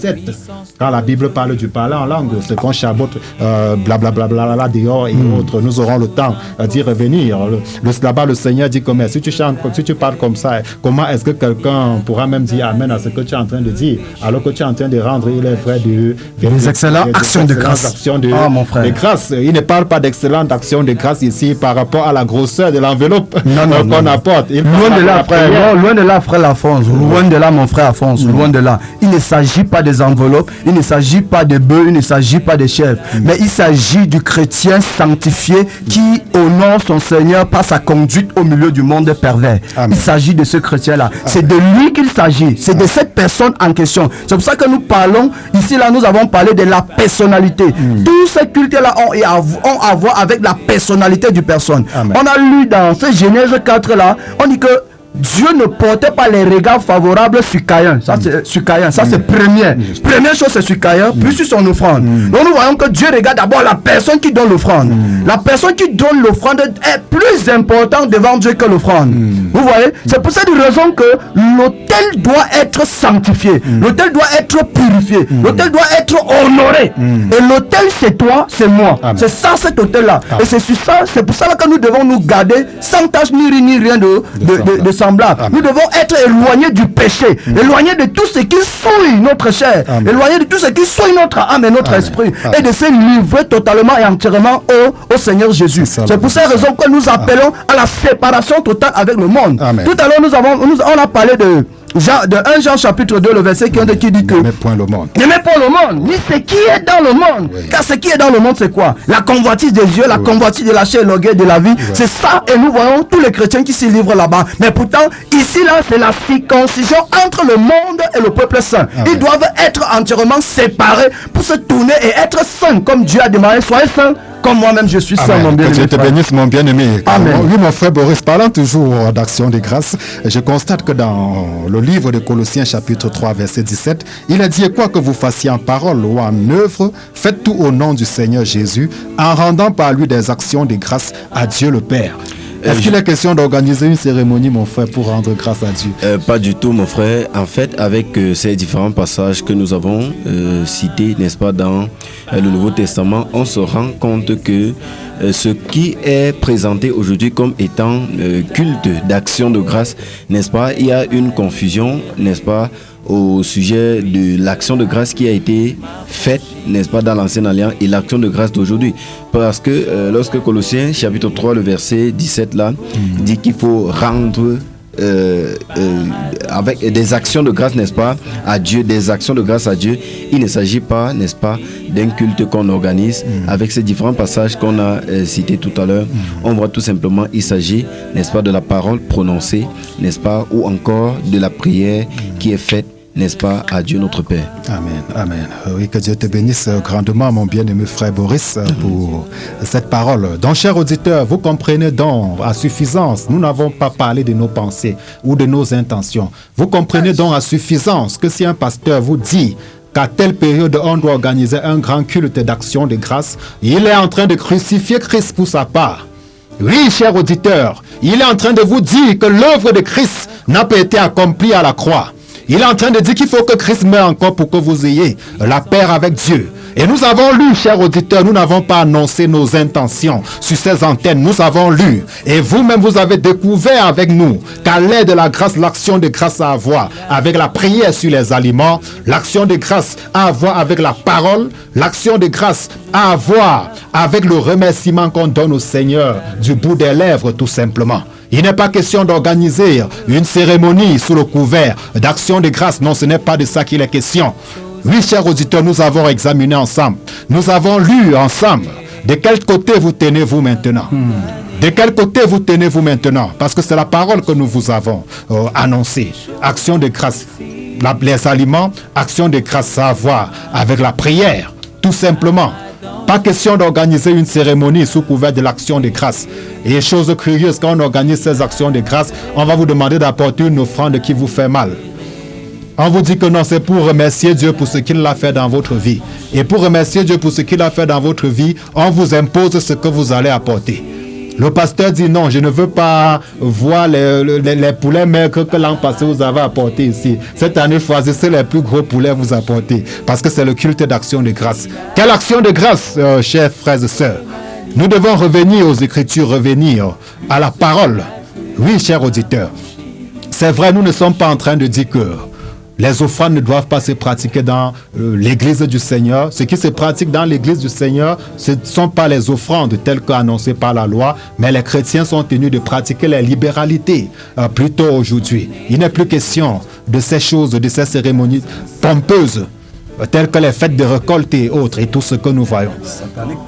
quand la Bible parle du parler en langue, ce qu'on chabote, blablabla, dehors et autres, nous aurons le temps d'y revenir. Là-bas, le Seigneur dit comme si tu chantes, si tu parles comme ça, comment est-ce que quelqu'un pourra même dire Amen à ce que tu es en train de dire, alors que tu es en train de rendre, il est vrai, des excellentes actions de grâce. Mon frère. De grâce. Il ne parle pas d'excellentes actions de grâce ici par rapport à la grosseur de l'enveloppe qu'on apporte. Loin de là, frère. Non, loin de là, frère Alphonse. Loin de là, mon frère Alphonse. Loin de là. Il ne s'agit pas des enveloppes, il ne s'agit pas de bœufs, il ne s'agit pas de chèvres, mais il s'agit du chrétien sanctifié qui honore son Seigneur par sa conduite au milieu du monde pervers. Amen. Il s'agit de ce chrétien-là. C'est de lui qu'il s'agit. C'est de cette personne en question. C'est pour ça que nous parlons, ici, là, nous avons parlé de la personnalité. Tous ces cultes-là ont à voir avec la personnalité du personne. Amen. On a lu dans ce Genèse 4-là, on dit que Dieu ne portait pas les regards favorables sur Caïn. Ça, c'est sur Caïn. Ça, c'est première. Première chose, c'est sur Caïn, puis sur son offrande. Donc, nous voyons que Dieu regarde d'abord la personne qui donne l'offrande. La personne qui donne l'offrande est plus importante devant Dieu que l'offrande. Vous voyez? C'est pour cette raison que l'autel doit être sanctifié. L'autel doit être purifié. L'autel doit être honoré. Et l'autel, c'est toi, c'est moi. Amen. C'est ça, cet autel-là. Et c'est sur ça, c'est pour ça que nous devons nous garder sans tâche ni rien de semblable. Nous devons être éloignés du péché, éloignés de tout ce qui souille notre chair, éloignés de tout ce qui souille notre âme et notre esprit, et de se livrer totalement et entièrement au Seigneur Jésus. C'est pour cette raison que nous appelons à la séparation totale avec le monde. Amen. Tout à l'heure, on a parlé de 1 Jean chapitre 2, le verset qui dit que N'aimez point le monde. n'aimez pas le monde, ni ce qui est dans le monde. Car ce qui est dans le monde, c'est quoi? La convoitise des yeux, la convoitise de la chair, l'orgueil de la vie. C'est ça, et nous voyons tous les chrétiens qui s'y livrent là-bas. Mais pourtant, ici, là, c'est la circoncision entre le monde et le peuple saint. Ils doivent être entièrement séparés pour se tourner et être saints, comme Dieu a demandé. Soyez saints, comme moi-même je suis saint, mon Que bien-aimé. Dieu te frère. bénisse, mon bien-aimé. Amen. Oui, mon frère Boris, parlant toujours d'action de grâce, je constate que dans le livre de Colossiens chapitre 3 verset 17, il a dit: et quoi que vous fassiez en parole ou en œuvre, faites tout au nom du Seigneur Jésus, en rendant par lui des actions de grâce à Dieu le Père. Est-ce qu'il est question d'organiser une cérémonie, mon frère, pour rendre grâce à Dieu? Pas du tout, mon frère. En fait, avec ces différents passages que nous avons cités, n'est-ce pas, dans le Nouveau Testament, on se rend compte que ce qui est présenté aujourd'hui comme étant culte d'action de grâce, n'est-ce pas, il y a une confusion, n'est-ce pas, au sujet de l'action de grâce qui a été faite, n'est-ce pas, dans l'Ancienne Alliance et l'action de grâce d'aujourd'hui. Parce que lorsque Colossiens chapitre 3, le verset 17 là, dit qu'il faut rendre avec des actions de grâce, n'est-ce pas, à Dieu, des actions de grâce à Dieu. Il ne s'agit pas, n'est-ce pas, d'un culte qu'on organise. Avec ces différents passages qu'on a cités tout à l'heure, on voit tout simplement, il s'agit, n'est-ce pas, de la parole prononcée, n'est-ce pas, ou encore de la prière qui est faite, n'est-ce pas, à Dieu notre Père. Amen, amen. Oui, que Dieu te bénisse grandement, mon bien-aimé frère Boris, pour cette parole. Donc, chers auditeurs, vous comprenez donc à suffisance, nous n'avons pas parlé de nos pensées ou de nos intentions. Vous comprenez donc à suffisance que si un pasteur vous dit qu'à telle période, on doit organiser un grand culte d'action de grâce, il est en train de crucifier Christ pour sa part. Oui, chers auditeurs, il est en train de vous dire que l'œuvre de Christ n'a pas été accomplie à la croix. Il est en train de dire qu'il faut que Christ meure encore pour que vous ayez la paix avec Dieu. Et nous avons lu, chers auditeurs, nous n'avons pas annoncé nos intentions sur ces antennes. Nous avons lu. Et vous-même, vous avez découvert avec nous qu'à l'aide de la grâce, l'action de grâce a à voir avec la prière sur les aliments, l'action de grâce a à voir avec la parole, l'action de grâce a à voir avec le remerciement qu'on donne au Seigneur du bout des lèvres, tout simplement. Il n'est pas question d'organiser une cérémonie sous le couvert d'action de grâce. Non, ce n'est pas de ça qu'il est question. Oui, chers auditeurs, nous avons examiné ensemble. Nous avons lu ensemble. De quel côté vous tenez-vous maintenant? De quel côté vous tenez-vous maintenant? Parce que c'est la parole que nous vous avons annoncée. Action de grâce. Les aliments, action de grâce, ça a à voir avec la prière. Tout simplement. Pas question d'organiser une cérémonie sous couvert de l'action de grâce. Et chose curieuse, quand on organise ces actions de grâce, on va vous demander d'apporter une offrande qui vous fait mal. On vous dit que non, c'est pour remercier Dieu pour ce qu'il a fait dans votre vie. Et pour remercier Dieu pour ce qu'il a fait dans votre vie, on vous impose ce que vous allez apporter. Le pasteur dit non, je ne veux pas voir les poulets maigres que l'an passé vous avez apportés ici. Cette année, choisissez les plus gros poulets vous apporter. Parce que c'est le culte d'action de grâce. Quelle action de grâce, chers frères et sœurs? Nous devons revenir aux Écritures, revenir à la parole. Oui, chers auditeurs. C'est vrai, nous ne sommes pas en train de dire que les offrandes ne doivent pas se pratiquer dans l'église du Seigneur. Ce qui se pratique dans l'église du Seigneur, ce ne sont pas les offrandes telles qu'annoncées par la loi, mais les chrétiens sont tenus de pratiquer les libéralités plutôt aujourd'hui. Il n'est plus question de ces choses, de ces cérémonies pompeuses, telles que les fêtes de récolte et autres, et tout ce que nous voyons.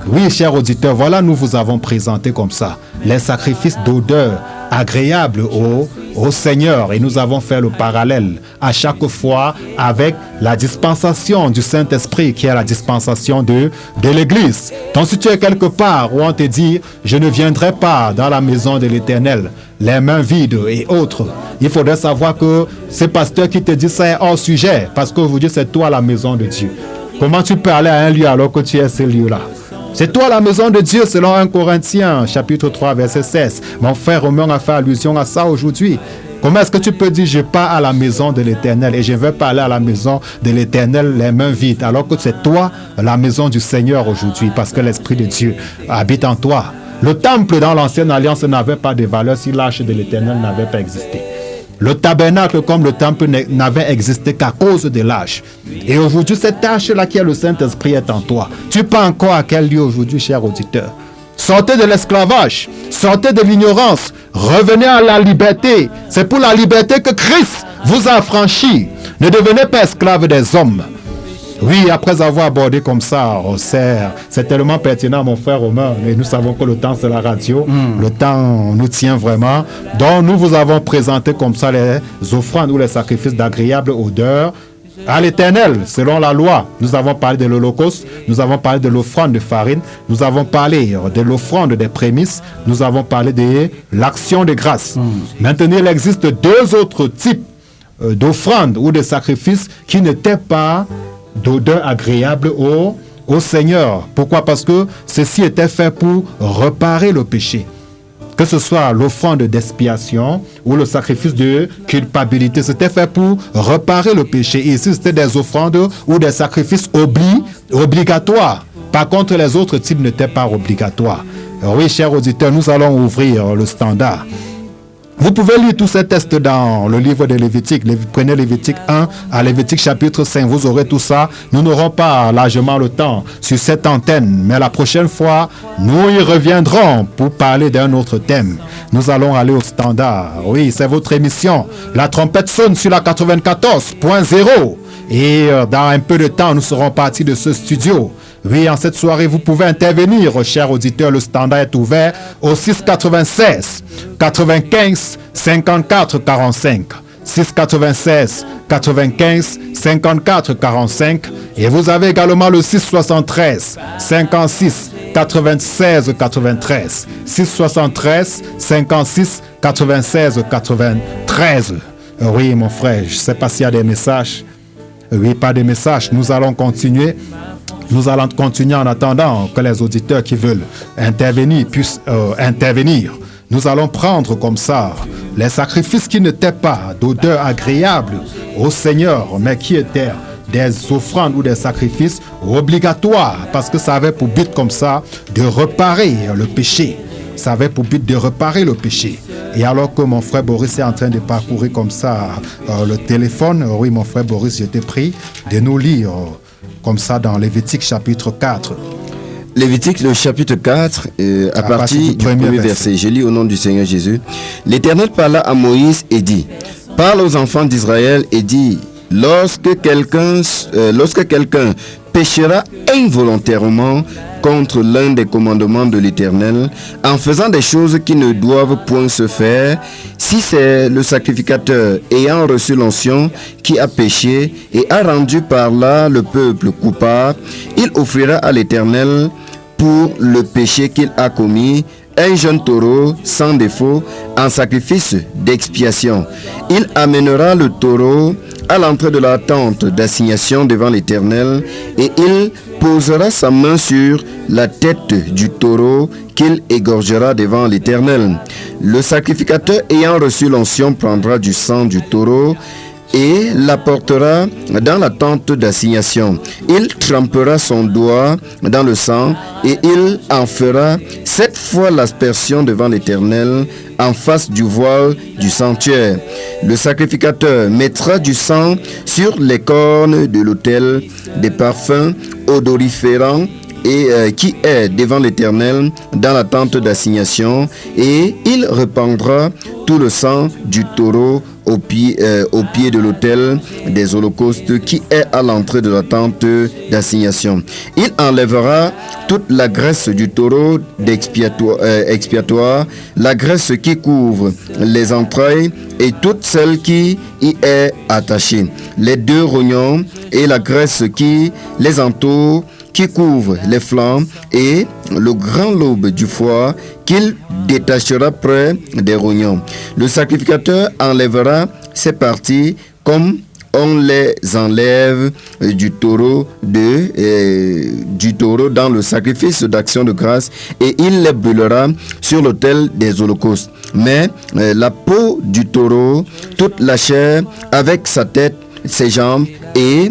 Oui, chers auditeurs, voilà, nous vous avons présenté comme ça les sacrifices d'odeur agréables au Seigneur, et nous avons fait le parallèle à chaque fois avec la dispensation du Saint-Esprit, qui est la dispensation de l'Église. Donc si tu es quelque part où on te dit je ne viendrai pas dans la maison de l'Éternel les mains vides et autres, il faudrait savoir que ce pasteur qui te dit ça est hors sujet, parce qu'aujourd'hui c'est toi la maison de Dieu. Comment tu peux aller à un lieu alors que tu es ce lieu-là? C'est toi la maison de Dieu selon 1 Corinthiens chapitre 3 verset 16. Mon frère Romain a fait allusion à ça aujourd'hui. Comment est-ce que tu peux dire je pars à la maison de l'Éternel et je vais pas aller à la maison de l'Éternel les mains vides, alors que c'est toi la maison du Seigneur aujourd'hui, parce que l'Esprit de Dieu habite en toi. Le temple dans l'ancienne alliance n'avait pas de valeur si l'arche de l'Éternel n'avait pas existé. Le tabernacle comme le temple n'avait existé qu'à cause de l'arche. Et aujourd'hui, cette arche-là qui est le Saint-Esprit est en toi. Tu pars encore à quel lieu aujourd'hui, cher auditeur? Sortez de l'esclavage, sortez de l'ignorance, revenez à la liberté. C'est pour la liberté que Christ vous a affranchi. Ne devenez pas esclaves des hommes. Oui, après avoir abordé comme ça, c'est tellement pertinent, mon frère Romain. Et nous savons que le temps, c'est la radio. Le temps nous tient vraiment. Donc, nous vous avons présenté comme ça les offrandes ou les sacrifices d'agréable odeur à l'Éternel, selon la loi. Nous avons parlé de l'Holocauste, nous avons parlé de l'offrande de farine, nous avons parlé de l'offrande des prémices, nous avons parlé de l'action de grâce. Maintenant, il existe deux autres types d'offrandes ou de sacrifices qui n'étaient pas d'odeur agréable au Seigneur. Pourquoi? Parce que ceci était fait pour réparer le péché. Que ce soit l'offrande d'expiation ou le sacrifice de culpabilité, c'était fait pour réparer le péché. Et ici, c'était des offrandes ou des sacrifices obligatoires. Par contre, les autres types n'étaient pas obligatoires. Alors oui, chers auditeurs, nous allons ouvrir le standard. Vous pouvez lire tous ces textes dans le livre de Lévitique. Prenez Lévitique 1 à Lévitique chapitre 5. Vous aurez tout ça. Nous n'aurons pas largement le temps sur cette antenne. Mais la prochaine fois, nous y reviendrons pour parler d'un autre thème. Nous allons aller au standard. Oui, c'est votre émission. La trompette sonne sur la 94.0. Et dans un peu de temps, nous serons partis de ce studio. Oui, en cette soirée, vous pouvez intervenir, chers auditeurs. Le standard est ouvert au 696 95 54 45. 696 95 54 45. Et vous avez également le 673 56 96 93. 673 56 96 93. Oui, mon frère, je ne sais pas s'il y a des messages. Oui, pas de messages. Nous allons continuer. Nous allons continuer en attendant que les auditeurs qui veulent intervenir puissent intervenir. Nous allons prendre comme ça les sacrifices qui n'étaient pas d'odeur agréable au Seigneur, mais qui étaient des offrandes ou des sacrifices obligatoires, parce que ça avait pour but comme ça de réparer le péché. Ça avait pour but de réparer le péché. Et alors que mon frère Boris est en train de parcourir comme ça le téléphone, oui mon frère Boris, je t'ai pris de nous lire comme ça dans Lévitique chapitre 4. Lévitique, le chapitre 4, à partir du premier verset. Je lis au nom du Seigneur Jésus. L'Éternel parla à Moïse et dit, parle aux enfants d'Israël et dit, lorsque quelqu'un péchera involontairement contre l'un des commandements de l'Éternel, en faisant des choses qui ne doivent point se faire, si c'est le sacrificateur ayant reçu l'onction qui a péché et a rendu par là le peuple coupable, il offrira à l'Éternel pour le péché qu'il a commis un jeune taureau sans défaut en sacrifice d'expiation. Il amènera le taureau à l'entrée de la tente d'assignation devant l'Éternel et il posera sa main sur la tête du taureau qu'il égorgera devant l'Éternel. Le sacrificateur ayant reçu l'onction prendra du sang du taureau et l'apportera dans la tente d'assignation. Il trempera son doigt dans le sang et il en fera 7 fois l'aspersion devant l'Éternel en face du voile du sanctuaire. Le sacrificateur mettra du sang sur les cornes de l'autel des parfums odoriférants et qui est devant l'Éternel dans la tente d'assignation, et il répandra tout le sang du taureau au pied de l'autel des holocaustes qui est à l'entrée de la tente d'assignation. Il enlèvera toute la graisse du taureau expiatoire, la graisse qui couvre les entrailles et toute celle qui y est attachée, les 2 rognons et la graisse qui les entoure, qui couvre les flancs et le grand lobe du foie qu'il détachera près des rognons. Le sacrificateur enlèvera ces parties comme on les enlève du taureau dans le sacrifice d'action de grâce et il les brûlera sur l'autel des holocaustes. Mais la peau du taureau, toute la chair avec sa tête, ses jambes et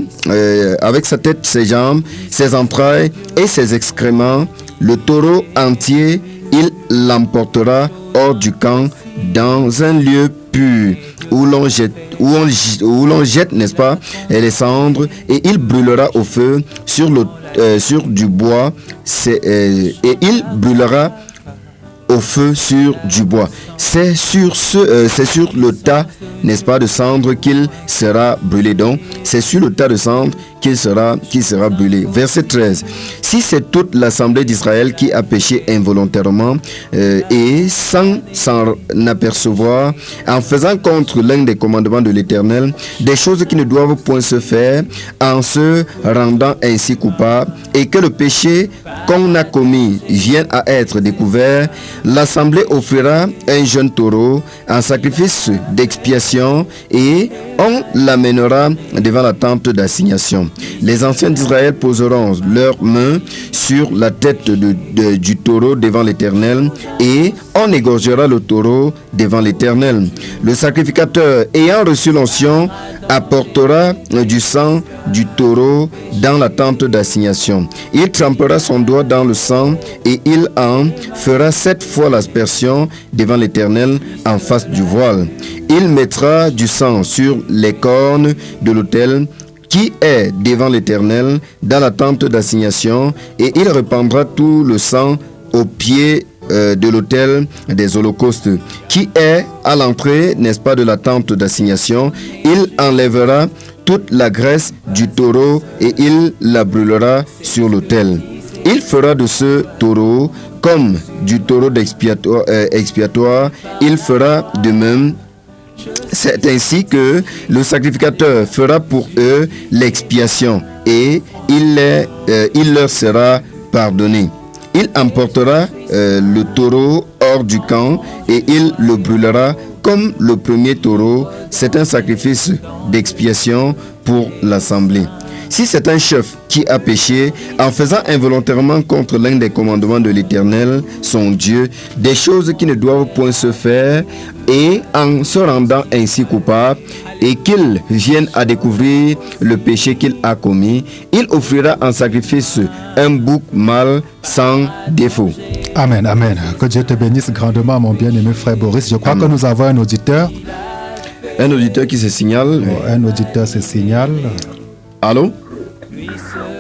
ses entrailles et ses excréments, le taureau entier, il l'emportera hors du camp dans un lieu pur où l'on jette, n'est-ce pas, les cendres, et il brûlera au feu sur du bois, et il brûlera au feu sur du bois. C'est sur le tas, n'est-ce pas, de cendres qu'il sera brûlé. Donc, c'est sur le tas de cendres qu'il sera brûlé. Verset 13. Si c'est toute l'assemblée d'Israël qui a péché involontairement et sans s'en apercevoir, en faisant contre l'un des commandements de l'Éternel, des choses qui ne doivent point se faire, en se rendant ainsi coupable, et que le péché qu'on a commis vienne à être découvert, l'assemblée offrira un jeune taureau en sacrifice d'expiation et on l'amènera devant la tente d'assignation. Les anciens d'Israël poseront leurs mains sur la tête du taureau devant l'Éternel et on égorgera le taureau devant l'Éternel. Le sacrificateur ayant reçu l'onction apportera du sang du taureau dans la tente d'assignation. Il trempera son doigt dans le sang et il en fera 7 fois l'aspersion devant l'Éternel en face du voile. Il mettra du sang sur les cornes de l'autel qui est devant l'Éternel dans la tente d'assignation et il répandra tout le sang au pied de l'autel des holocaustes qui est à l'entrée, n'est-ce pas, de la tente d'assignation. Il enlèvera toute la graisse du taureau et il la brûlera sur l'autel. Il fera de ce taureau comme du taureau expiatoire. Il fera de même. C'est ainsi que le sacrificateur fera pour eux l'expiation et il leur sera pardonné. Il emportera le taureau hors du camp et il le brûlera comme le premier taureau. C'est un sacrifice d'expiation pour l'assemblée. Si c'est un chef qui a péché en faisant involontairement contre l'un des commandements de l'Éternel, son Dieu, des choses qui ne doivent point se faire, et en se rendant ainsi coupable, et qu'il vienne à découvrir le péché qu'il a commis, il offrira en sacrifice un bouc mâle sans défaut. Amen, amen. Que Dieu te bénisse grandement, mon bien-aimé frère Boris. Je crois que nous avons un auditeur. Un auditeur qui se signale. Un auditeur se signale. Allô?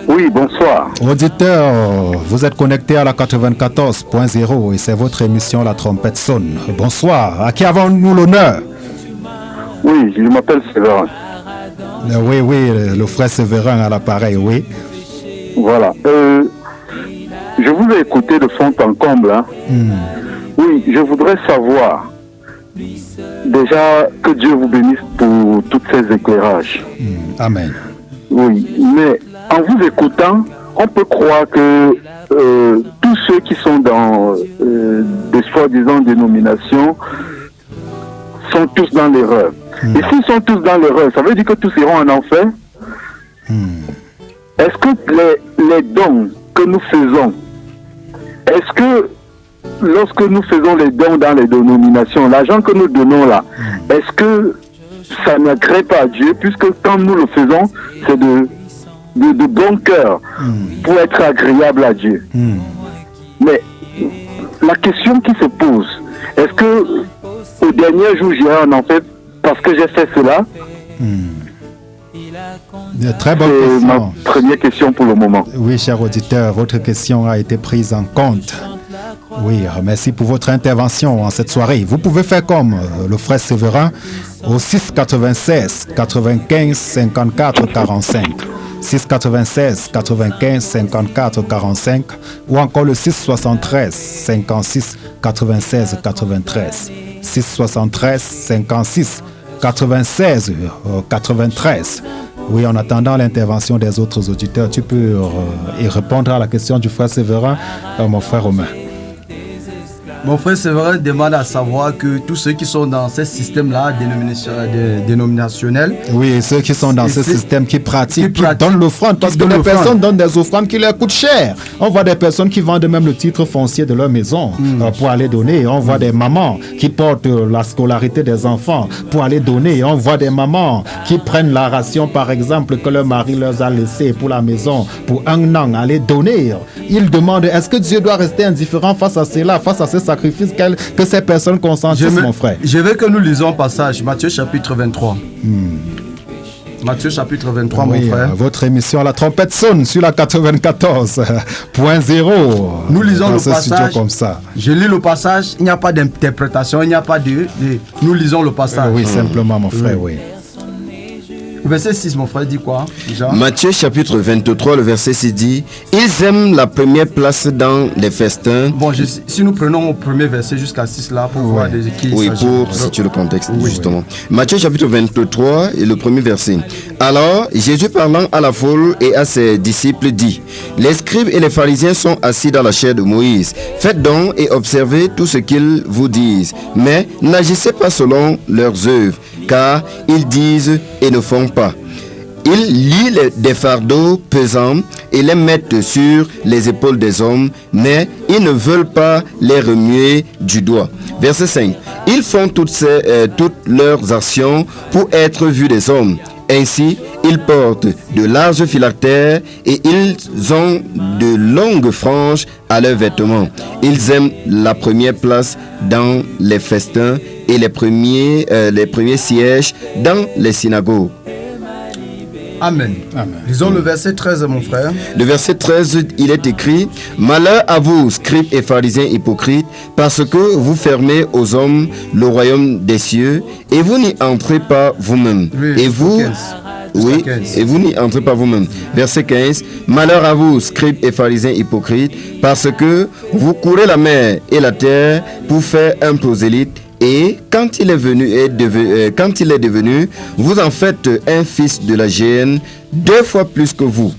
Oui, bonsoir. Auditeur, vous êtes connecté à la 94.0 et c'est votre émission La Trompette sonne. Bonsoir. À qui avons-nous l'honneur? Oui, je m'appelle Séverin. Oui, le frère Séverin à l'appareil, oui. Voilà. Je vous ai écouté de fond en comble. Hein. Oui, je voudrais savoir, déjà, que Dieu vous bénisse pour tous ces éclairages. Amen. Oui, mais en vous écoutant, on peut croire que tous ceux qui sont dans des soi-disant dénominations sont tous dans l'erreur. Et s'ils sont tous dans l'erreur, ça veut dire que tous iront en enfer. Est-ce que les dons que nous faisons, est-ce que lorsque nous faisons les dons dans les dénominations, l'argent que nous donnons là, est-ce que ça n'agrée pas à Dieu, puisque quand nous le faisons, c'est de bon cœur pour être agréable à Dieu. Mais la question qui se pose, est-ce que au dernier jour j'irai en enfer parce que j'ai fait cela? Très bonne C'est ma question. première question pour le moment. Oui, cher auditeur, votre question a été prise en compte. Oui, merci pour votre intervention en cette soirée. Vous pouvez faire comme le frère Séverin au 696 95 54 45. 696 95 54 45 ou encore le 673 56 96 93. 673 56 96 93. Oui, en attendant l'intervention des autres auditeurs, tu peux y répondre à la question du frère Séverin, mon frère Romain. Mon frère Séverin demande à savoir que tous ceux qui sont dans ces systèmes-là dénominationnels, oui, ceux qui sont dans ce système qui pratiquent, qui pratiquent, donnent l'offrande, parce que les personnes donnent des offrandes qui leur coûtent cher. On voit des personnes qui vendent même le titre foncier de leur maison pour aller donner. On voit des mamans qui portent la scolarité des enfants pour aller donner. On voit des mamans qui prennent la ration, par exemple, que leur mari leur a laissée pour la maison pour un an, aller donner. Ils demandent, est-ce que Dieu doit rester indifférent face à cela, face à ces sacrifices que ces personnes consentissent, mon frère? Je veux que nous lisons un passage, Matthieu chapitre 23. Matthieu chapitre 23, oui, mon frère. Votre émission La Trompette sonne sur la 94.0. Nous lisons le passage. Comme ça. Je lis le passage, il n'y a pas d'interprétation, il n'y a pas de... Nous lisons le passage. Oui, simplement, mon frère, oui. Verset 6, mon frère, dit quoi déjà? Matthieu chapitre 23, le verset 6 dit: ils aiment la première place dans les festins. Bon, si nous prenons au premier verset jusqu'à 6 là, pour voir de qui il oui, s'agit. pour situer le contexte, justement. Matthieu chapitre 23 et le premier verset. Alors, Jésus parlant à la foule et à ses disciples dit: les scribes et les pharisiens sont assis dans la chaire de Moïse. Faites donc et observez tout ce qu'ils vous disent. Mais n'agissez pas selon leurs œuvres, car ils disent et ne font pas. Ils lient des fardeaux pesants et les mettent sur les épaules des hommes, mais ils ne veulent pas les remuer du doigt. Verset 5. Ils font toutes leurs actions pour être vus des hommes. Ainsi, ils portent de larges phylactères et ils ont de longues franges à leurs vêtements. Ils aiment la première place dans les festins et les premiers sièges dans les synagogues. Amen. Lisons le verset 13, mon frère. Le verset 13, il est écrit: malheur à vous, scribes et pharisiens hypocrites, parce que vous fermez aux hommes le royaume des cieux et vous n'y entrez pas vous-même. Oui, et vous... 15. Oui, et vous n'y entrez pas vous-même. Verset 15. Malheur à vous, scribes et pharisiens hypocrites, parce que vous courez la mer et la terre pour faire un prosélyte, et quand il est devenu, vous en faites un fils de la géhenne 2 fois plus que vous.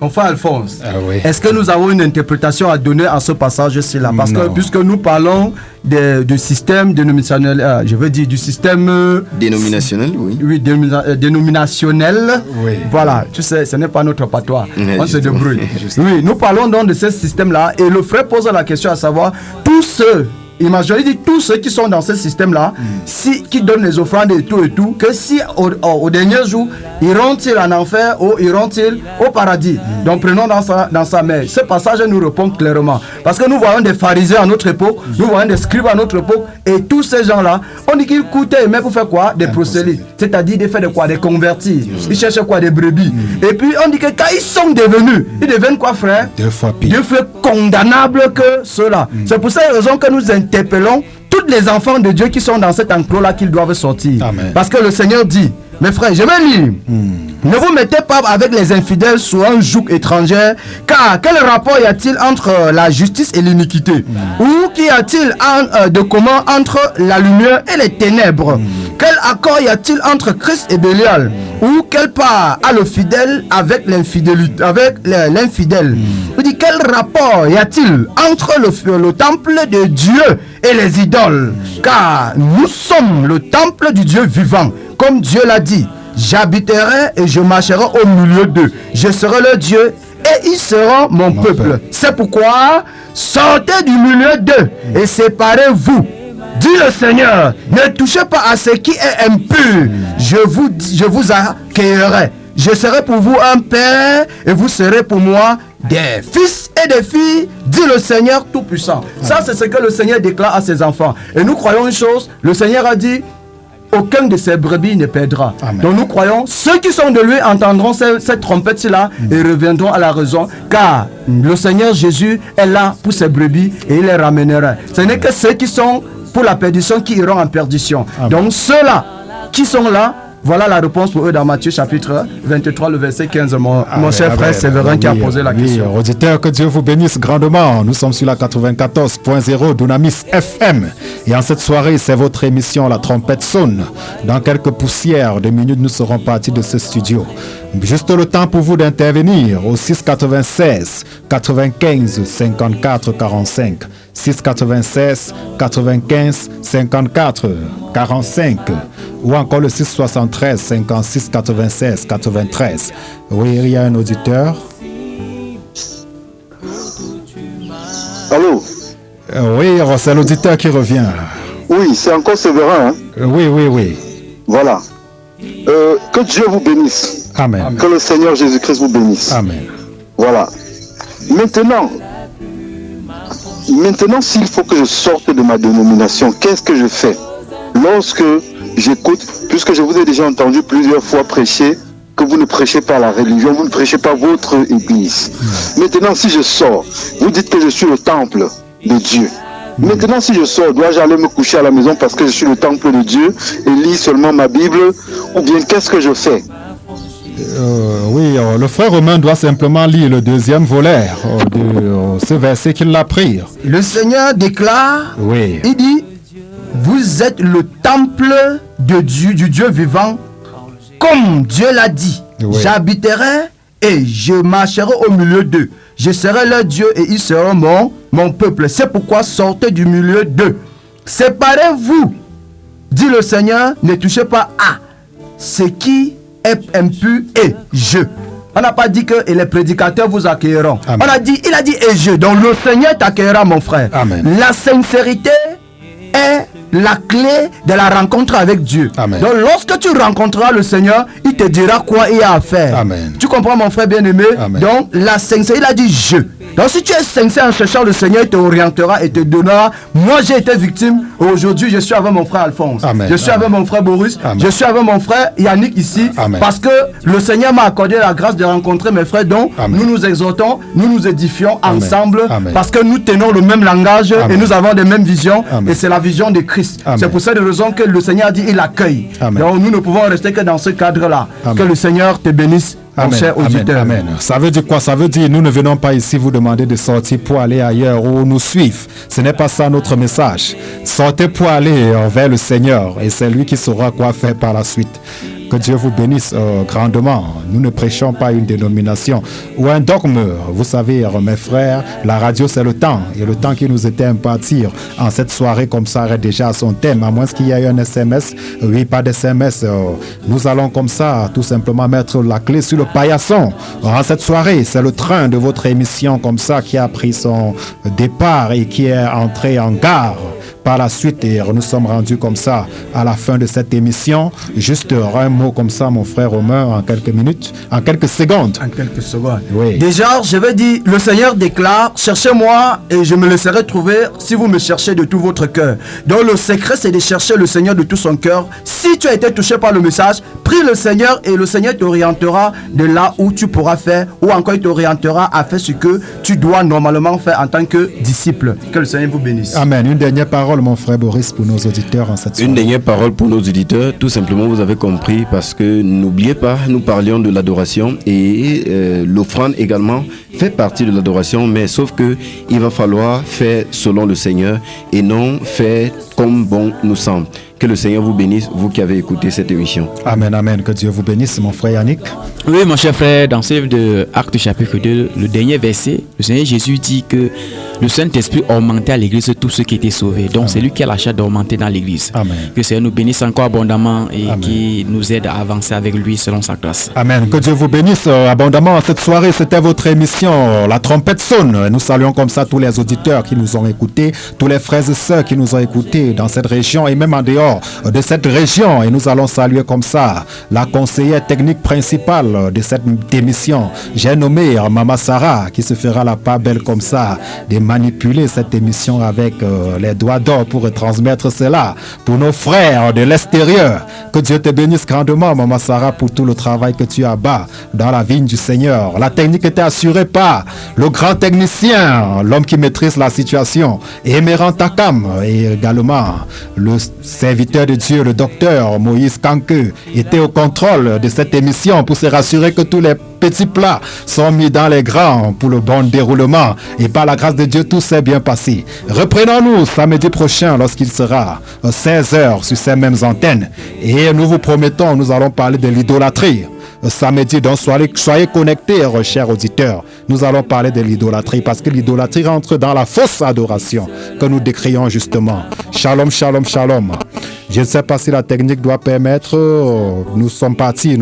Mon frère Alphonse, oui. est-ce que nous avons une interprétation à donner à ce passage-ci là? Parce que puisque nous parlons du système dénominationnel, je veux dire du système dénominationnel, oui. Oui, dénominationnel. Oui. Voilà, tu sais, ce n'est pas notre patois. On se Justement. débrouille. Oui, nous parlons donc de ce système-là et le frère pose la question à savoir, tous ceux, imaginez, il dit tous ceux qui sont dans ce système-là, qui donnent les offrandes et tout, que si au dernier jour, iront-ils en enfer ou iront-ils au paradis? Donc prenons dans sa main. Ce passage nous répond clairement. Parce que nous voyons des pharisiens à notre époque, nous voyons des scribes à notre époque, et tous ces gens-là, on dit qu'ils coûtaient mais pour faire quoi? Des prosélytes. C'est-à-dire des faits de quoi? Des convertis. Ils cherchaient quoi? Des brebis. Et puis on dit que quand ils sont devenus, ils deviennent quoi, frère? Deux fois pire. Dieu fait condamnable que ceux-là. C'est pour cette raison que nous interpellons tous les enfants de Dieu qui sont dans cet enclos-là qu'ils doivent sortir. Amen. Parce que le Seigneur dit, mes frères, je vais lire. Ne vous mettez pas avec les infidèles sous un joug étranger, car quel rapport y a-t-il entre la justice et l'iniquité? Ou qu'y a-t-il de commun entre la lumière et les ténèbres? Quel accord y a-t-il entre Christ et Bélial? Ou quelle part a le fidèle avec l'infidélité, avec l'infidèle? Je dis, quel rapport y a-t-il entre le temple de Dieu et les idoles? Car nous sommes le temple du Dieu vivant, comme Dieu l'a dit. J'habiterai et je marcherai au milieu d'eux. Je serai leur Dieu et ils seront mon peuple. C'est pourquoi sortez du milieu d'eux et séparez-vous. Dit le Seigneur, ne touchez pas à ce qui est impur. Je vous accueillerai. Je serai pour vous un père et vous serez pour moi des fils et des filles, dit le Seigneur Tout-Puissant. Ça, c'est ce que le Seigneur déclare à ses enfants. Et nous croyons une chose, le Seigneur a dit, aucun de ses brebis ne perdra. Amen. Donc nous croyons, ceux qui sont de lui entendront cette trompette-là et reviendront à la raison, car le Seigneur Jésus est là pour ses brebis et il les ramènera. Ce n'est que ceux qui sont pour la perdition qui iront en perdition. Amen. Donc ceux-là qui sont là, voilà la réponse pour eux dans Matthieu chapitre 23, le verset 15. Mon cher frère Séverin qui a posé la question. Oui, auditeurs, que Dieu vous bénisse grandement. Nous sommes sur la 94.0 Dunamis FM. Et en cette soirée, c'est votre émission La Trompette sonne. Dans quelques poussières de minutes, nous serons partis de ce studio. Juste le temps pour vous d'intervenir au 696 95 54 45. 696 95 54 45 ou encore le 673 56 96 93. Oui, il y a un auditeur. Allô? Oui, c'est l'auditeur qui revient. Oui, c'est encore Séverin. Hein? Oui. Voilà. Que Dieu vous bénisse. Amen. Que le Seigneur Jésus-Christ vous bénisse. Amen. Voilà. Maintenant, s'il faut que je sorte de ma dénomination, qu'est-ce que je fais? Lorsque j'écoute, puisque je vous ai déjà entendu plusieurs fois prêcher, que vous ne prêchez pas la religion, vous ne prêchez pas votre église. Maintenant, si je sors, vous dites que je suis le temple de Dieu. Maintenant, si je sors, dois-je aller me coucher à la maison parce que je suis le temple de Dieu et lire seulement ma Bible? Ou bien qu'est-ce que je fais? Oui, le frère Romain doit simplement lire le deuxième volet de ce verset qu'il a pris. Le Seigneur déclare, Oui. il dit, vous êtes le temple de Dieu, du Dieu vivant, comme Dieu l'a dit. Oui. J'habiterai et je marcherai au milieu d'eux. Je serai leur Dieu et ils seront mon peuple. C'est pourquoi sortez du milieu d'eux. Séparez-vous, dit le Seigneur, ne touchez pas à ce qui est impur et je. On n'a pas dit que et les prédicateurs vous accueilleront. Amen. Il a dit et je. Donc le Seigneur t'accueillera, mon frère. Amen. La sincérité est la clé de la rencontre avec Dieu. Amen. Donc lorsque tu rencontreras le Seigneur, il te dira quoi il y a à faire. Amen. Tu comprends, mon frère bien-aimé? Amen. Donc la sincérité, il a dit je. Donc si tu es sincère en cherchant le Seigneur, il te orientera et te donnera. Moi j'ai été victime, aujourd'hui je suis avec mon frère Alphonse. Amen. Je suis avec mon frère Boris. Amen. Je suis avec mon frère Yannick ici. Amen. Parce que le Seigneur m'a accordé la grâce de rencontrer mes frères. Donc Amen. nous nous exhortons, nous nous édifions Amen. ensemble. Amen. Parce que nous tenons le même langage Amen. et nous avons les mêmes visions. Amen. Et c'est la vision de Christ. Amen. C'est pour cette raison que le Seigneur a dit il accueille. Amen. Donc nous ne pouvons rester que dans ce cadre-là. Amen. Que le Seigneur te bénisse, mon Amen, cher auditeur. amen. Ça veut dire quoi? Ça veut dire nous ne venons pas ici vous demander de sortir pour aller ailleurs ou nous suivre. Ce n'est pas ça notre message. Sortez pour aller vers le Seigneur et c'est lui qui saura quoi faire par la suite. Que Dieu vous bénisse grandement. Nous ne prêchons pas une dénomination ou un dogme. Vous savez, mes frères, la radio c'est le temps. Et le temps qui nous était imparti en cette soirée comme ça est déjà à son thème. À moins qu'il y ait un SMS. Oui, pas d'SMS. Nous allons comme ça tout simplement mettre la clé sur le paillasson. En cette soirée, c'est le train de votre émission comme ça qui a pris son départ et qui est entré en gare. Par la suite, et nous sommes rendus comme ça à la fin de cette émission. Juste un mot comme ça, mon frère Romain, en quelques minutes, en quelques secondes. En quelques secondes. Oui. Déjà, je vais dire, le Seigneur déclare, cherchez-moi et je me laisserai trouver si vous me cherchez de tout votre cœur. Donc le secret, c'est de chercher le Seigneur de tout son cœur. Si tu as été touché par le message, prie le Seigneur et le Seigneur t'orientera de là où tu pourras faire, ou encore il t'orientera à faire ce que tu dois normalement faire en tant que disciple. Que le Seigneur vous bénisse. Amen. Une dernière parole, mon frère Boris, pour nos auditeurs en cette soirée. Une dernière parole pour nos auditeurs. Tout simplement, vous avez compris, parce que n'oubliez pas, nous parlions de l'adoration et l'offrande également fait partie de l'adoration, mais sauf que il va falloir faire selon le Seigneur et non faire comme bon nous semble. Que le Seigneur vous bénisse, vous qui avez écouté cette émission. Amen, amen. Que Dieu vous bénisse, mon frère Yannick. Oui, mon cher frère, dans ce livre de Actes chapitre 2, le dernier verset, le Seigneur Jésus dit que le Saint-Esprit augmentait à l'église tous ceux qui étaient sauvés. Donc, c'est lui qui a la charge d'augmenter dans l'église. Amen. Que le Seigneur nous bénisse encore abondamment et Amen. qui nous aide à avancer avec lui selon sa grâce. Amen. Que Dieu vous bénisse abondamment cette soirée. C'était votre émission La Trompette sonne. Nous saluons comme ça tous les auditeurs qui nous ont écoutés, tous les frères et sœurs qui nous ont écoutés dans cette région et même en dehors de cette région. Et nous allons saluer comme ça la conseillère technique principale de cette émission. J'ai nommé Mama Sarah qui se fera la part belle comme ça de manipuler cette émission avec les doigts d'or pour retransmettre cela pour nos frères de l'extérieur. Que Dieu te bénisse grandement, Mama Sarah, pour tout le travail que tu as bas dans la vigne du Seigneur. La technique était assurée par le grand technicien, l'homme qui maîtrise la situation, Emeran Takam, et également le serviteur de Dieu, le docteur Moïse Kanke, était au contrôle de cette émission pour se rassurer que tous les petits plats sont mis dans les grands pour le bon déroulement. Et par la grâce de Dieu, tout s'est bien passé. Reprenons-nous samedi prochain lorsqu'il sera 16h sur ces mêmes antennes. Et nous vous promettons, nous allons parler de l'idolâtrie. Samedi, donc soyez connectés, chers auditeurs. Nous allons parler de l'idolâtrie parce que l'idolâtrie rentre dans la fausse adoration que nous décrions justement. Shalom, shalom, shalom. Je ne sais pas si la technique doit permettre. Nous sommes partis.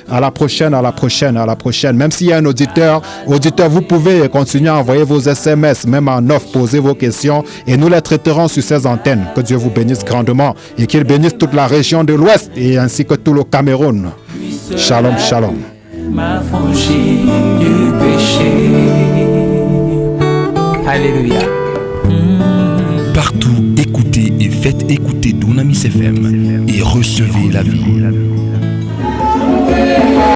À la prochaine, à la prochaine, à la prochaine. Même s'il y a un auditeur, vous pouvez continuer à envoyer vos SMS, même en off, poser vos questions et nous les traiterons sur ces antennes. Que Dieu vous bénisse grandement et qu'il bénisse toute la région de l'Ouest et ainsi que tout le Cameroun. Shalom, shalom. M'affranchir du péché. Alléluia. Partout, écoutez et faites écouter Dunamis FM et recevez la vie.